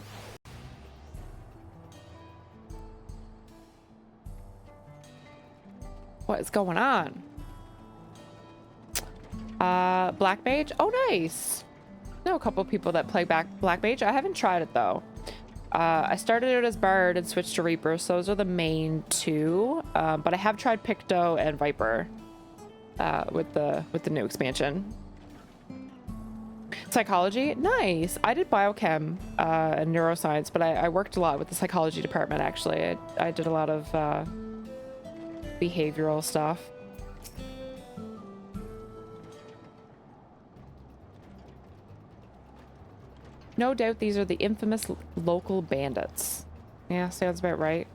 What is going on? Black Mage? Oh, nice. I know a couple people that play Black Mage. I haven't tried it, though. I started it as Bard and switched to Reaper, so those are the main two. But I have tried Picto and Viper with the new expansion. Psychology? Nice. I did biochem and neuroscience, but I worked a lot with the psychology department, actually. I did a lot of behavioral stuff. No doubt these are the infamous local bandits. Yeah, sounds about right.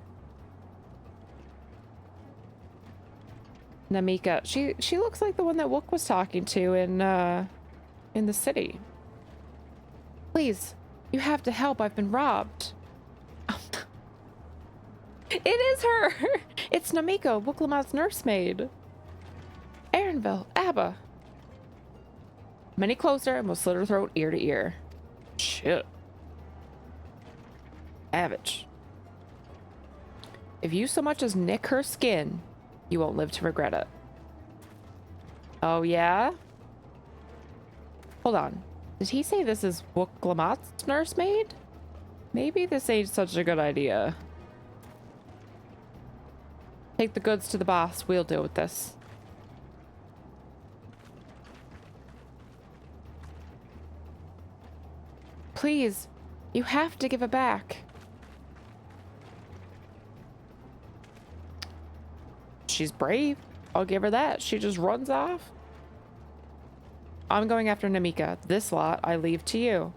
Namika. She looks like the one that Wook was talking to in the city. Please, you have to help. I've been robbed. It is her! It's Namiko, Wooklamot's nursemaid. Aaronville, Abba. Many closer and will slit her throat ear to ear. Shit. Savage. If you so much as nick her skin, you won't live to regret it. Oh, yeah? Hold on. Did he say this is Wooklamot's nursemaid? Maybe this ain't such a good idea. Take the goods to the boss. We'll deal with this. Please, you have to give it back. She's brave. I'll give her that. She just runs off. I'm going after Namika. This lot I leave to you.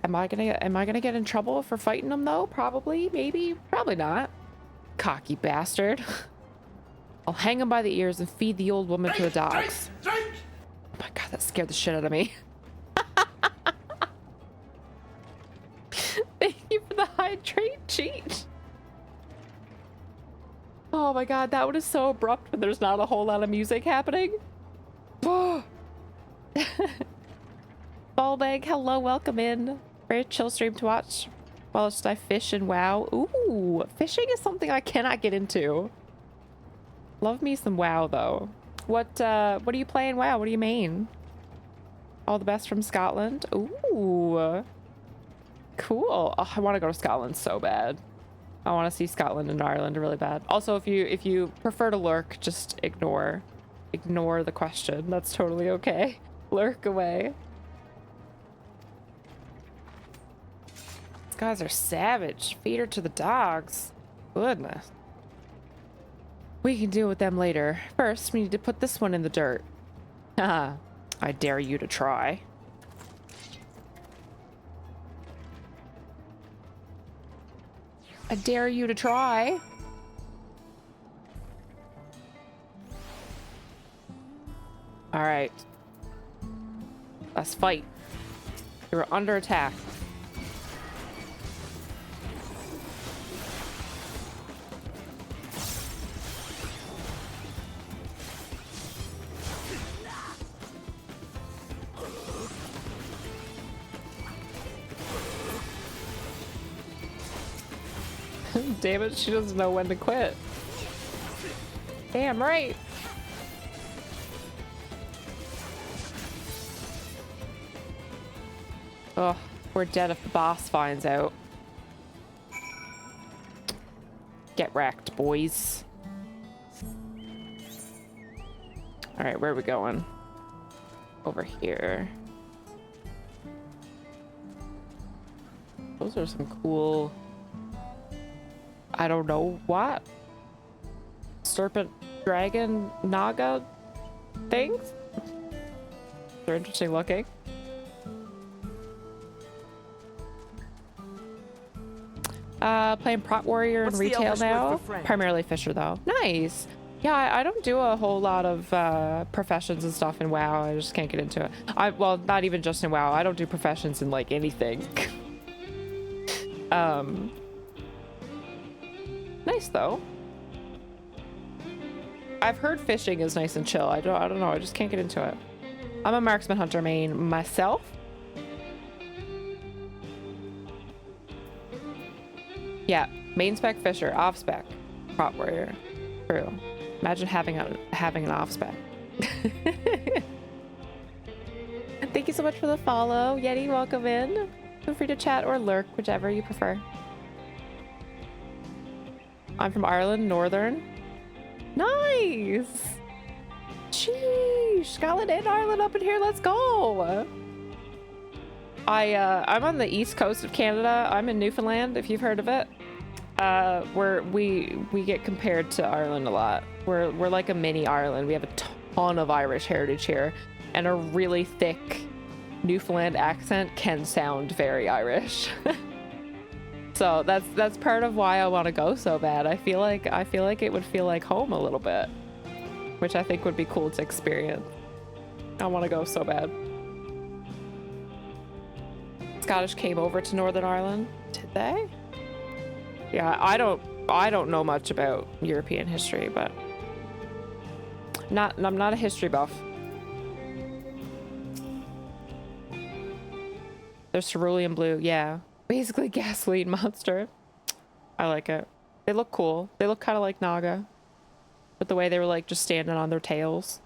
Am I gonna get in trouble for fighting him though? Probably, maybe, probably not. Cocky bastard. I'll hang him by the ears and feed the old woman to the dogs. Oh my god, that scared the shit out of me. Thank you for the hydrate cheat. Oh my god, that one is so abrupt when there's not a whole lot of music happening. Ballbag, hello, welcome in. Very chill stream to watch. While I fish and WoW. Ooh, fishing is something I cannot get into. Love me some WoW though. What are you playing WoW? What do you main? All the best from Scotland. Ooh. Cool. Oh, I want to go to Scotland so bad. I want to see Scotland and Ireland really bad. Also, if you prefer to lurk, just ignore the question. That's totally okay. Lurk away. These guys are savage. Feed her to the dogs. Goodness. We can deal with them later. First, we need to put this one in the dirt. Haha. I dare you to try. I dare you to try. All right. Let's fight. You're under attack. Damn it, she doesn't know when to quit. Damn right. Oh, we're dead if the boss finds out. Get wrecked, boys. Alright, where are we going? Over here. Those are some cool... I don't know what? Serpent, dragon, naga things? They're interesting looking. Playing Prot Warrior in retail now. Primarily Fisher though. Nice. Yeah, I don't do a whole lot of professions and stuff in WoW. I just can't get into it. Well, not even just in WoW. I don't do professions in like anything. Nice though. I've heard fishing is nice and chill. I don't know. I just can't get into it. I'm a marksman hunter main myself. Yeah, main spec Fisher, off spec Prot Warrior. True. Imagine having an off spec. Thank you so much for the follow, Yeti. Welcome in. Feel free to chat or lurk, whichever you prefer. I'm from Ireland, Northern. Nice. Sheesh, Scotland and Ireland up in here. Let's go. I'm on the east coast of Canada. I'm in Newfoundland, if you've heard of it. We get compared to Ireland a lot. We're like a mini Ireland. We have a ton of Irish heritage here, and a really thick Newfoundland accent can sound very Irish. So that's part of why I want to go so bad. I feel like it would feel like home a little bit, which I think would be cool to experience. I want to go so bad. Scottish came over to Northern Ireland, did they? Yeah, I don't know much about European history, but I'm not a history buff. There's cerulean blue, yeah. Basically gasoline monster. I like it. They look cool. They look kind of like Naga, but the way they were like just standing on their tails.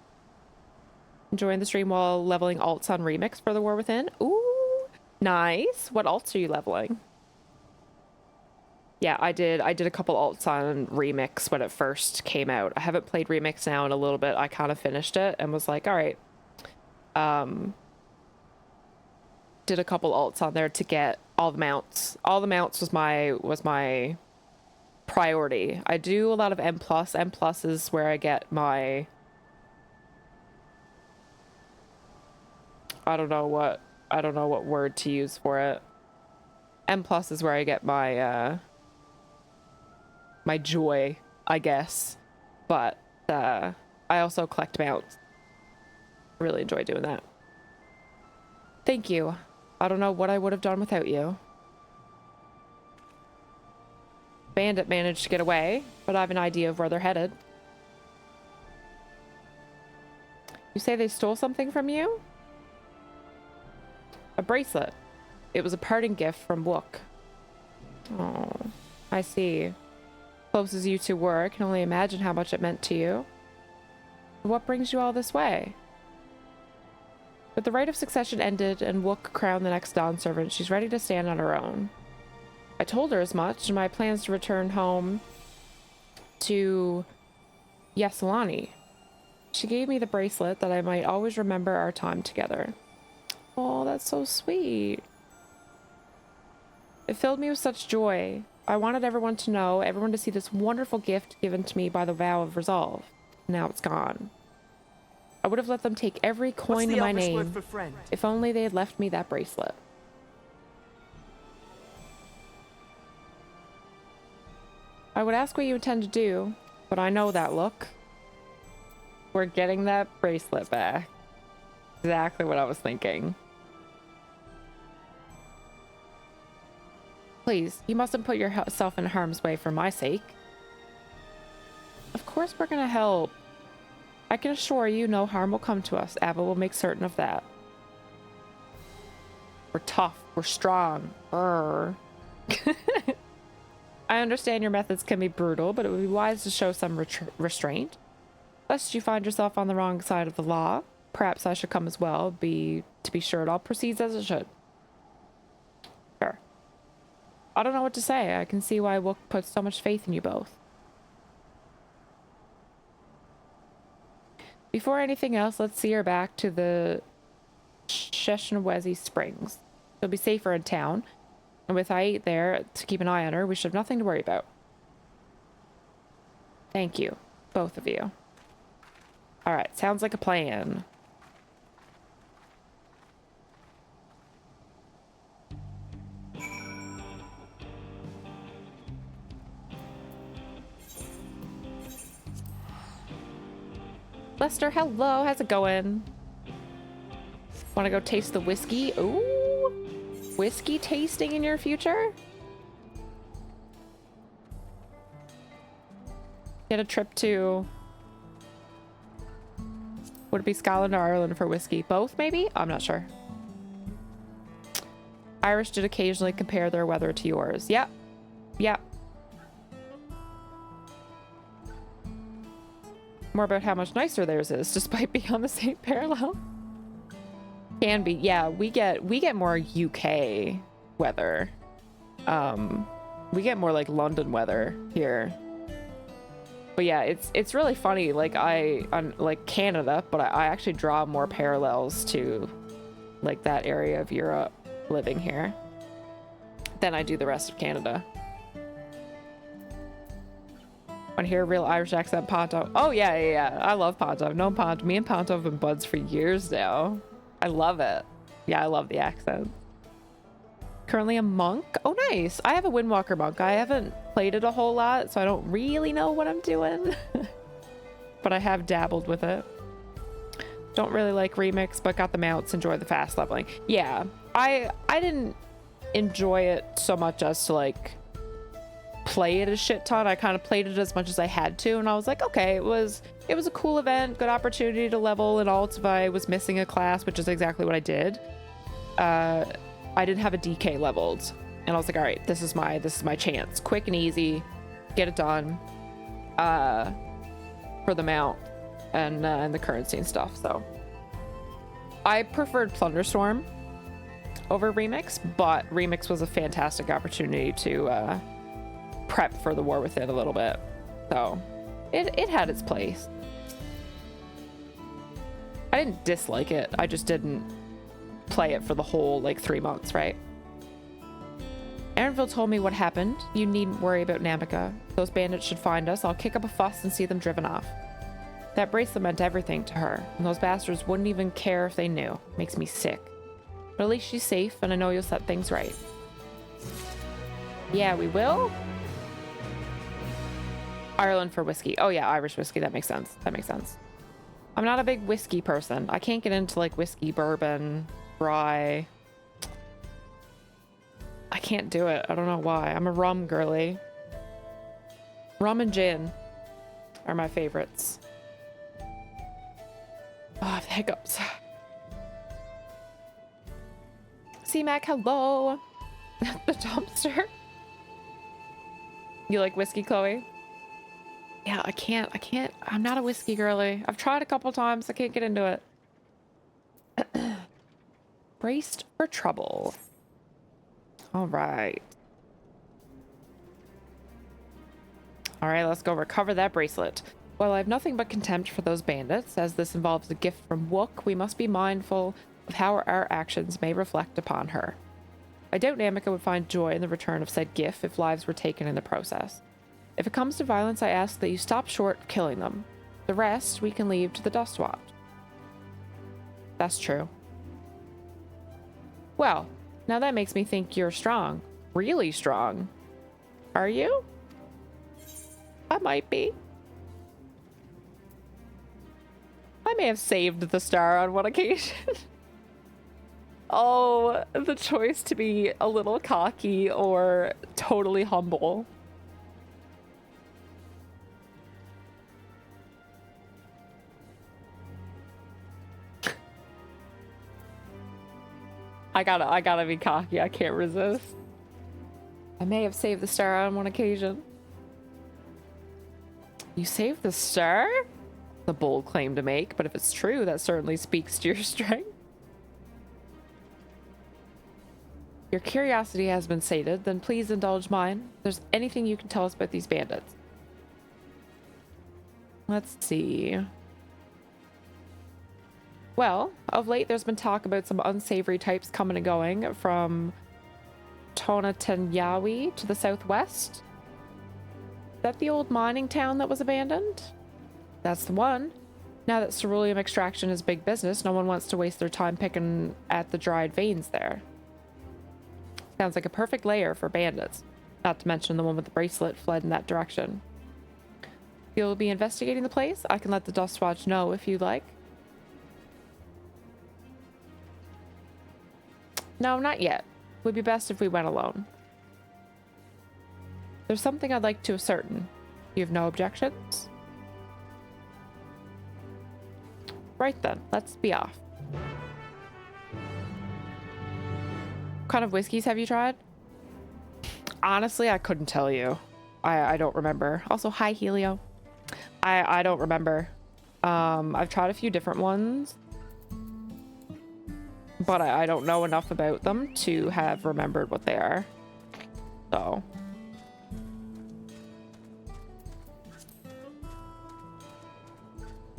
Enjoying the stream while leveling alts on Remix for the War Within. Ooh, nice. What alts are you leveling? Yeah, I did a couple alts on Remix when it first came out. I haven't played Remix now in a little bit. I kind of finished it and was like, all right. Did a couple alts on there to get all the mounts. All the mounts was my priority. I do a lot of M+. M+ is where I get my... I don't know what word to use for it. M+ is where I get my my joy, I guess. But I also collect mounts. Really enjoy doing that. Thank you. I don't know what I would have done without you. Bandit managed to get away, but I have an idea of where they're headed. You say they stole something from you? A bracelet. It was a parting gift from Wook. Oh, I see. Close as you two were, I can only imagine how much it meant to you. What brings you all this way? With the right of succession ended and Wook crowned the next Dawn servant, she's ready to stand on her own. I told her as much, and my plans to return home to Yasalani. She gave me the bracelet that I might always remember our time together. Oh, that's so sweet. It filled me with such joy. I wanted everyone to know, everyone to see this wonderful gift given to me by the vow of resolve. Now it's gone. I would have let them take every coin to my name if only they had left me that bracelet. I would ask what you intend to do, but I know that look. We're getting that bracelet back. Exactly what I was thinking. Please, you mustn't put yourself in harm's way for my sake. Of course we're gonna help. I can assure you no harm will come to us. Abba will make certain of that. We're tough. We're strong. Brr. I understand your methods can be brutal, but it would be wise to show some restraint. Lest you find yourself on the wrong side of the law. Perhaps I should come as well, to be sure it all proceeds as it should. Sure. I don't know what to say. I can see why Wook puts so much faith in you both. Before anything else, let's see her back to the Sheshnawezi Springs. She'll be safer in town, and with Ait there to keep an eye on her, we should have nothing to worry about. Thank you, both of you. Alright, sounds like a plan. Lester, hello, how's it going? Want to go taste the whiskey? Ooh, whiskey tasting in your future? Get a trip to... Would it be Scotland or Ireland for whiskey? Both, maybe? I'm not sure. Irish did occasionally compare their weather to yours. Yep. Yep. More about how much nicer theirs is, despite being on the same parallel. Can be. Yeah, we get more UK weather. We get more like London weather here. But yeah, it's really funny. Like I'm like Canada, but I actually draw more parallels to like that area of Europe living here than I do the rest of Canada. Want to hear a real Irish accent, Ponto? Oh yeah. I love Ponto. I've known Ponto. Me and Ponto have been buds for years now. I love it. Yeah, I love the accent. Currently a monk. Oh, nice. I have a Windwalker monk. I haven't played it a whole lot, so I don't really know what I'm doing. But I have dabbled with it. Don't really like Remix, but got the mounts. Enjoy the fast leveling. Yeah, I didn't enjoy it so much as to like play it a shit ton. I kind of played it as much as I had to, and I was like, okay, it was a cool event, good opportunity to level an alt if I was missing a class, which is exactly what I did. I didn't have a DK leveled, and I was like, all right, this is my chance. Quick and easy, get it done for the mount and the currency and stuff. So I preferred Plunderstorm over Remix, but Remix was a fantastic opportunity to prep for the War Within a little bit. So it had its place. I didn't dislike it. I just didn't play it for the whole like 3 months, right? Aaronville told me what happened. You needn't worry about Namika. Those bandits should find us. I'll kick up a fuss and see them driven off. That bracelet meant everything to her, and those bastards wouldn't even care if they knew. Makes me sick. But at least she's safe, and I know you'll set things right. Yeah, we will. Ireland for whiskey. Oh yeah, Irish whiskey. That makes sense. That makes sense. I'm not a big whiskey person. I can't get into like whiskey, bourbon, rye. I can't do it. I don't know why. I'm a rum girly. Rum and gin are my favorites. Oh, I have the hiccups. C-Mac, hello. The dumpster. You like whiskey, Chloe? Yeah, I can't. I'm not a whiskey girly. I've tried a couple times. I can't get into it. Braced for trouble. All right. All right, let's go recover that bracelet. While I have nothing but contempt for those bandits, as this involves a gift from Wook, we must be mindful of how our actions may reflect upon her. I doubt Namika would find joy in the return of said gift if lives were taken in the process. If it comes to violence, I ask that you stop short of killing them. The rest we can leave to the Dustwatch. That's true. Well, now that makes me think you're strong. Really strong. Are you? I might be. I may have saved the star on one occasion. Oh, the choice to be a little cocky or totally humble. I gotta be cocky. I can't resist. I may have saved the star on one occasion. You saved the star? The bold claim to make, but if it's true, that certainly speaks to your strength. Your curiosity has been sated, then please indulge mine. If there's anything you can tell us about these bandits. Let's see. Well, of late there's been talk about some unsavory types coming and going from Tonatanyawi to the southwest. Is that the old mining town that was abandoned? That's the one. Now that ceruleum extraction is big business, no one wants to waste their time picking at the dried veins there. Sounds like a perfect lair for bandits. Not to mention the one with the bracelet fled in that direction. You'll be investigating the place? I can let the Dustwatch know if you'd like. No, not yet. Would be best if we went alone. There's something I'd like to ascertain. You have no objections? Right then, let's be off. What kind of whiskeys have you tried? Honestly, I couldn't tell you. I don't remember. Also, hi Helio. I don't remember. I've tried a few different ones, but I don't know enough about them to have remembered what they are. So.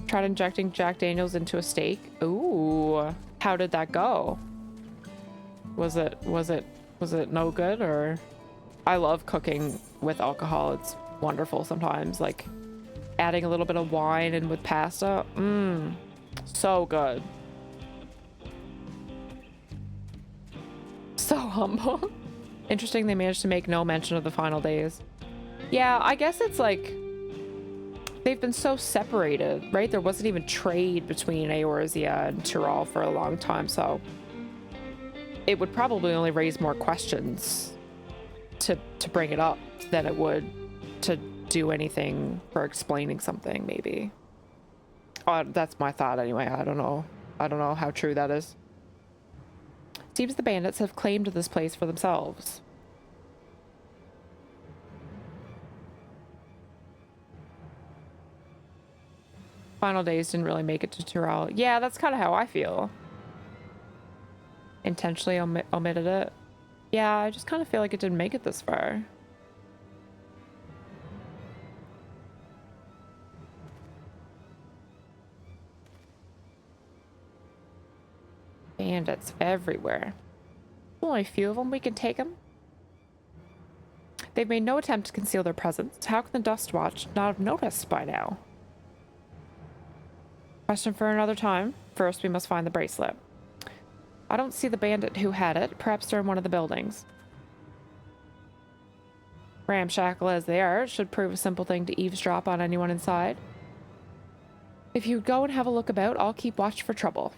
Tried injecting Jack Daniels into a steak. Ooh, how did that go? Was it no good, or? I love cooking with alcohol. It's wonderful sometimes, like adding a little bit of wine in with pasta. So good. So humble. Interesting they managed to make no mention of the final days. Yeah, I guess it's like they've been so separated, right? There wasn't even trade between Eorzea and Tyrol for a long time, so it would probably only raise more questions to bring it up than it would to do anything for explaining something, maybe. That's my thought anyway. I don't know how true that is. Seems the bandits have claimed this place for themselves. Final days didn't really make it to Tyrol. Yeah, that's kind of how I feel. Intentionally omitted it. Yeah, I just kind of feel like it didn't make it this far. Bandits everywhere. Only a few of them, we can take them. They've made no attempt to conceal their presence. How can the Dustwatch not have noticed by now? Question for another time. First, we must find the bracelet. I don't see the bandit who had it. Perhaps they're in one of the buildings. Ramshackle as they are, it should prove a simple thing to eavesdrop on anyone inside. If you go and have a look about, I'll keep watch for trouble.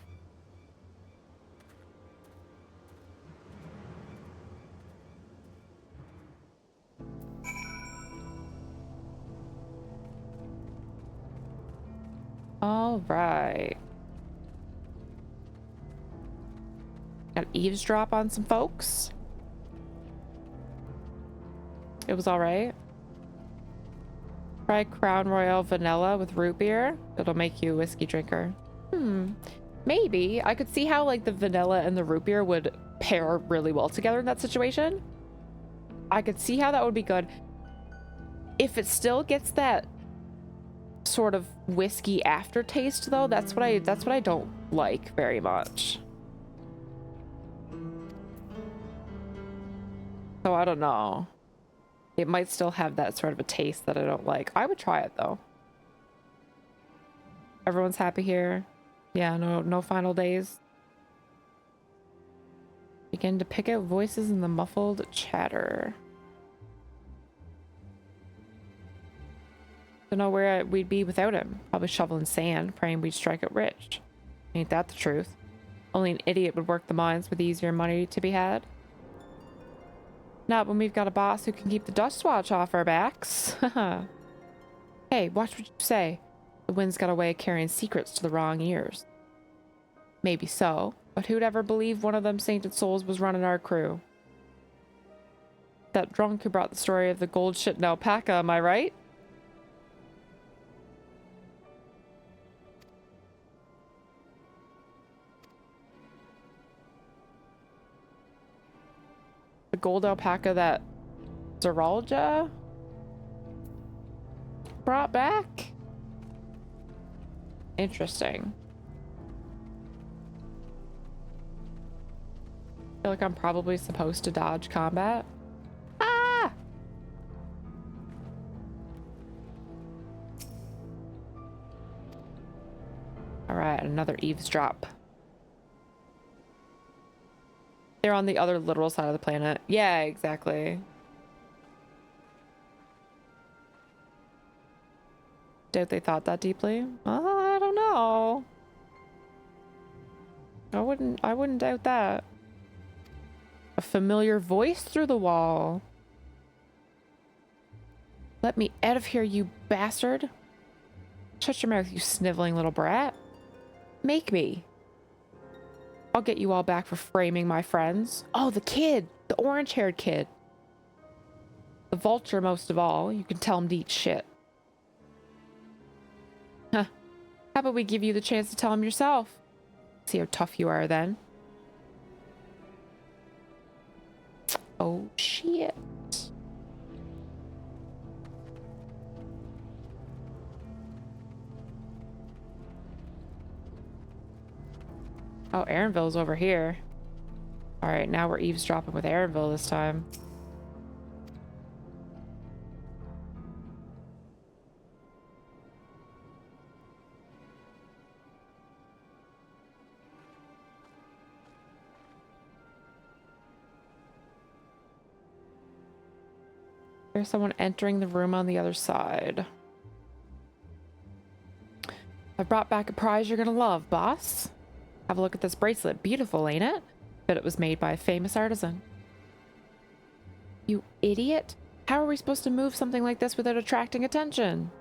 All right. Got eavesdrop on some folks. It was all right. Try Crown Royal vanilla with root beer. It'll make you a whiskey drinker. Maybe. I could see how like the vanilla and the root beer would pair really well together in that situation. I could see how that would be good. If it still gets that sort of whiskey aftertaste, though, that's what I don't like very much. So I don't know. It might still have that sort of a taste that I don't like. I would try it though. Everyone's happy here. Yeah, no final days. Begin to pick out voices in the muffled chatter. Don't know where we'd be without him. Probably shoveling sand, praying we'd strike it rich. Ain't that the truth? Only an idiot would work the mines with easier money to be had. Not when we've got a boss who can keep the dust watch off our backs. Hey, watch what you say. The wind's got a way of carrying secrets to the wrong ears. Maybe so, but who'd ever believe one of them sainted souls was running our crew? That drunk who brought the story of the gold-shitting alpaca, am I right? The gold alpaca that Zeralja brought back? Interesting. I feel like I'm probably supposed to dodge combat. Ah! Alright, another eavesdrop. They're on the other literal side of the planet. Yeah, exactly. Doubt they thought that deeply. I don't know. I wouldn't doubt that. A familiar voice through the wall. Let me out of here, you bastard. Shut your mouth, you sniveling little brat. Make me. I'll get you all back for framing my friends. Oh, the kid. The orange-haired kid. The vulture most of all. You can tell him to eat shit. Huh. How about we give you the chance to tell him yourself? See how tough you are then. Oh, shit. Oh, Aaronville's over here. Alright, now we're eavesdropping with Aaronville this time. There's someone entering the room on the other side. I brought back a prize you're gonna love, boss. Have a look at this bracelet. Beautiful, ain't it? Bet it was made by a famous artisan. You idiot! How are we supposed to move something like this without attracting attention?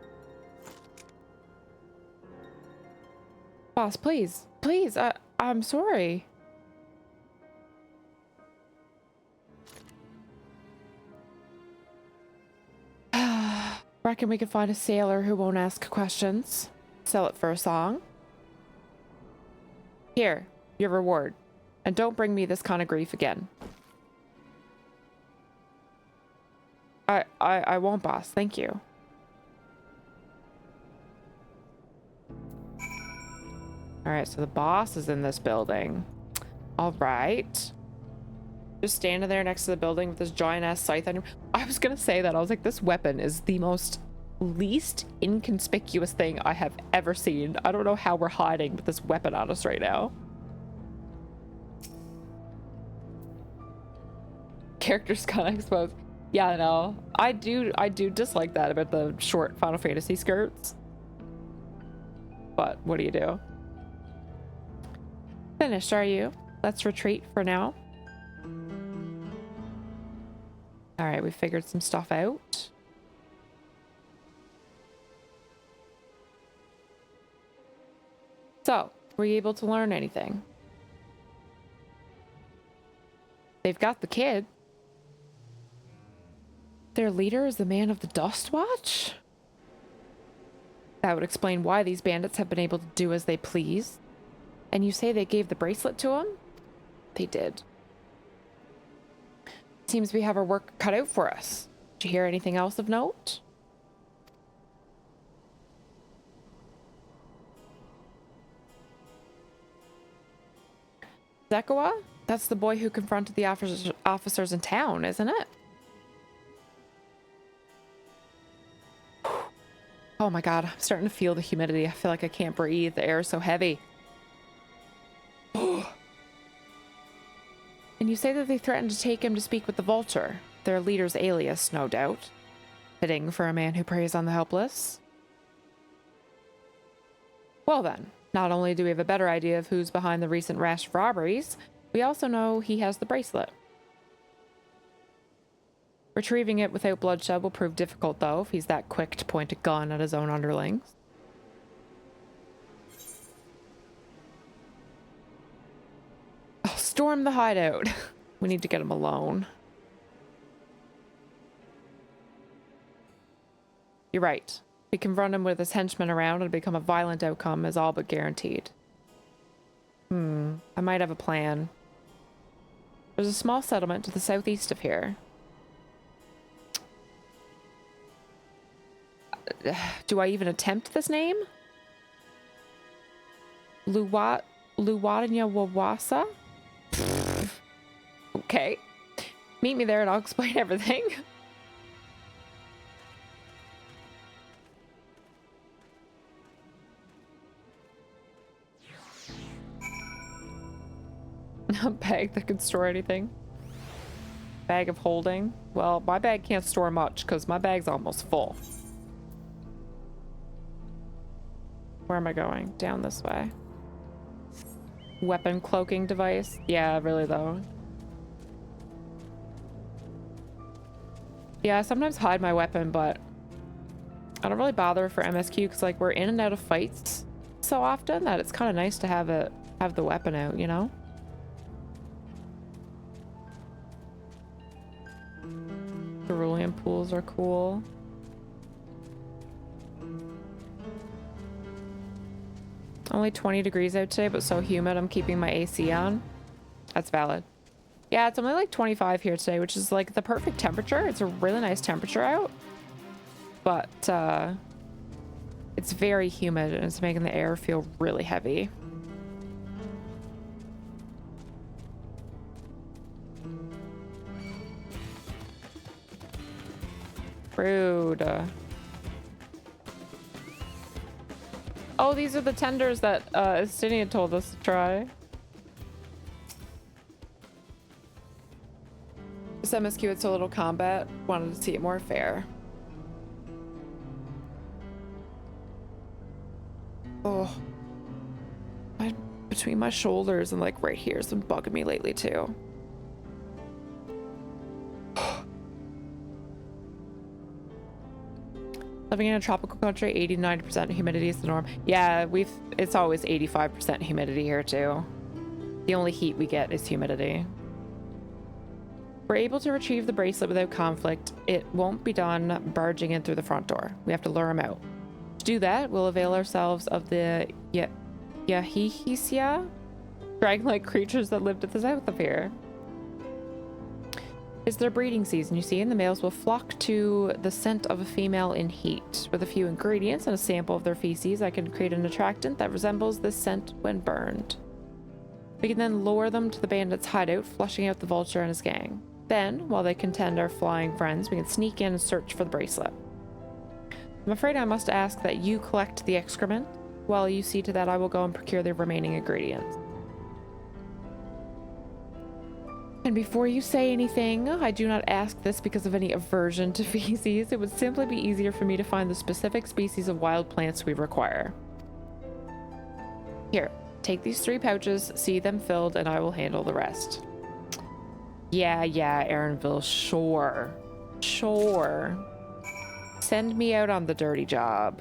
Boss, please. Please, I'm sorry. Reckon we could find a sailor who won't ask questions. Sell it for a song. Here, your reward. And don't bring me this kind of grief again. I won't, boss. Thank you. Alright, so the boss is in this building. Alright. Just standing there next to the building with this giant-ass scythe on your... I was gonna say that. I was like, this weapon is the most least inconspicuous thing I have ever seen. I don't know how we're hiding with this weapon on us right now. Characters kind of exposed. Yeah, I know. I do dislike that about the short Final Fantasy skirts. But what do you do? Finished, are you? Let's retreat for now. Alright, we figured some stuff out. So, were you able to learn anything? They've got the kid. Their leader is the man of the Dust Watch? That would explain why these bandits have been able to do as they please. And you say they gave the bracelet to him? They did. Seems we have our work cut out for us. Did you hear anything else of note? Dekoa? That's the boy who confronted the officers in town, isn't it? Oh my god, I'm starting to feel the humidity. I feel like I can't breathe. The air is so heavy. And you say that they threatened to take him to speak with the Vulture, their leader's alias, no doubt. Fitting for a man who preys on the helpless. Well then, not only do we have a better idea of who's behind the recent rash of robberies, we also know he has the bracelet. Retrieving it without bloodshed will prove difficult, though, if he's that quick to point a gun at his own underlings. Oh, storm the hideout. We need to get him alone. You're right. We confront him with his henchmen around and become a violent outcome is all but guaranteed. I might have a plan. There's a small settlement to the southeast of here. Do I even attempt this name? Luwadanyawawasa? Okay. Meet me there and I'll explain everything. A bag that can store anything. Bag of holding. Well, my bag can't store much because my bag's almost full. Where am I going? Down this way. Weapon cloaking device? Yeah, really though. Yeah, I sometimes hide my weapon, but I don't really bother for MSQ because like we're in and out of fights so often that it's kind of nice to have the weapon out, you know? Cerulean pools are cool. Only 20 degrees out today, but so humid I'm keeping my AC on. That's valid. Yeah, it's only like 25 here today, which is like the perfect temperature. It's a really nice temperature out. But it's very humid and it's making the air feel really heavy. Rude. Oh, these are the tenders that Estinian told us to try. This MSQ, it's a little combat. Wanted to see it more fair. Oh. Between my shoulders and like right here has been bugging me lately too. Living in a tropical country, 80-90% humidity is the norm. Yeah, it's always 85% humidity here too. The only heat we get is humidity. We're able to retrieve the bracelet without conflict. It won't be done barging in through the front door. We have to lure him out. To do that, we'll avail ourselves of the Yahihisia, dragon-like creatures that live to the south of here. It's their breeding season, you see, and the males will flock to the scent of a female in heat. With a few ingredients and a sample of their feces, I can create an attractant that resembles this scent when burned. We can then lure them to the bandits' hideout, flushing out the Vulture and his gang. Then, while they contend our flying friends, we can sneak in and search for the bracelet. I'm afraid I must ask that you collect the excrement, while you see to that I will go and procure the remaining ingredients. And before you say anything, I do not ask this because of any aversion to feces. It would simply be easier for me to find the specific species of wild plants we require. Here, take these 3 pouches, see them filled, and I will handle the rest. Yeah, Aaronville, sure. Sure. Send me out on the dirty job.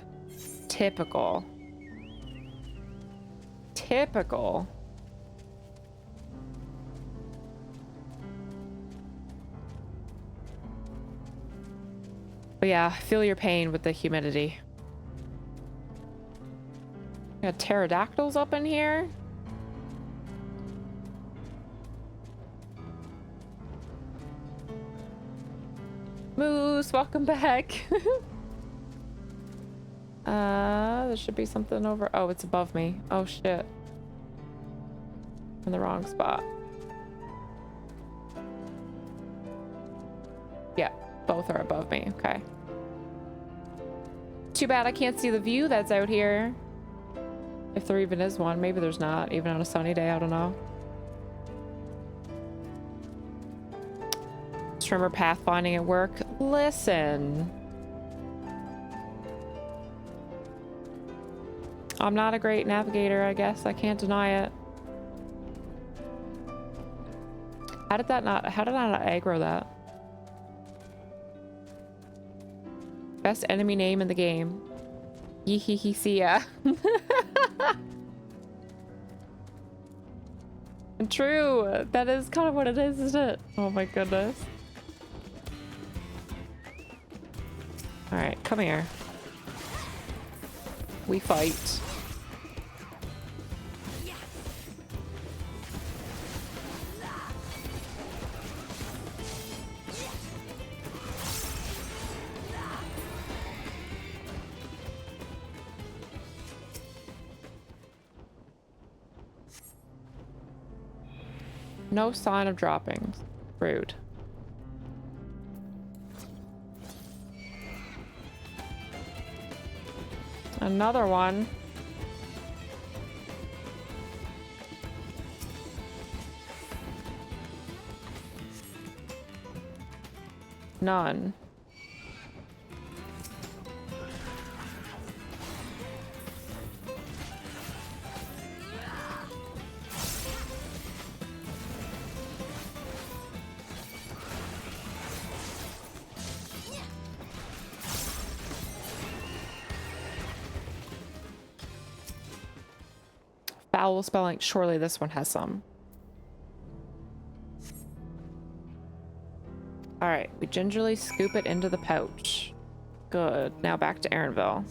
Typical. Typical. But yeah, I feel your pain with the humidity. Got pterodactyls up in here. Moose, welcome back. There should be something over. Oh, it's above me. Oh shit. In the wrong spot. Yeah, both are above me. Okay. Too bad I can't see the view that's out here. If there even is one. Maybe there's not. Even on a sunny day, I don't know. Streamer pathfinding at work. Listen. I'm not a great navigator, I guess. I can't deny it. How did I not aggro that? Best enemy name in the game. Yee-hee-hee-see-ya. True. That is kind of what it is, isn't it? Oh my goodness. Alright, come here. We fight. No sign of droppings. Rude. Another one. None. Foul spelling. Surely this one has some. Alright, we gingerly scoop it into the pouch. Good. Now back to Aaronville.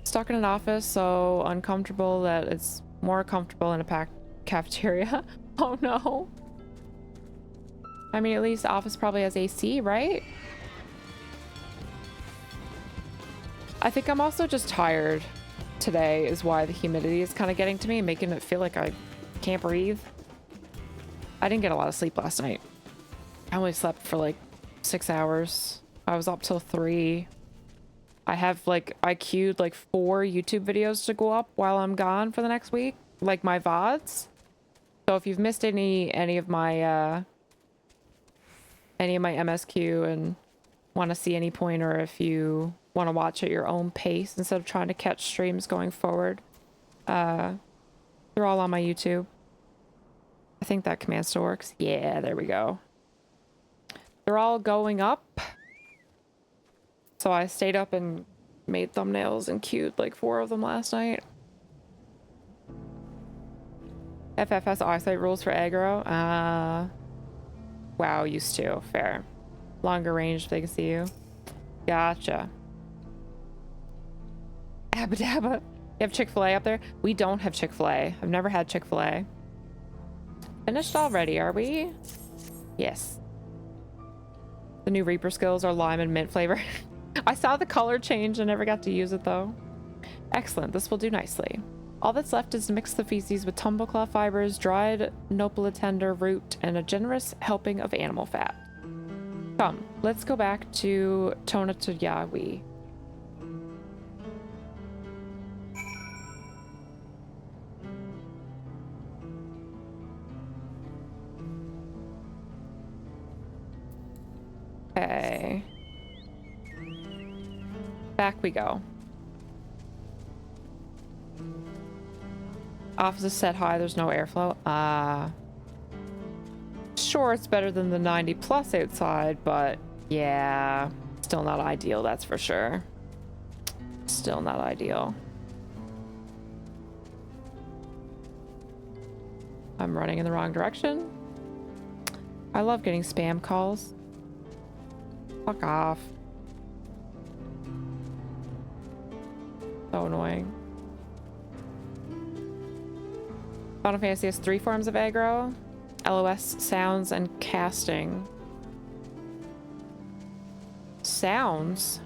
Stuck in an office, so uncomfortable that it's more comfortable in a packed cafeteria. Oh no. I mean, at least the office probably has AC, right? I think I'm also just tired today is why the humidity is kind of getting to me, making it feel like I can't breathe. I didn't get a lot of sleep last night. I only slept for like 6 hours. I was up till 3. I have like, I queued like 4 YouTube videos to go up while I'm gone for the next week, like my VODs. So if you've missed any of my MSQ and want to see any point, or if you want to watch at your own pace instead of trying to catch streams going forward, they're all on my YouTube. I think that command still works. Yeah, there we go. They're all going up. So I stayed up and made thumbnails and queued like 4 of them last night. FFS eyesight rules for aggro. Wow, used to. Fair. Longer range if they can see you. Gotcha. Abba dabba. You have Chick-fil-A up there? We don't have Chick-fil-A. I've never had Chick-fil-A. Finished already, are we? Yes. The new Reaper skills are lime and mint flavor. I saw the color change and never got to use it though. Excellent, this will do nicely. All that's left is to mix the feces with tumbleclaw fibers, dried nopalitender root, and a generous helping of animal fat. Come, let's go back to Tonatayawi. Okay. Back we go. Office is set high, there's no airflow. Sure, it's better than the 90 plus outside, but yeah, still not ideal, that's for sure. Still not ideal. I'm running in the wrong direction. I love getting spam calls. Fuck off. So annoying. Final Fantasy has 3 forms of aggro. LOS, sounds, and casting. Sounds?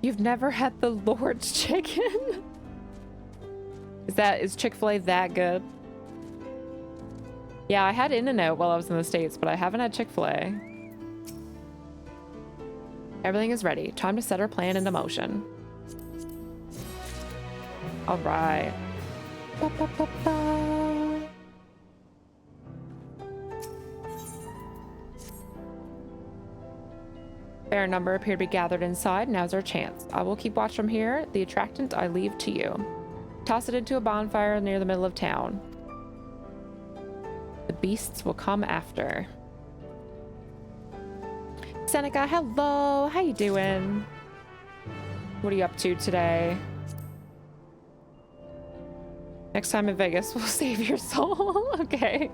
You've never had the Lord's chicken? Is Chick-fil-A that good? Yeah, I had In-N-Out while I was in the States, but I haven't had Chick-fil-A. Everything is ready. Time to set our plan into motion. All right. Ba, ba, ba, ba. Fair number appear to be gathered inside. Now's our chance. I will keep watch from here. The attractant I leave to you. Toss it into a bonfire near the middle of town. The beasts will come after. Seneca, hello. How you doing? What are you up to today? Next time in Vegas, we'll save your soul. Okay.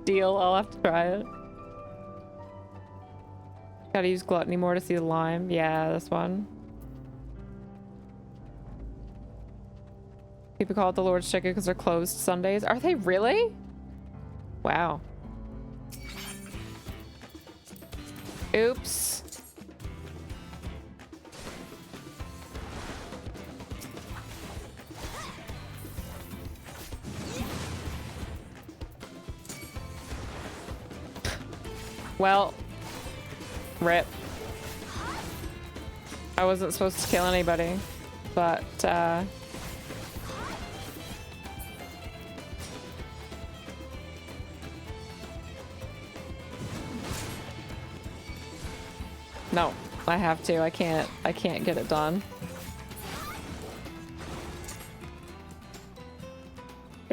Deal. I'll have to try it. Gotta use gluttony more to see the lime. Yeah, this one. People call it the Lord's Chicken because they're closed Sundays. Are they really? Wow. Oops. Well, rip. I wasn't supposed to kill anybody, but no, I have to. I can't get it done.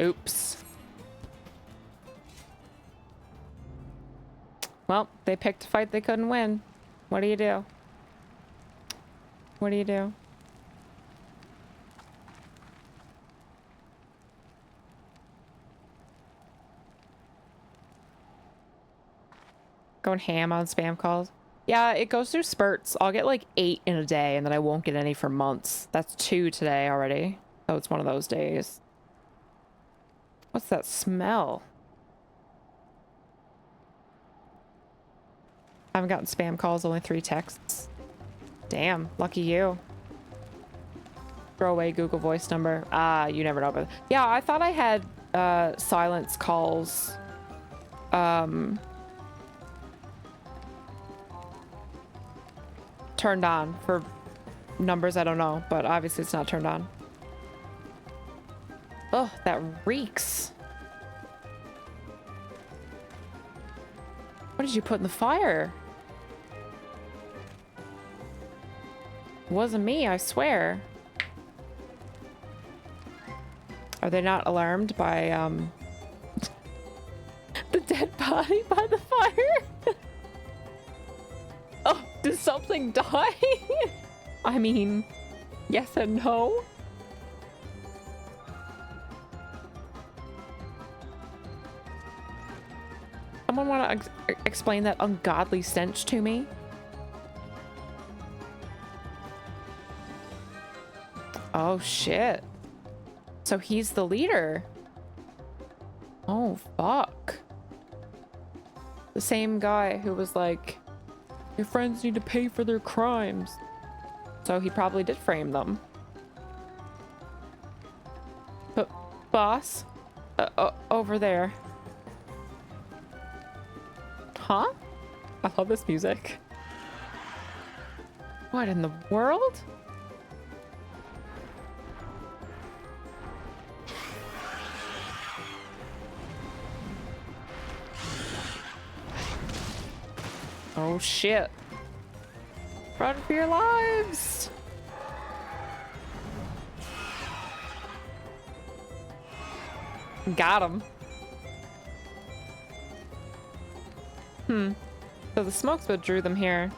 Oops. Well, they picked a fight they couldn't win. What do you do? What do you do? Going ham on spam calls. Yeah, it goes through spurts. I'll get like 8 in a day and then I won't get any for months. That's 2 today already. Oh, it's one of those days. What's that smell? I haven't gotten spam calls, only 3 texts. Damn, lucky you. Throw away Google Voice number. Ah, you never know about it. Yeah, I thought I had silence calls. Turned on for numbers I don't know, but obviously it's not turned on. Oh, that reeks. What did you put in the fire? Wasn't me, I swear. Are they not alarmed by the dead body by the fire? Oh, did something die? I mean, yes and no. Someone want to explain that ungodly stench to me? Oh shit. So he's the leader. Oh fuck. The same guy who was like, your friends need to pay for their crimes. So he probably did frame them. But boss, over there. Huh? I love this music. What in the world? Oh shit. Run for your lives! Got him. So the smoke's what drew them here.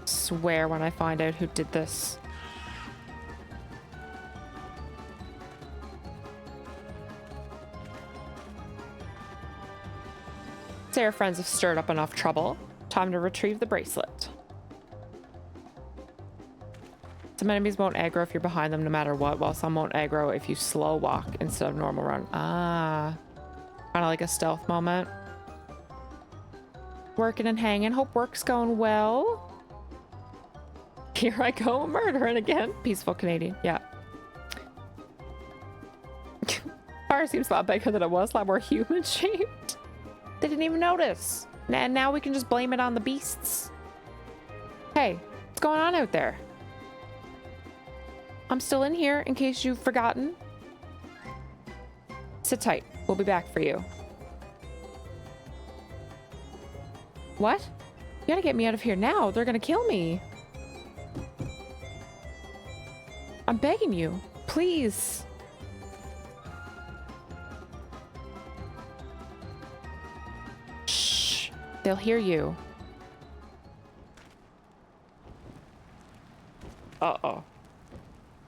Swear when I find out who did this. Say our friends have stirred up enough trouble. Time to retrieve the bracelet. Some enemies won't aggro if you're behind them no matter what, while some won't aggro if you slow walk instead of normal run. Ah. Kind of like a stealth moment. Working and hanging. Hope work's going well. Here I go, murdering again. Peaceful Canadian. Yeah. Fire seems a lot bigger than it was, a lot more human shaped. They didn't even notice. And now we can just blame it on the beasts. Hey, what's going on out there? I'm still in here in case you've forgotten. Sit tight. We'll be back for you. What? You gotta get me out of here now. They're gonna kill me. I'm begging you. Please. Shh. They'll hear you. Uh-oh.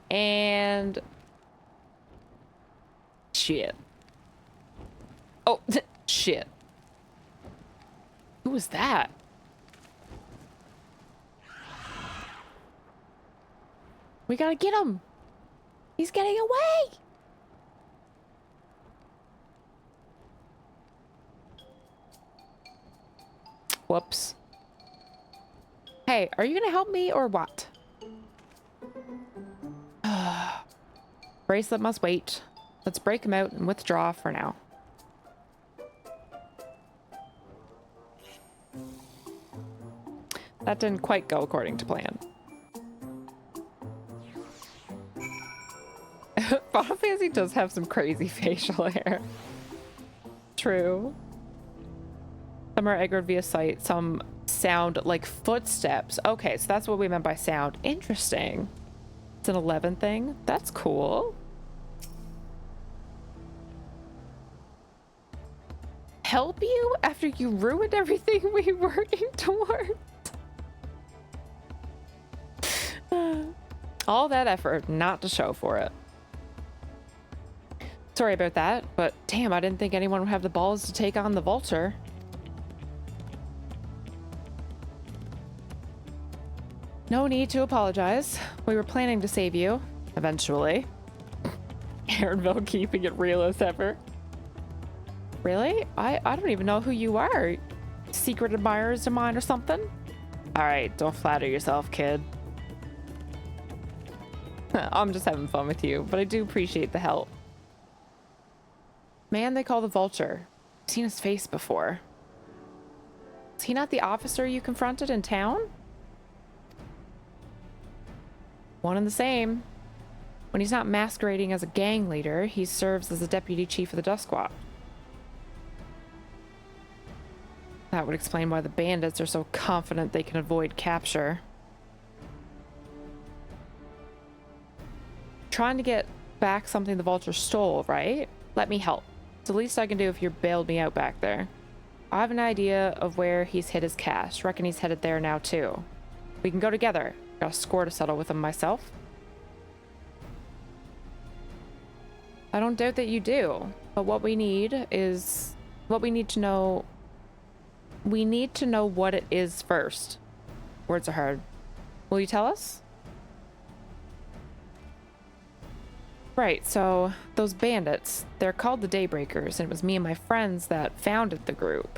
And... shit. Oh, shit. Who was that? We gotta get him. He's getting away. Whoops. Hey, are you gonna help me or what? Bracelet must wait. Let's break him out and withdraw for now. That didn't quite go according to plan. Final Fantasy does have some crazy facial hair. True. Some are aggroed via sight, some sound like footsteps. Okay, so that's what we meant by sound. Interesting. It's an 11 thing. That's cool. Help you after you ruined everything we were working towards? All that effort not to show for it. Sorry about that, but damn, I didn't think anyone would have the balls to take on the vulture. No need to apologize. We were planning to save you, eventually. Aaronville keeping it real as ever. Really? I don't even know who you are. Secret admirers of mine or something? Alright, don't flatter yourself, kid. I'm just having fun with you, but I do appreciate the help. Man they call the Vulture. I've seen his face before. Is he not the officer you confronted in town? One and the same. When he's not masquerading as a gang leader, he serves as the deputy chief of the Duskwatch. That would explain why the bandits are so confident they can avoid capture. Trying to get back something the Vulture stole, right? Let me help. It's the least I can do if you bailed me out back there. I have an idea of where he's hid his cash. Reckon he's headed there now too. We can go together. Got a score to settle with him myself. I don't doubt that you do, but what we need to know. We need to know what it is first. Words are hard. Will you tell us? Right, so those bandits, they're called the Daybreakers, and it was me and my friends that founded the group.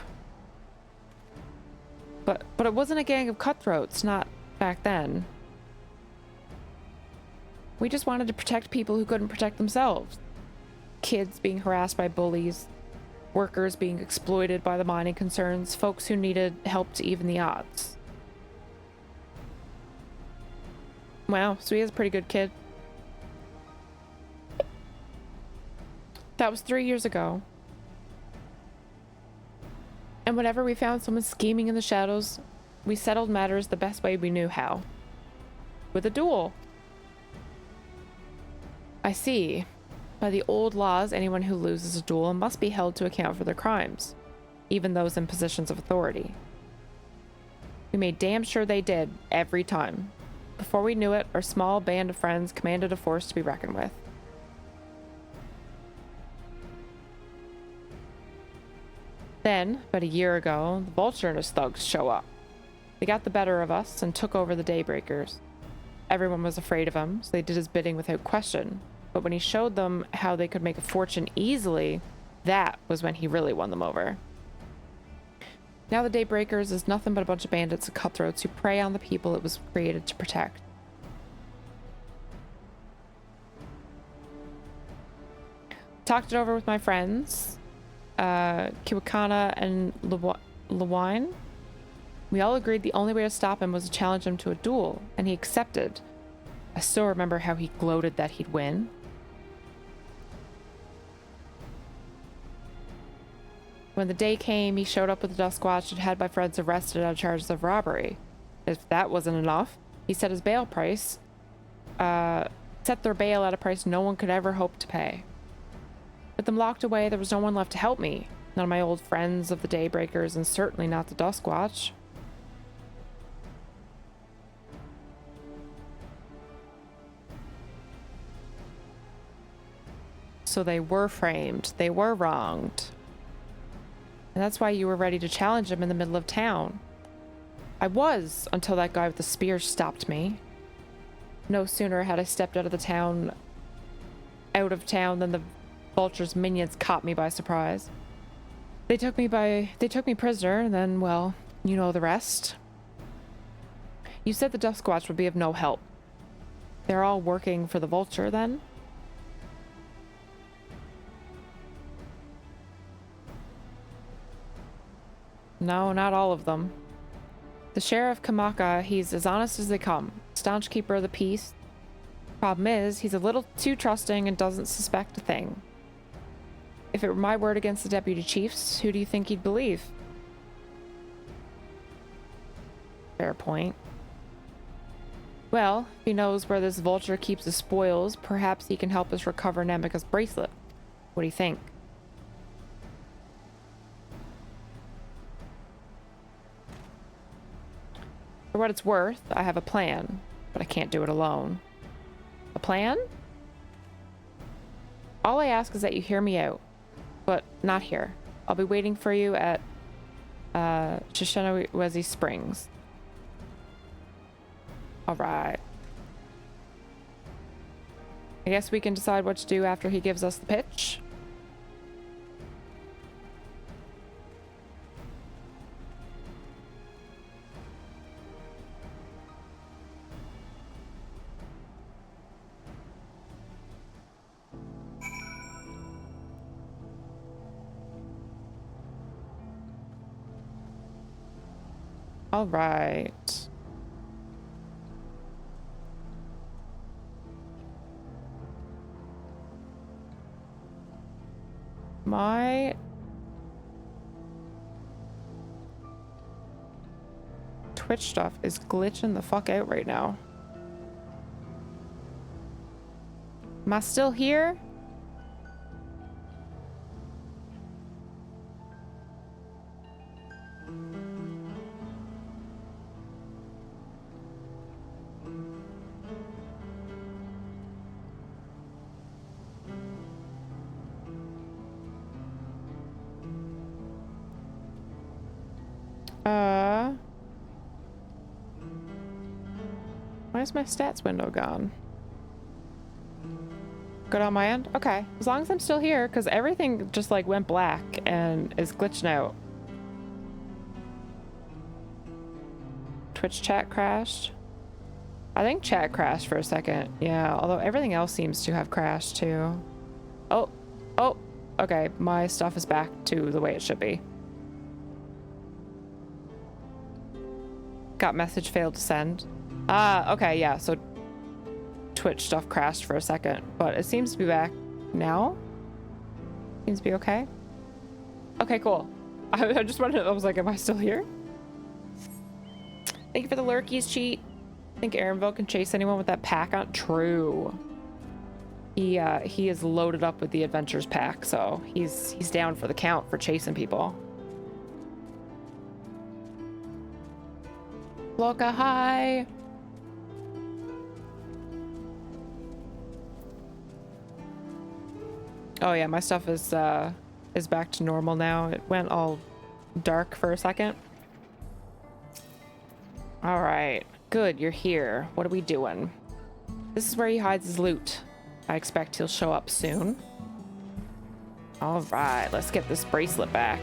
But it wasn't a gang of cutthroats, not back then. We just wanted to protect people who couldn't protect themselves. Kids being harassed by bullies, workers being exploited by the mining concerns, folks who needed help to even the odds. Wow, so he is a pretty good kid. That was 3 years ago. And whenever we found someone scheming in the shadows, we settled matters the best way we knew how. With a duel. I see. By the old laws, anyone who loses a duel must be held to account for their crimes, even those in positions of authority. We made damn sure they did, every time. Before we knew it, our small band of friends commanded a force to be reckoned with. Then, about a year ago, the Vulture and his thugs show up. They got the better of us and took over the Daybreakers. Everyone was afraid of him, so they did his bidding without question. But when he showed them how they could make a fortune easily, that was when he really won them over. Now the Daybreakers is nothing but a bunch of bandits and cutthroats who prey on the people it was created to protect. Talked it over with my friends, Kiwakana and Lewine. We all agreed the only way to stop him was to challenge him to a duel, and he accepted. I still remember how he gloated that he'd win. When the day came, he showed up with the Duskwatch and had my friends arrested on charges of robbery. If that wasn't enough, he set his bail price, set their bail at a price no one could ever hope to pay. With them locked away, there was no one left to help me. None of my old friends of the Daybreakers, and certainly not the Duskwatch. So they were framed. They were wronged. And that's why you were ready to challenge him in the middle of town. I was, until that guy with the spear stopped me. No sooner had I stepped out of town than the Vulture's minions caught me by surprise. They took me prisoner, and then, well, you know the rest. You said the Duskwatch would be of no help. They're all working for the Vulture, then? No, not all of them. The Sheriff Kamaka, he's as honest as they come. Staunch keeper of the peace. Problem is, he's a little too trusting and doesn't suspect a thing. If it were my word against the deputy chiefs, who do you think he'd believe? Fair point. Well, if he knows where this Vulture keeps his spoils, perhaps he can help us recover Namika's bracelet. What do you think? For what it's worth, I have a plan, but I can't do it alone. A plan? All I ask is that you hear me out, but not here. I'll be waiting for you at Shishenawezi Springs. Alright. I guess we can decide what to do after he gives us the pitch. All right. My Twitch stuff is glitching the fuck out right now. Am I still here? Why is my stats window gone? Good on my end? Okay. As long as I'm still here, because everything just like went black and is glitching out. Twitch chat crashed. I think chat crashed for a second. Yeah, although everything else seems to have crashed too. Oh. Okay, my stuff is back to the way it should be. Got message failed to send. Okay, yeah, so Twitch stuff crashed for a second, but it seems to be back now. Seems to be okay. Okay, cool. I just wanted to, I was like, am I still here? Thank you for the lurkies, cheat. I think Aaronville can chase anyone with that pack on. True. He is loaded up with the adventures pack, so he's down for the count for chasing people. Loka, hi. Oh yeah, my stuff is back to normal now. It went all dark for a second. All right, good, you're here. What are we doing? This is where he hides his loot. I expect he'll show up soon. All right, let's get this bracelet back.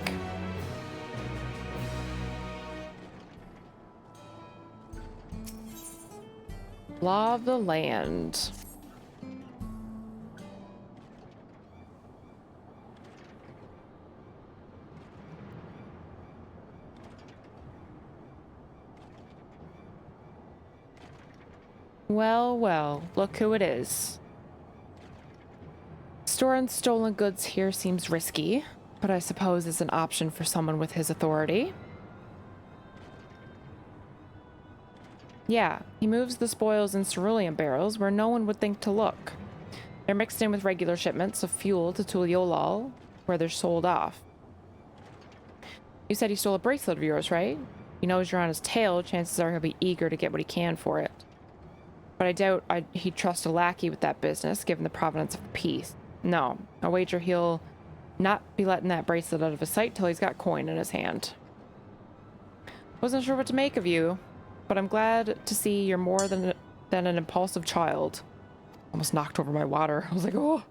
Law of the land. Well, well, look who it is. Storing stolen goods here seems risky, but I suppose it's an option for someone with his authority. Yeah, he moves the spoils in cerulean barrels where no one would think to look. They're mixed in with regular shipments of fuel to Tuliolal, where they're sold off. You said he stole a bracelet of yours, right? He knows you're on his tail, chances are he'll be eager to get what he can for it. But I doubt he'd trust a lackey with that business, given the provenance of the piece. No, I wager he'll not be letting that bracelet out of his sight till he's got coin in his hand. Wasn't sure what to make of you, but I'm glad to see you're more than an impulsive child. Almost knocked over my water. I was like, oh.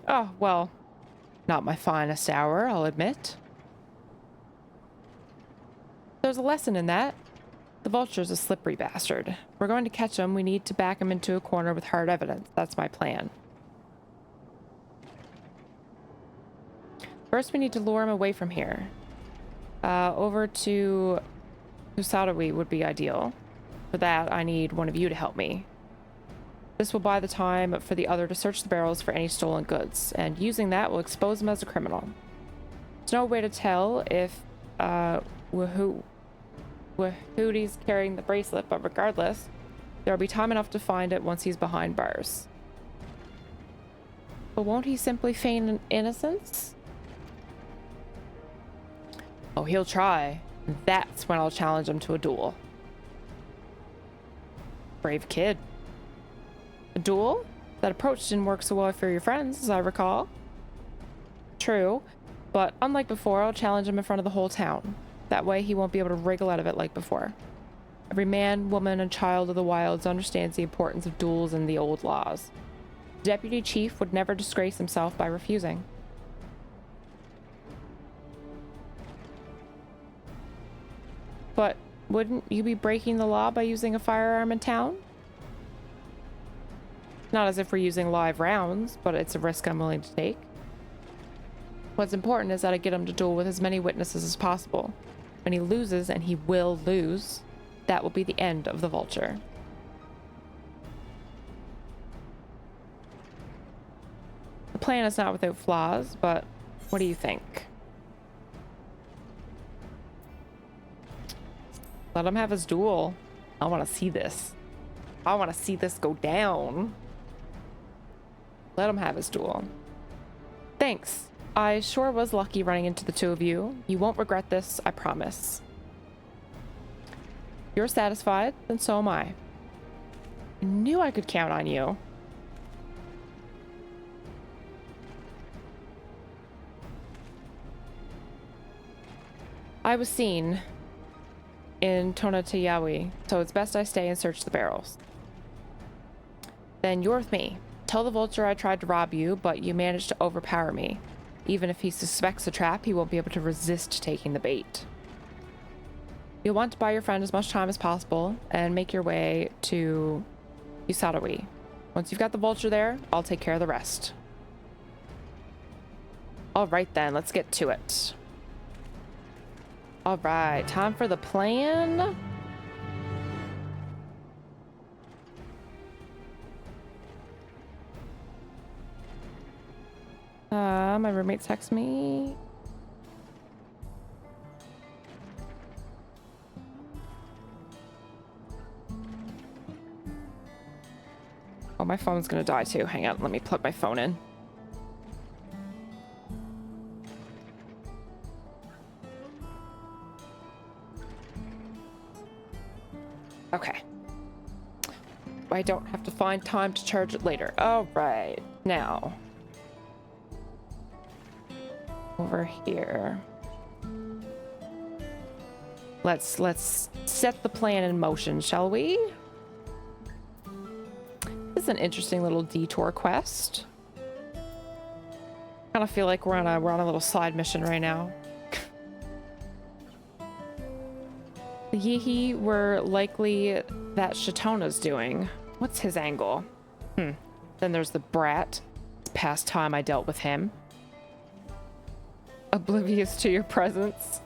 Oh, well, not my finest hour, I'll admit. There's a lesson in that. The vulture's a slippery bastard. If we're going to catch him, we need to back him into a corner with hard evidence. That's my plan. First, we need to lure him away from here. Over to Husadawi would be ideal. For that, I need one of you to help me. This will buy the time for the other to search the barrels for any stolen goods, and using that will expose him as a criminal. There's no way to tell if Wahoody's carrying the bracelet, but regardless, there will be time enough to find it once he's behind bars. But won't he simply feign innocence? Oh, he'll try. That's when I'll challenge him to a duel. Brave kid. A duel? That approach didn't work so well for your friends, as I recall. True, but unlike before, I'll challenge him in front of the whole town. That way he won't be able to wriggle out of it like before. Every man, woman, and child of the wilds understands the importance of duels and the old laws. The deputy chief would never disgrace himself by refusing. But wouldn't you be breaking the law by using a firearm in town? Not as if we're using live rounds, but it's a risk I'm willing to take. What's important is that I get him to duel with as many witnesses as possible. When he loses, and he will lose, that will be the end of the vulture. The plan is not without flaws, but what do you think? Let him have his duel. I want to see this. I want to see this go down. Let him have his duel. Thanks. I sure was lucky running into the two of you. You won't regret this, I promise. If you're satisfied, then so am I. I knew I could count on you. I was seen in Tonatayawi, so it's best I stay and search the barrels. Then you're with me. Tell the vulture I tried to rob you, but you managed to overpower me. Even if he suspects a trap, he won't be able to resist taking the bait. You'll want to buy your friend as much time as possible and make your way to Husadawi. Once you've got the vulture there, I'll take care of the rest. Alright then, let's get to it. Alright, time for the plan. My roommate texts me. Oh, my phone's gonna die too. Hang on, let me plug my phone in. Okay. I don't have to find time to charge it later. All right, now. Over here. Let's set the plan in motion, shall we? This is an interesting little detour quest. Kind of feel like we're on a little side mission right now. The Yihi were likely that Shatona's doing. What's his angle? Then there's the brat. It's past time I dealt with him. Oblivious to your presence.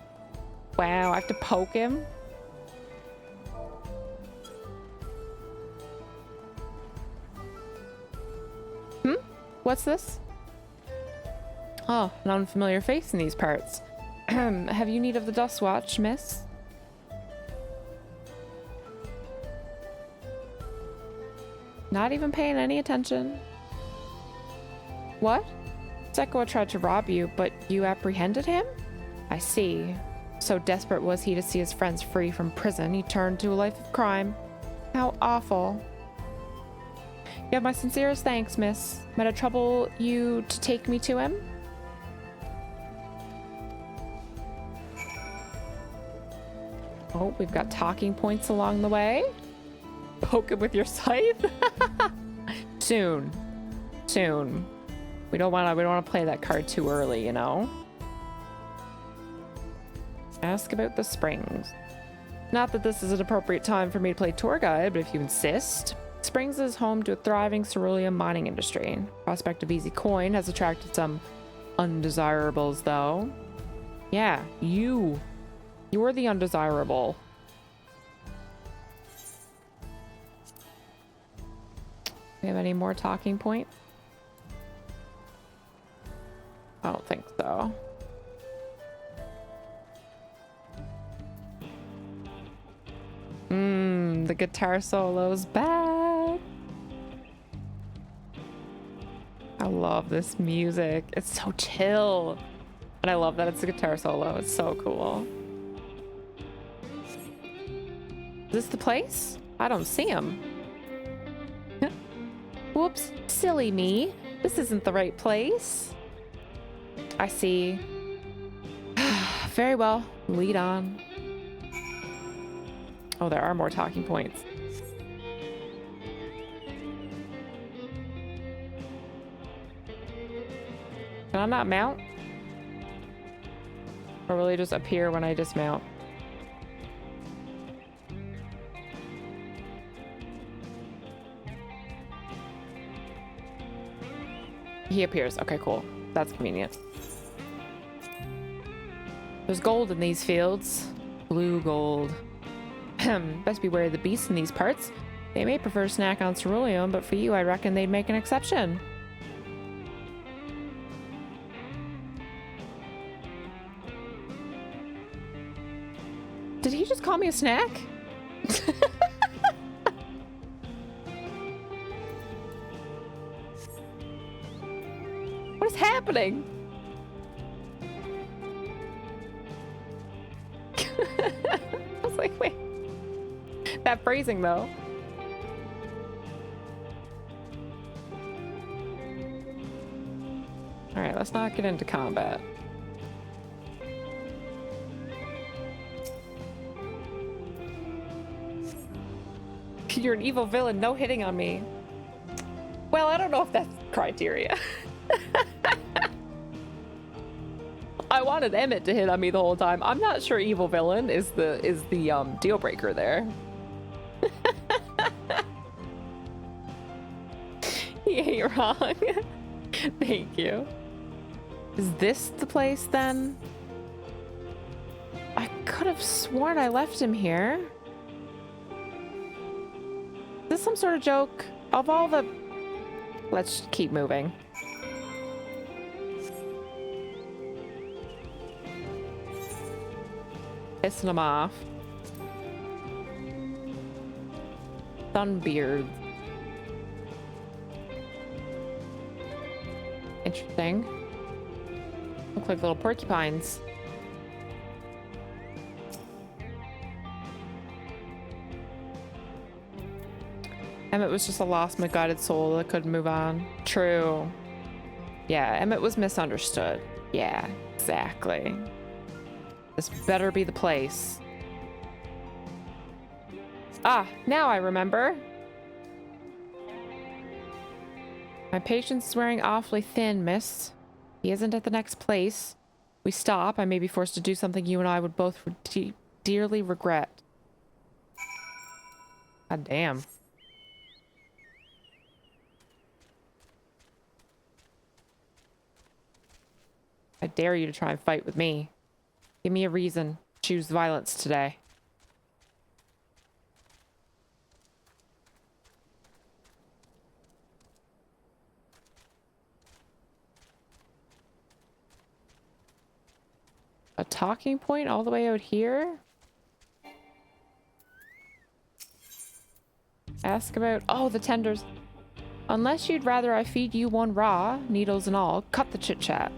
Wow, I have to poke him? what's this? Oh, an unfamiliar face in these parts. Have you need of the Dust Watch, miss? Not even paying any attention. What? Sekwa tried to rob you, but you apprehended him? I see. So desperate was he to see his friends free from prison, he turned to a life of crime. How awful. You have my sincerest thanks, miss. Might I trouble you to take me to him? Oh, we've got talking points along the way. Poke him with your scythe? Soon. Soon. We don't want to play that card too early, you know? Ask about the springs. Not that this is an appropriate time for me to play tour guide, but if you insist. Springs is home to a thriving cerulean mining industry. Prospect of easy coin has attracted some undesirables, though. Yeah, you're the undesirable. We have any more talking points? I don't think so. The guitar solo's back. I love this music. It's so chill. And I love that it's a guitar solo. It's so cool. Is this the place? I don't see him. Whoops, silly me. This isn't the right place. I see. Very well, lead on. Oh, there are more talking points. Can I not mount? Or will he just appear when I dismount? He appears. Okay, cool. That's convenient. There's gold in these fields. Blue gold. Best be wary of the beasts in these parts. They may prefer to snack on ceruleum, but for you, I reckon they'd make an exception. Did he just call me a snack? What is happening? I was like, wait. That phrasing, though. Alright, let's not get into combat. You're an evil villain, no hitting on me. Well, I don't know if that's criteria. I wanted Emmett to hit on me the whole time. I'm not sure evil villain is the deal breaker there. You ain't wrong. Thank you. Is this the place then? I could have sworn I left him here. Is this some sort of joke? Of all the... Let's keep moving. Pissing him off. Sunbeard. Interesting. Look like little porcupines. Emmett was just a lost, misguided soul that couldn't move on. True. Yeah, Emmett was misunderstood. Yeah, exactly. This better be the place. Ah, now I remember. My patience is wearing awfully thin, miss. He isn't at the next place. We stop, I may be forced to do something you and I would both dearly regret. God damn. I dare you to try and fight with me. Give me a reason. Choose violence today. A talking point all the way out here? Ask about... Oh, the tenders. Unless you'd rather I feed you one raw, needles and all, cut the chit-chat.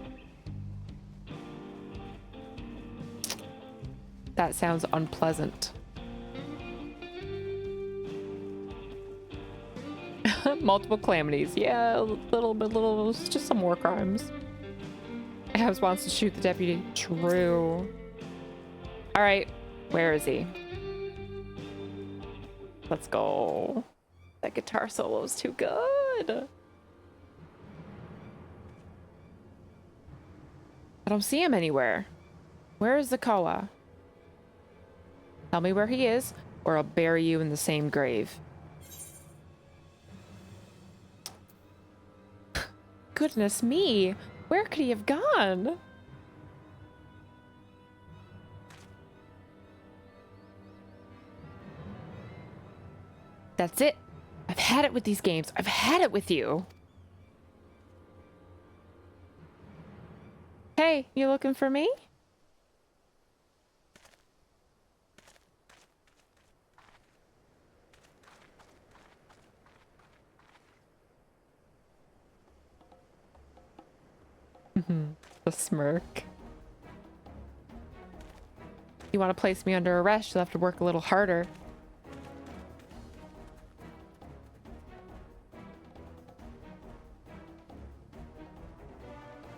That sounds unpleasant. Multiple calamities. Yeah, little, just some war crimes. Abs wants to shoot the deputy. True. All right, where is he? Let's go. That guitar solo is too good. I don't see him anywhere. Where is the Koa? Tell me where he is, or I'll bury you in the same grave. Goodness me, where could he have gone? That's it. I've had it with these games. I've had it with you. Hey, you looking for me? The smirk. You want to place me under arrest, you'll have to work a little harder.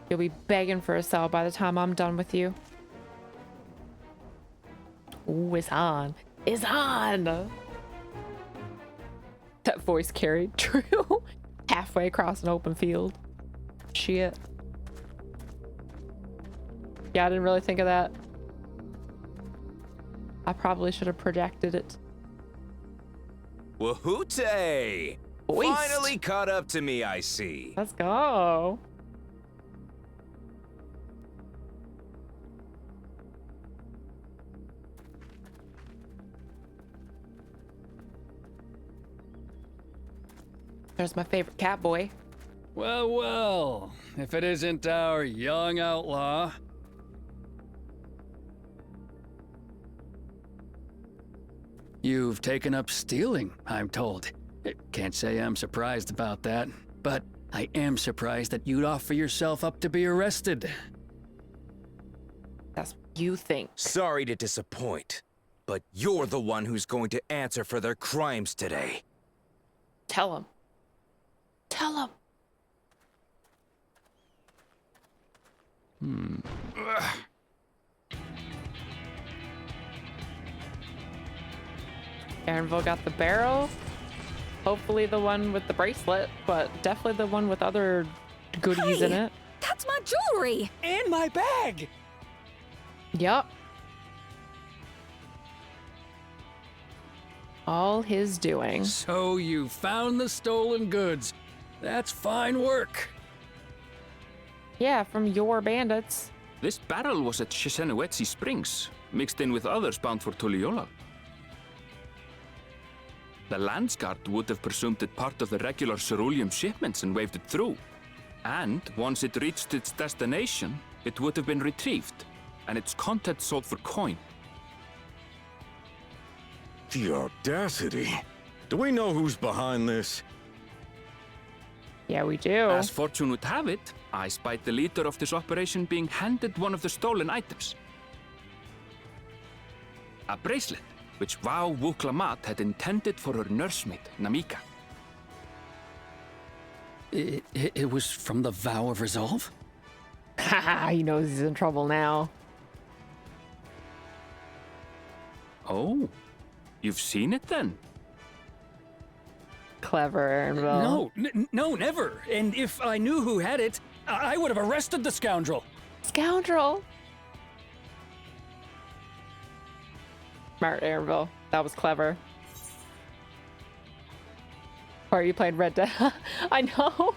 You'll be begging for a cell by the time I'm done with you. Ooh, it's on. It's on! That voice carried. True. Halfway across an open field. Shit. Yeah, I didn't really think of that. I probably should have projected it. Wahoote! Finally caught up to me, I see. Let's go. There's my favorite cat boy. Well, well, if it isn't our young outlaw. You've taken up stealing, I'm told. Can't say I'm surprised about that, but I am surprised that you'd offer yourself up to be arrested. That's what you think. Sorry to disappoint, but you're the one who's going to answer for their crimes today. Tell him. Tell him. Aaronville got the barrel. Hopefully the one with the bracelet, but definitely the one with other goodies in it. That's my jewelry! And my bag! Yup. All his doing. So you found the stolen goods. That's fine work. Yeah, from your bandits. This barrel was at Shisenuetsi Springs, mixed in with others bound for Tuliyola. The Landsguard would have presumed it part of the regular ceruleum shipments and waved it through. And once it reached its destination, it would have been retrieved, and its contents sold for coin. The audacity. Do we know who's behind this? Yeah, we do. As fortune would have it, I spied the leader of this operation being handed one of the stolen items. A bracelet, which Vau Wuklamat had intended for her nursemaid, Namika. It was from the Vow of Resolve? Haha, he knows he's in trouble now. Oh, you've seen it then? Clever, Aaronville. No, never. And if I knew who had it, I would have arrested the scoundrel. Scoundrel? Smart, Aaronville. That was clever. Or you played Red Dead. I know.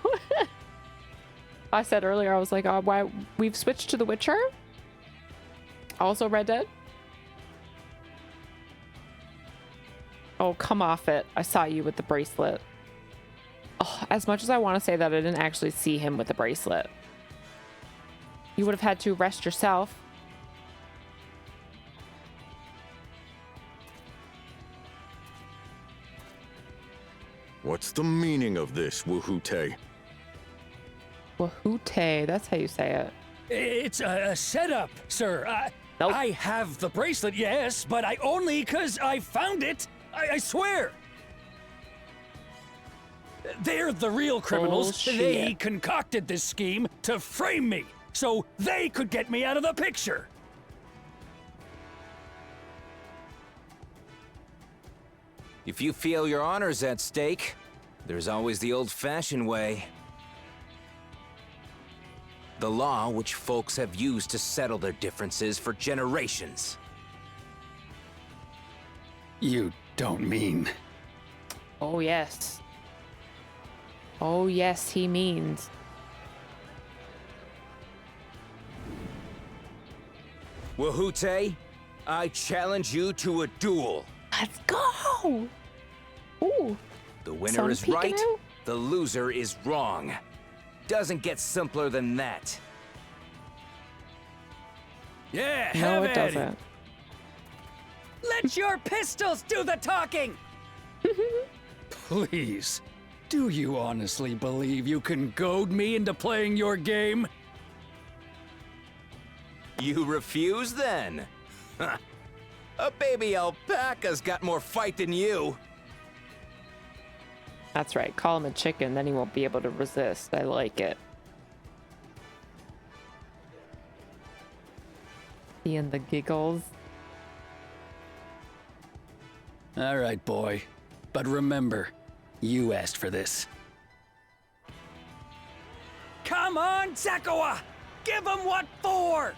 I said earlier, I was like, oh, why we've switched to The Witcher? Also Red Dead? Oh, come off it. I saw you with the bracelet. Oh, as much as I want to say that I didn't actually see him with the bracelet. You would have had to arrest yourself. What's the meaning of this, Wahute? Wahute, that's how you say it. It's a setup, sir. I have the bracelet, yes, but I only 'cause I found it. I swear. They're the real criminals. Bullshit. They concocted this scheme to frame me, so they could get me out of the picture. If you feel your honor's at stake, there's always the old-fashioned way. The law which folks have used to settle their differences for generations. You don't mean... Oh, yes. Oh, yes, he means. Wahute, I challenge you to a duel. Let's go! Ooh. The winner Sun is peeking right, out? the loser is wrong. Doesn't get simpler than that. Yeah, No, have it at doesn't. Let your pistols do the talking! Please, do you honestly believe you can goad me into playing your game? You refuse then? A baby alpaca's got more fight than you. That's right. Call him a chicken, then he won't be able to resist. I like it. Seeing the giggles. All right, boy. But remember, you asked for this. Come on, Zakawa! Give him what for!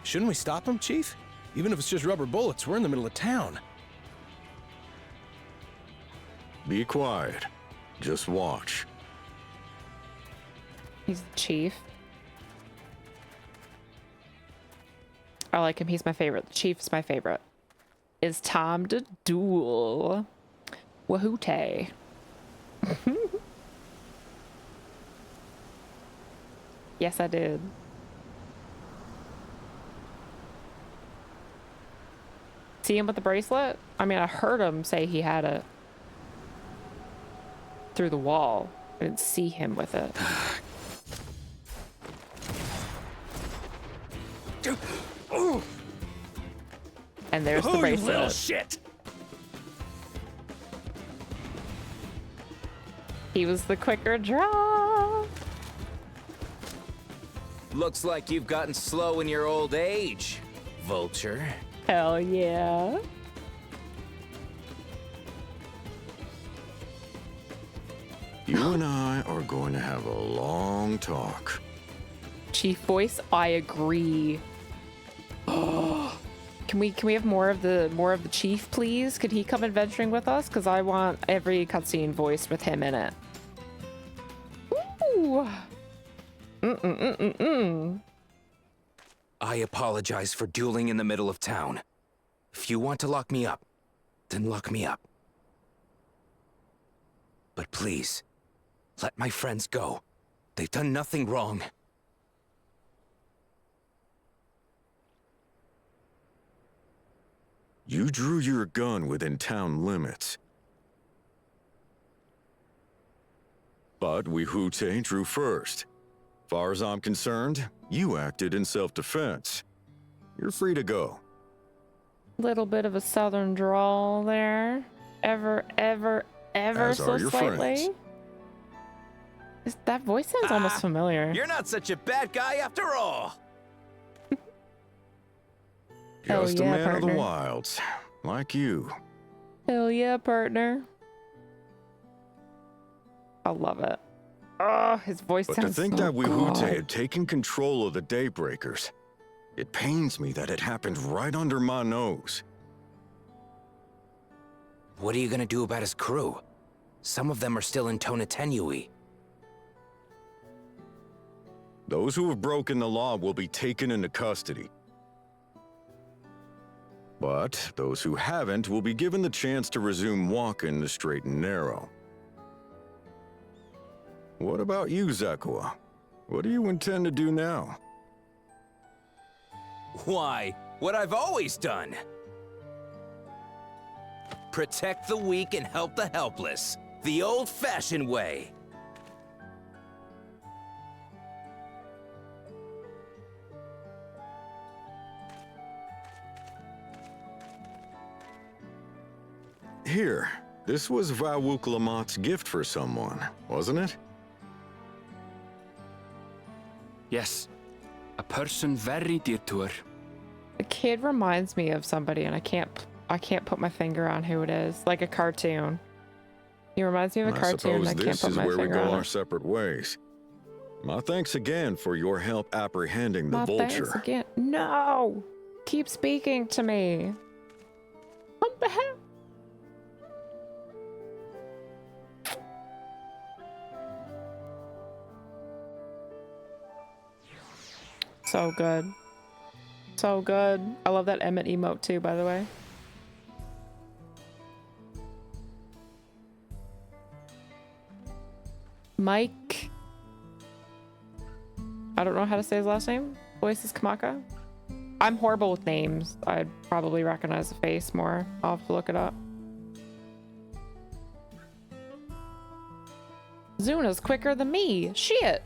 Shouldn't we stop him, Chief? Even if it's just rubber bullets, we're in the middle of town. Be quiet. Just watch. He's the chief. I like him. He's my favorite. The chief's my favorite. It's time to duel. Wahute. Yes, I did. See him with the bracelet? I mean, I heard him say he had it through the wall. I didn't see him with it. And there's the You little bracelet. shit! He was the quicker draw. Looks like you've gotten slow in your old age, Vulture. Hell yeah. You and I are going to have a long talk. Chief voice, I agree. Can we have more of the chief, please? Could he come adventuring with us? Because I want every cutscene voiced with him in it. Ooh. I apologize for dueling in the middle of town. If you want to lock me up, then lock me up. But please, let my friends go. They've done nothing wrong. You drew your gun within town limits. But Wahute drew first. Far as I'm concerned, you acted in self-defense. You're free to go. Little bit of a southern drawl there. Ever As so are your slightly. friends. That voice sounds almost familiar. You're not such a bad guy after all. Hell Just a yeah, man of partner. the wilds, like you. Hell yeah, partner. I love it. Oh, his voice But to sounds think so that Wahute good. had taken control of the Daybreakers, it pains me that it happened right under my nose. What are you gonna do about his crew? Some of them are still in Tonatenui. Those who have broken the law will be taken into custody. But those who haven't will be given the chance to resume walking the straight and narrow. What about you, Zakawa? What do you intend to do now? Why? What I've always done. protect the weak and help the helpless. The old-fashioned way. Here, this was Vawuk Lamott's gift for someone, wasn't it? Yes, a person very dear to her. The kid reminds me of somebody, and I can't put my finger on who it is. Like a cartoon. He reminds me of a cartoon. I can't put my finger on it. I suppose this is where we go our separate ways. My thanks again for your help apprehending the vulture. Thanks again. No! Keep speaking to me. What the hell? So good. So good. I love that Emmett emote too, by the way. Mike. I don't know how to say his last name. Voices Kamaka. I'm horrible with names. I'd probably recognize the face more. I'll have to look it up. Zuna's quicker than me. Shit.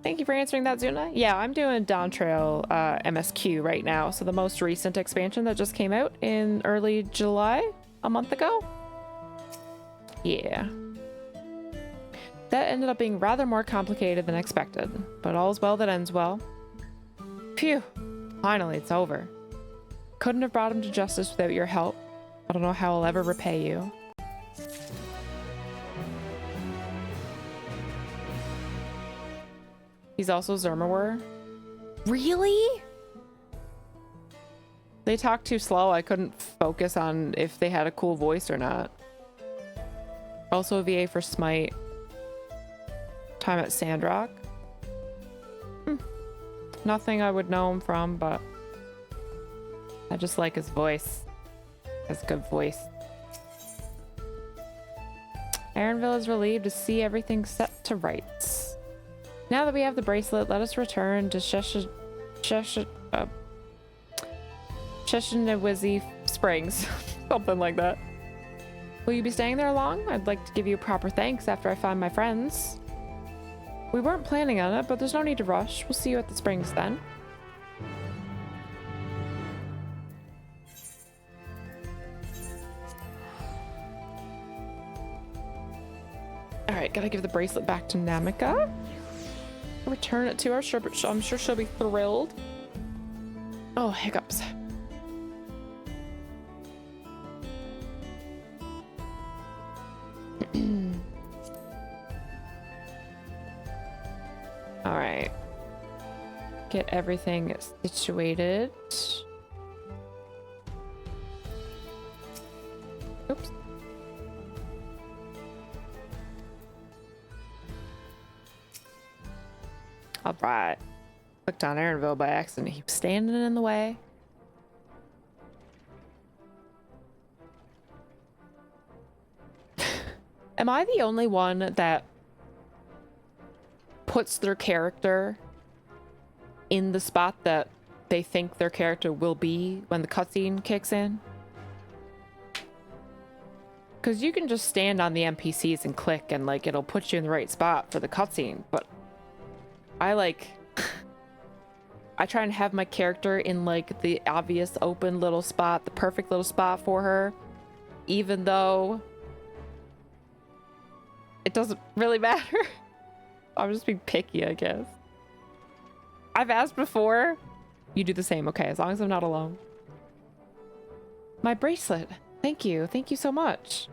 Thank you for answering that, Zuna. Yeah, I'm doing Dawntrail MSQ right now. So the most recent expansion that just came out in early July, a month ago. Yeah. That ended up being rather more complicated than expected, but all's well that ends well. Phew. Finally, it's over. Couldn't have brought him to justice without your help. I don't know how I'll ever repay you. He's also Zermawur. Really? They talk too slow. I couldn't focus on if they had a cool voice or not. Also a VA for Smite. Time at Sandrock. Nothing I would know him from, but I just like his voice. He has a good voice. Aaronville is relieved to see everything set to rights. Now that we have the bracelet, let us return to Cheshinawizzy Springs. Something like that. Will you be staying there long? I'd like to give you proper thanks after I find my friends. We weren't planning on it, but there's no need to rush. We'll see you at the springs then. Alright, gotta give the bracelet back to Namika. Return it to her. I'm sure she'll be thrilled. Oh, hiccups. All right. Get everything situated. Oops. All right. Clicked on Aaronville by accident. He was standing in the way. Am I the only one that puts their character in the spot that they think their character will be when the cutscene kicks in? Because you can just stand on the NPCs and click and like it'll put you in the right spot for the cutscene, but I try and have my character in like the obvious open little spot, the perfect little spot for her, even though it doesn't really matter. I'm just being picky, I guess. I've asked before. You do the same, okay, as long as I'm not alone. My bracelet. Thank you. Thank you so much.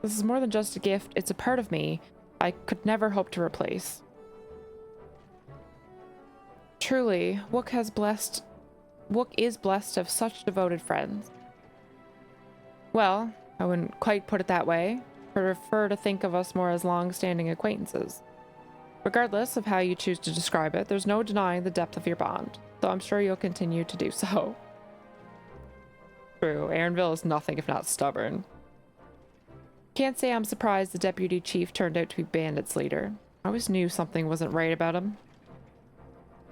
This is more than just a gift. It's a part of me I could never hope to replace. Truly, Wook is blessed of such devoted friends. Well, I wouldn't quite put it that way. I prefer to think of us more as long-standing acquaintances. Regardless of how you choose to describe it, there's no denying the depth of your bond, so I'm sure you'll continue to do so. True, Aaronville is nothing if not stubborn. Can't say I'm surprised the deputy chief turned out to be bandits' leader. I always knew something wasn't right about him.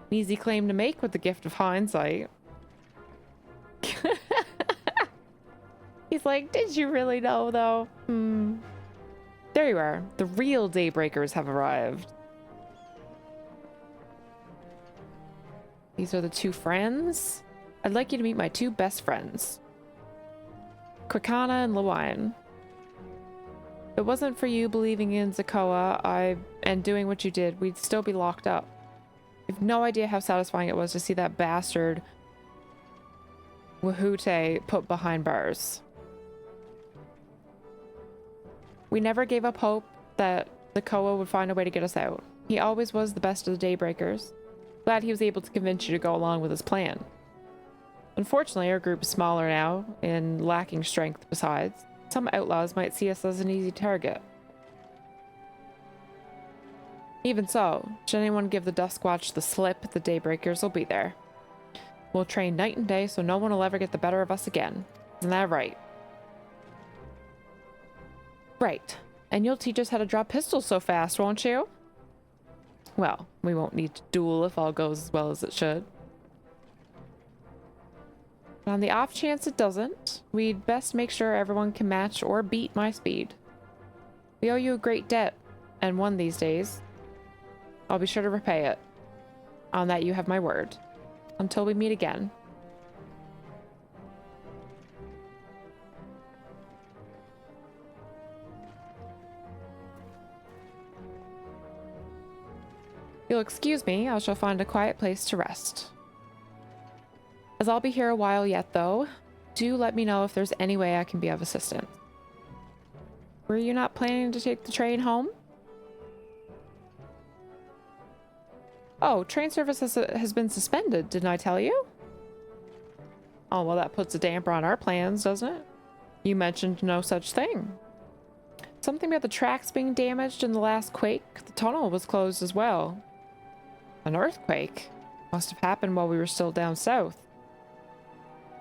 An easy claim to make with the gift of hindsight. He's He's like, did you really know, though? There you are. The real Daybreakers have arrived. These are the two friends. I'd like you to meet my two best friends. Quicana and Lewine. If it wasn't for you believing in Zakoa and doing what you did, we'd still be locked up. You've no idea how satisfying it was to see that bastard Wahute put behind bars. We never gave up hope that Zakoa would find a way to get us out. He always was the best of the Daybreakers. Glad he was able to convince you to go along with his plan. Unfortunately, our group is smaller now and lacking strength besides. Some outlaws might see us as an easy target. Even so, should anyone give the Duskwatch the slip, the Daybreakers will be there. We'll train night and day so no one will ever get the better of us again. Isn't that right? Right. And you'll teach us how to drop pistols so fast, won't you? Well, we won't need to duel if all goes as well as it should. But on the off chance it doesn't, we'd best make sure everyone can match or beat my speed. We owe you a great debt, and one these days. I'll be sure to repay it. On that you have my word. Until we meet again. You'll excuse me, I shall find a quiet place to rest. As I'll be here a while yet, though, do let me know if there's any way I can be of assistance. Were you not planning to take the train home? Oh, train service has been suspended, didn't I tell you? Oh, well, that puts a damper on our plans, doesn't it? You mentioned no such thing. Something about the tracks being damaged in the last quake. The tunnel was closed as well. An earthquake? Must have happened while we were still down south.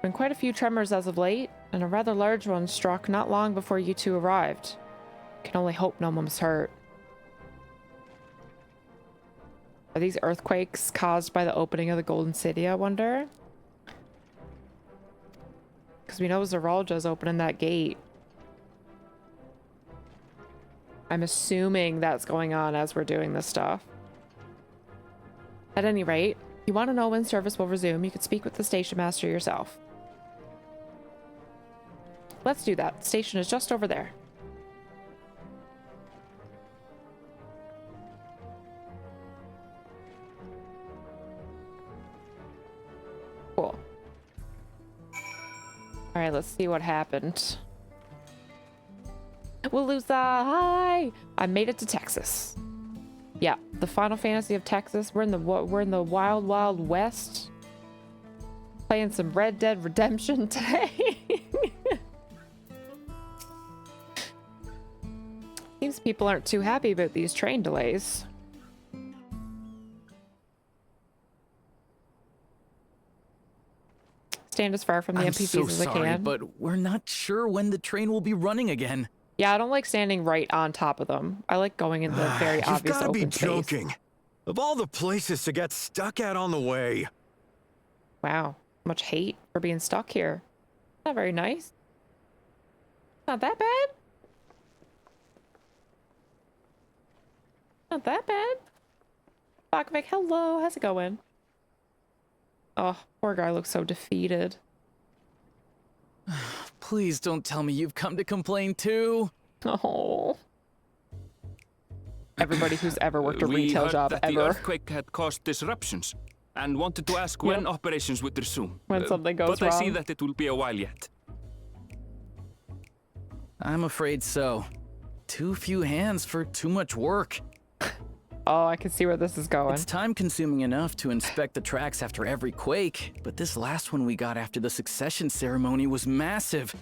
Been quite a few tremors as of late, and a rather large one struck not long before you two arrived. Can only hope no one was hurt. Are these earthquakes caused by the opening of the Golden City, I wonder? Because we know Zeralja's opening that gate. I'm assuming that's going on as we're doing this stuff. At any rate, you want to know when service will resume, you could speak with the station master yourself. Let's do that. The station is just over there. Cool. Alright, let's see what happened. Wallooza, hi! I made it to Texas. Yeah, the Final Fantasy of Texas. We're in the wild, wild west. Playing some Red Dead Redemption today. Seems people aren't too happy about these train delays. Stand as far from the NPCs as I can. But we're not sure when the train will be running again. Yeah, I don't like standing right on top of them. I like going in the very obvious open space. You've got to be joking. Of all the places to get stuck at on the way. Wow, much hate for being stuck here. Not very nice. Not that bad. Not that bad. Bakvik, hello, how's it going? Oh, poor guy looks so defeated. Please don't tell me you've come to complain too. Oh. Everybody who's ever worked a retail job that ever. The earthquake had caused disruptions and wanted to ask when operations would resume. When something goes wrong. But I see wrong. that it will be a while yet. I'm afraid so. Too few hands for too much work. Oh, I can see where this is going. It's time-consuming enough to inspect the tracks after every quake, but this last one we got after the succession ceremony was massive.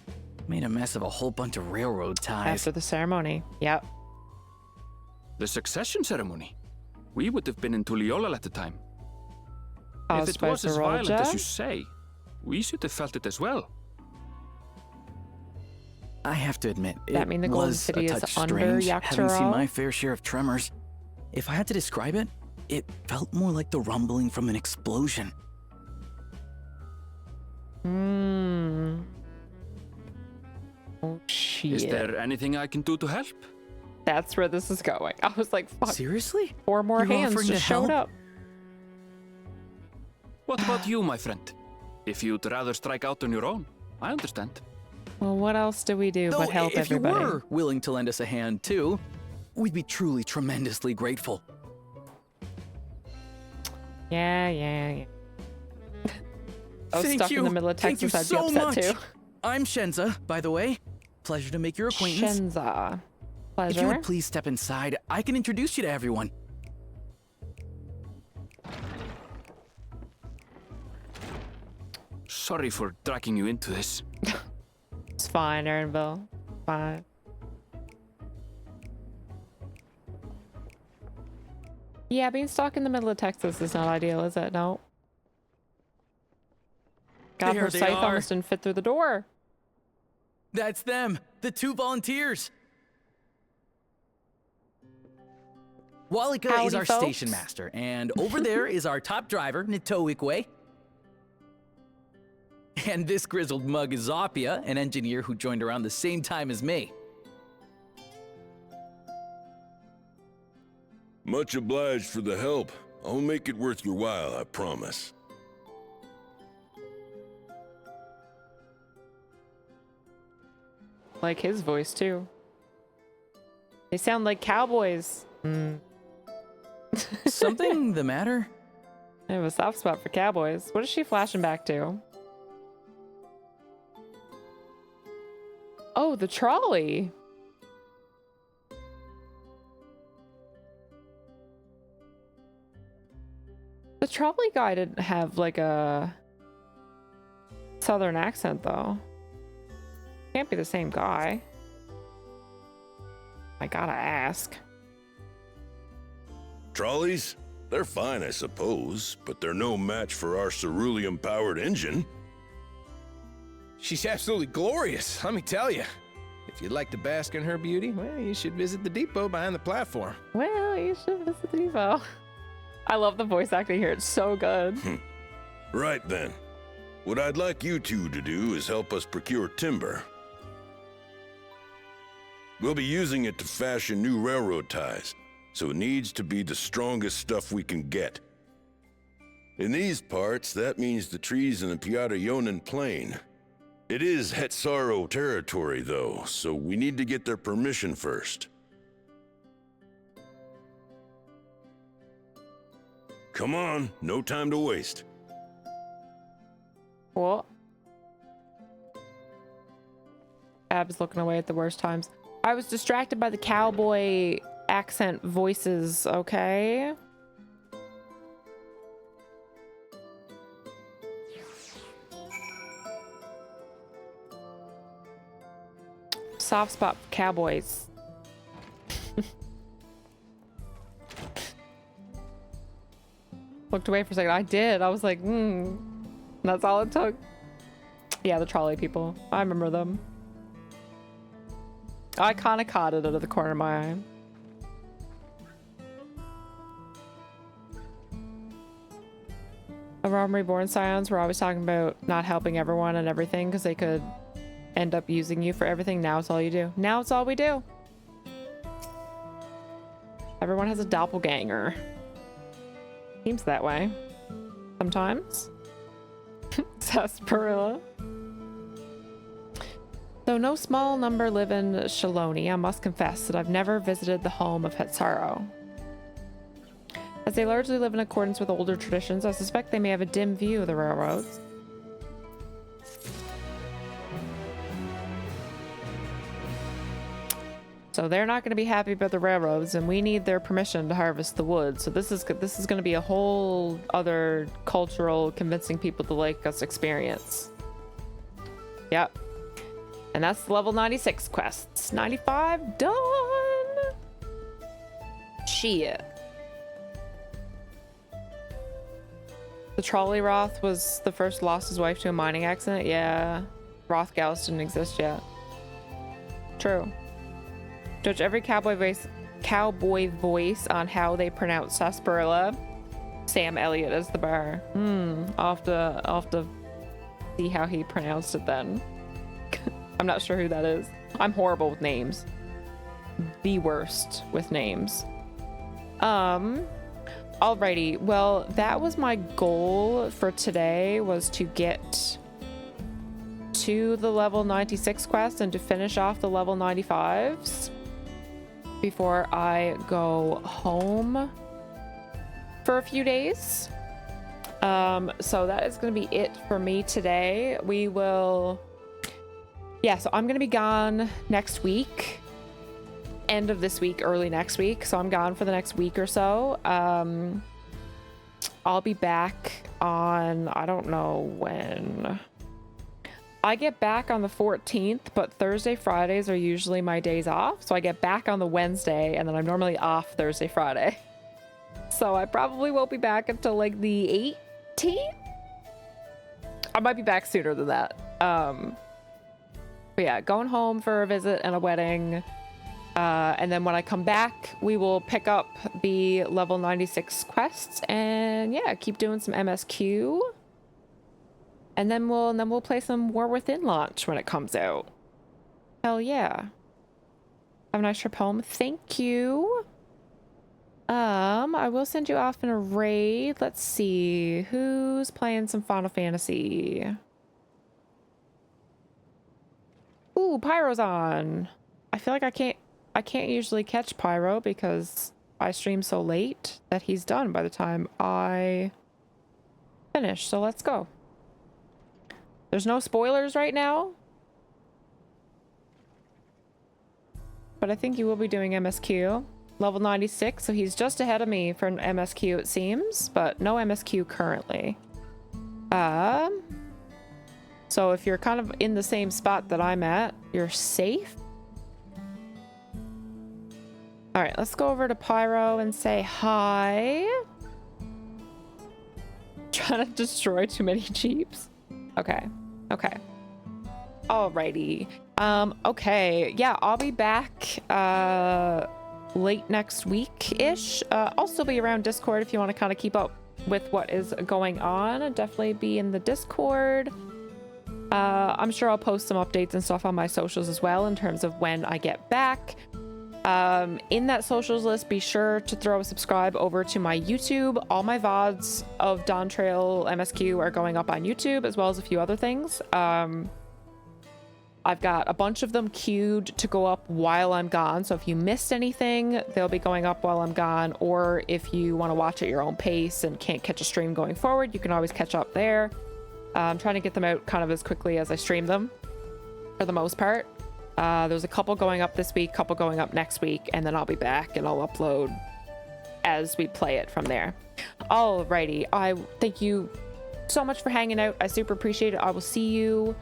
Made a mess of a whole bunch of railroad ties. After the ceremony, yep. The succession ceremony? We would have been in Tuliolal at the time. If it was as violent as you say, we should have felt it as well. I have to admit, That mean the Golden City is under strange having seen Yaktarol? my fair share of tremors. If I had to describe it, it felt more like the rumbling from an explosion. Oh, shit. Is there anything I can do to help? That's where this is going. I was like, fuck. Seriously? 4 more You're hands offering just to showed help? up. What about you, my friend? If you'd rather strike out on your own, I understand. Well, what else do we do but help if everybody? you were willing to lend us a hand too, we'd be truly tremendously grateful. Yeah. I was Thank stuck you. in the middle of Thank you Texas. I'd be so upset much. too. I'm Shenza, by the way. Pleasure to make your acquaintance. Shenza. If you Pleasure. would please step inside, I can introduce you to everyone. Sorry for dragging you into this. It's fine, Aaronville. Fine. Yeah, being stuck in the middle of Texas is not ideal, is it? No. God, There her they scythe are. almost didn't fit through the door. That's them, the 2 volunteers. Walika is Howdy, our folks. station master, and over there is our top driver, Nitoikwe. And this grizzled mug is Zopia, an engineer who joined around the same time as me. Much obliged for the help. I'll make it worth your while, I promise. Like his voice, too. They sound like cowboys. Something the matter? I have a soft spot for cowboys. What is she flashing back to? Oh, the trolley. The trolley guy didn't have like a southern accent though. Can't be the same guy. I gotta ask. Trolleys? They're fine, I suppose, but they're no match for our ceruleum-powered engine. She's absolutely glorious, let me tell you. If you'd like to bask in her beauty, well, you should visit the depot behind the platform. Well, you should visit the depot. I love the voice acting here. It's so good. Right then. What I'd like you two to do is help us procure timber. We'll be using it to fashion new railroad ties, so it needs to be the strongest stuff we can get. In these parts, that means the trees in the Piata-Yonan Plain. It is Hetsaro territory, though, so we need to get their permission first. Come on, no time to waste. What? Ab's looking away at the worst times. I was distracted by the cowboy accent voices, okay? Soft spot for cowboys. Looked away for a second. I did. I was like, that's all it took. Yeah, the trolley people. I remember them. I kind of caught it out of the corner of my eye. The Realm Reborn Scions were always talking about not helping everyone and everything because they could end up using you for everything. Now it's all you do. Now it's all we do. Everyone has a doppelganger. Seems that way. Sometimes. Sarsaparilla. Though no small number live in Shaloni, I must confess that I've never visited the home of Hetsaro. As they largely live in accordance with older traditions, I suspect they may have a dim view of the railroads. So they're not going to be happy about the railroads, and we need their permission to harvest the wood. So this is going to be a whole other cultural convincing people to like us experience. Yep. And that's the level 96 quests. 95 done. Shit. The trolley Roth was the first lost his wife to a mining accident. Yeah. Rothgals didn't exist yet. True. Judge every cowboy voice on how they pronounce sarsaparilla. Sam Elliott is the bar. I'll have to see how he pronounced it then. I'm not sure who that is. I'm horrible with names. The worst with names. Alrighty. Well, that was my goal for today, was to get to the level 96 quest and to finish off the level 95s before I go home for a few days. So that is going to be it for me today. We will... Yeah, so I'm going to be gone next week. End of this week, early next week. So I'm gone for the next week or so. I'll be back on... I don't know when... I get back on the 14th, but Thursday, Fridays are usually my days off. So I get back on the Wednesday, and then I'm normally off Thursday, Friday. So I probably won't be back until like the 18th. I might be back sooner than that. But yeah, going home for a visit and a wedding. And then when I come back, we will pick up the level 96 quests and yeah, keep doing some MSQ. And then we'll play some War Within launch when it comes out. Hell yeah. Have a nice trip home. Thank you. I will send you off in a raid. Let's see. Who's playing some Final Fantasy? Ooh, Pyro's on. I feel like I can't usually catch Pyro because I stream so late that he's done by the time I finish. So let's go. There's no spoilers right now, but I think you will be doing MSQ. Level 96, so he's just ahead of me for an MSQ, it seems, but no MSQ currently. So if you're kind of in the same spot that I'm at, you're safe. All right, let's go over to Pyro and say hi. Trying to destroy too many Jeeps. Okay. Alrighty. Okay. Yeah, I'll be back late next week-ish. I'll still be around Discord if you want to kind of keep up with what is going on. Definitely be in the Discord. I'm sure I'll post some updates and stuff on my socials as well in terms of when I get back. In that socials list, be sure to throw a subscribe over to my YouTube. All my VODs of Dawntrail MSQ are going up on YouTube, as well as a few other things. I've got a bunch of them queued to go up while I'm gone. So if you missed anything, they'll be going up while I'm gone. Or if you want to watch at your own pace and can't catch a stream going forward, you can always catch up there. I'm trying to get them out kind of as quickly as I stream them for the most part. There's a couple going up this week, couple going up next week, and then I'll be back and I'll upload as we play it from there. Alrighty, I thank you so much for hanging out. I super appreciate it. I will see you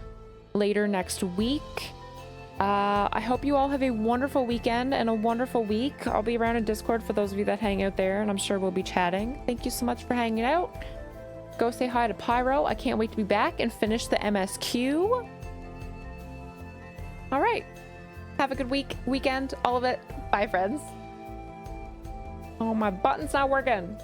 later next week. I hope you all have a wonderful weekend and a wonderful week. I'll be around in Discord for those of you that hang out there, and I'm sure we'll be chatting. Thank you so much for hanging out. Go say hi to Pyro. I can't wait to be back and finish the MSQ. All right. Have a good weekend, all of it. Bye, friends. Oh, my button's not working.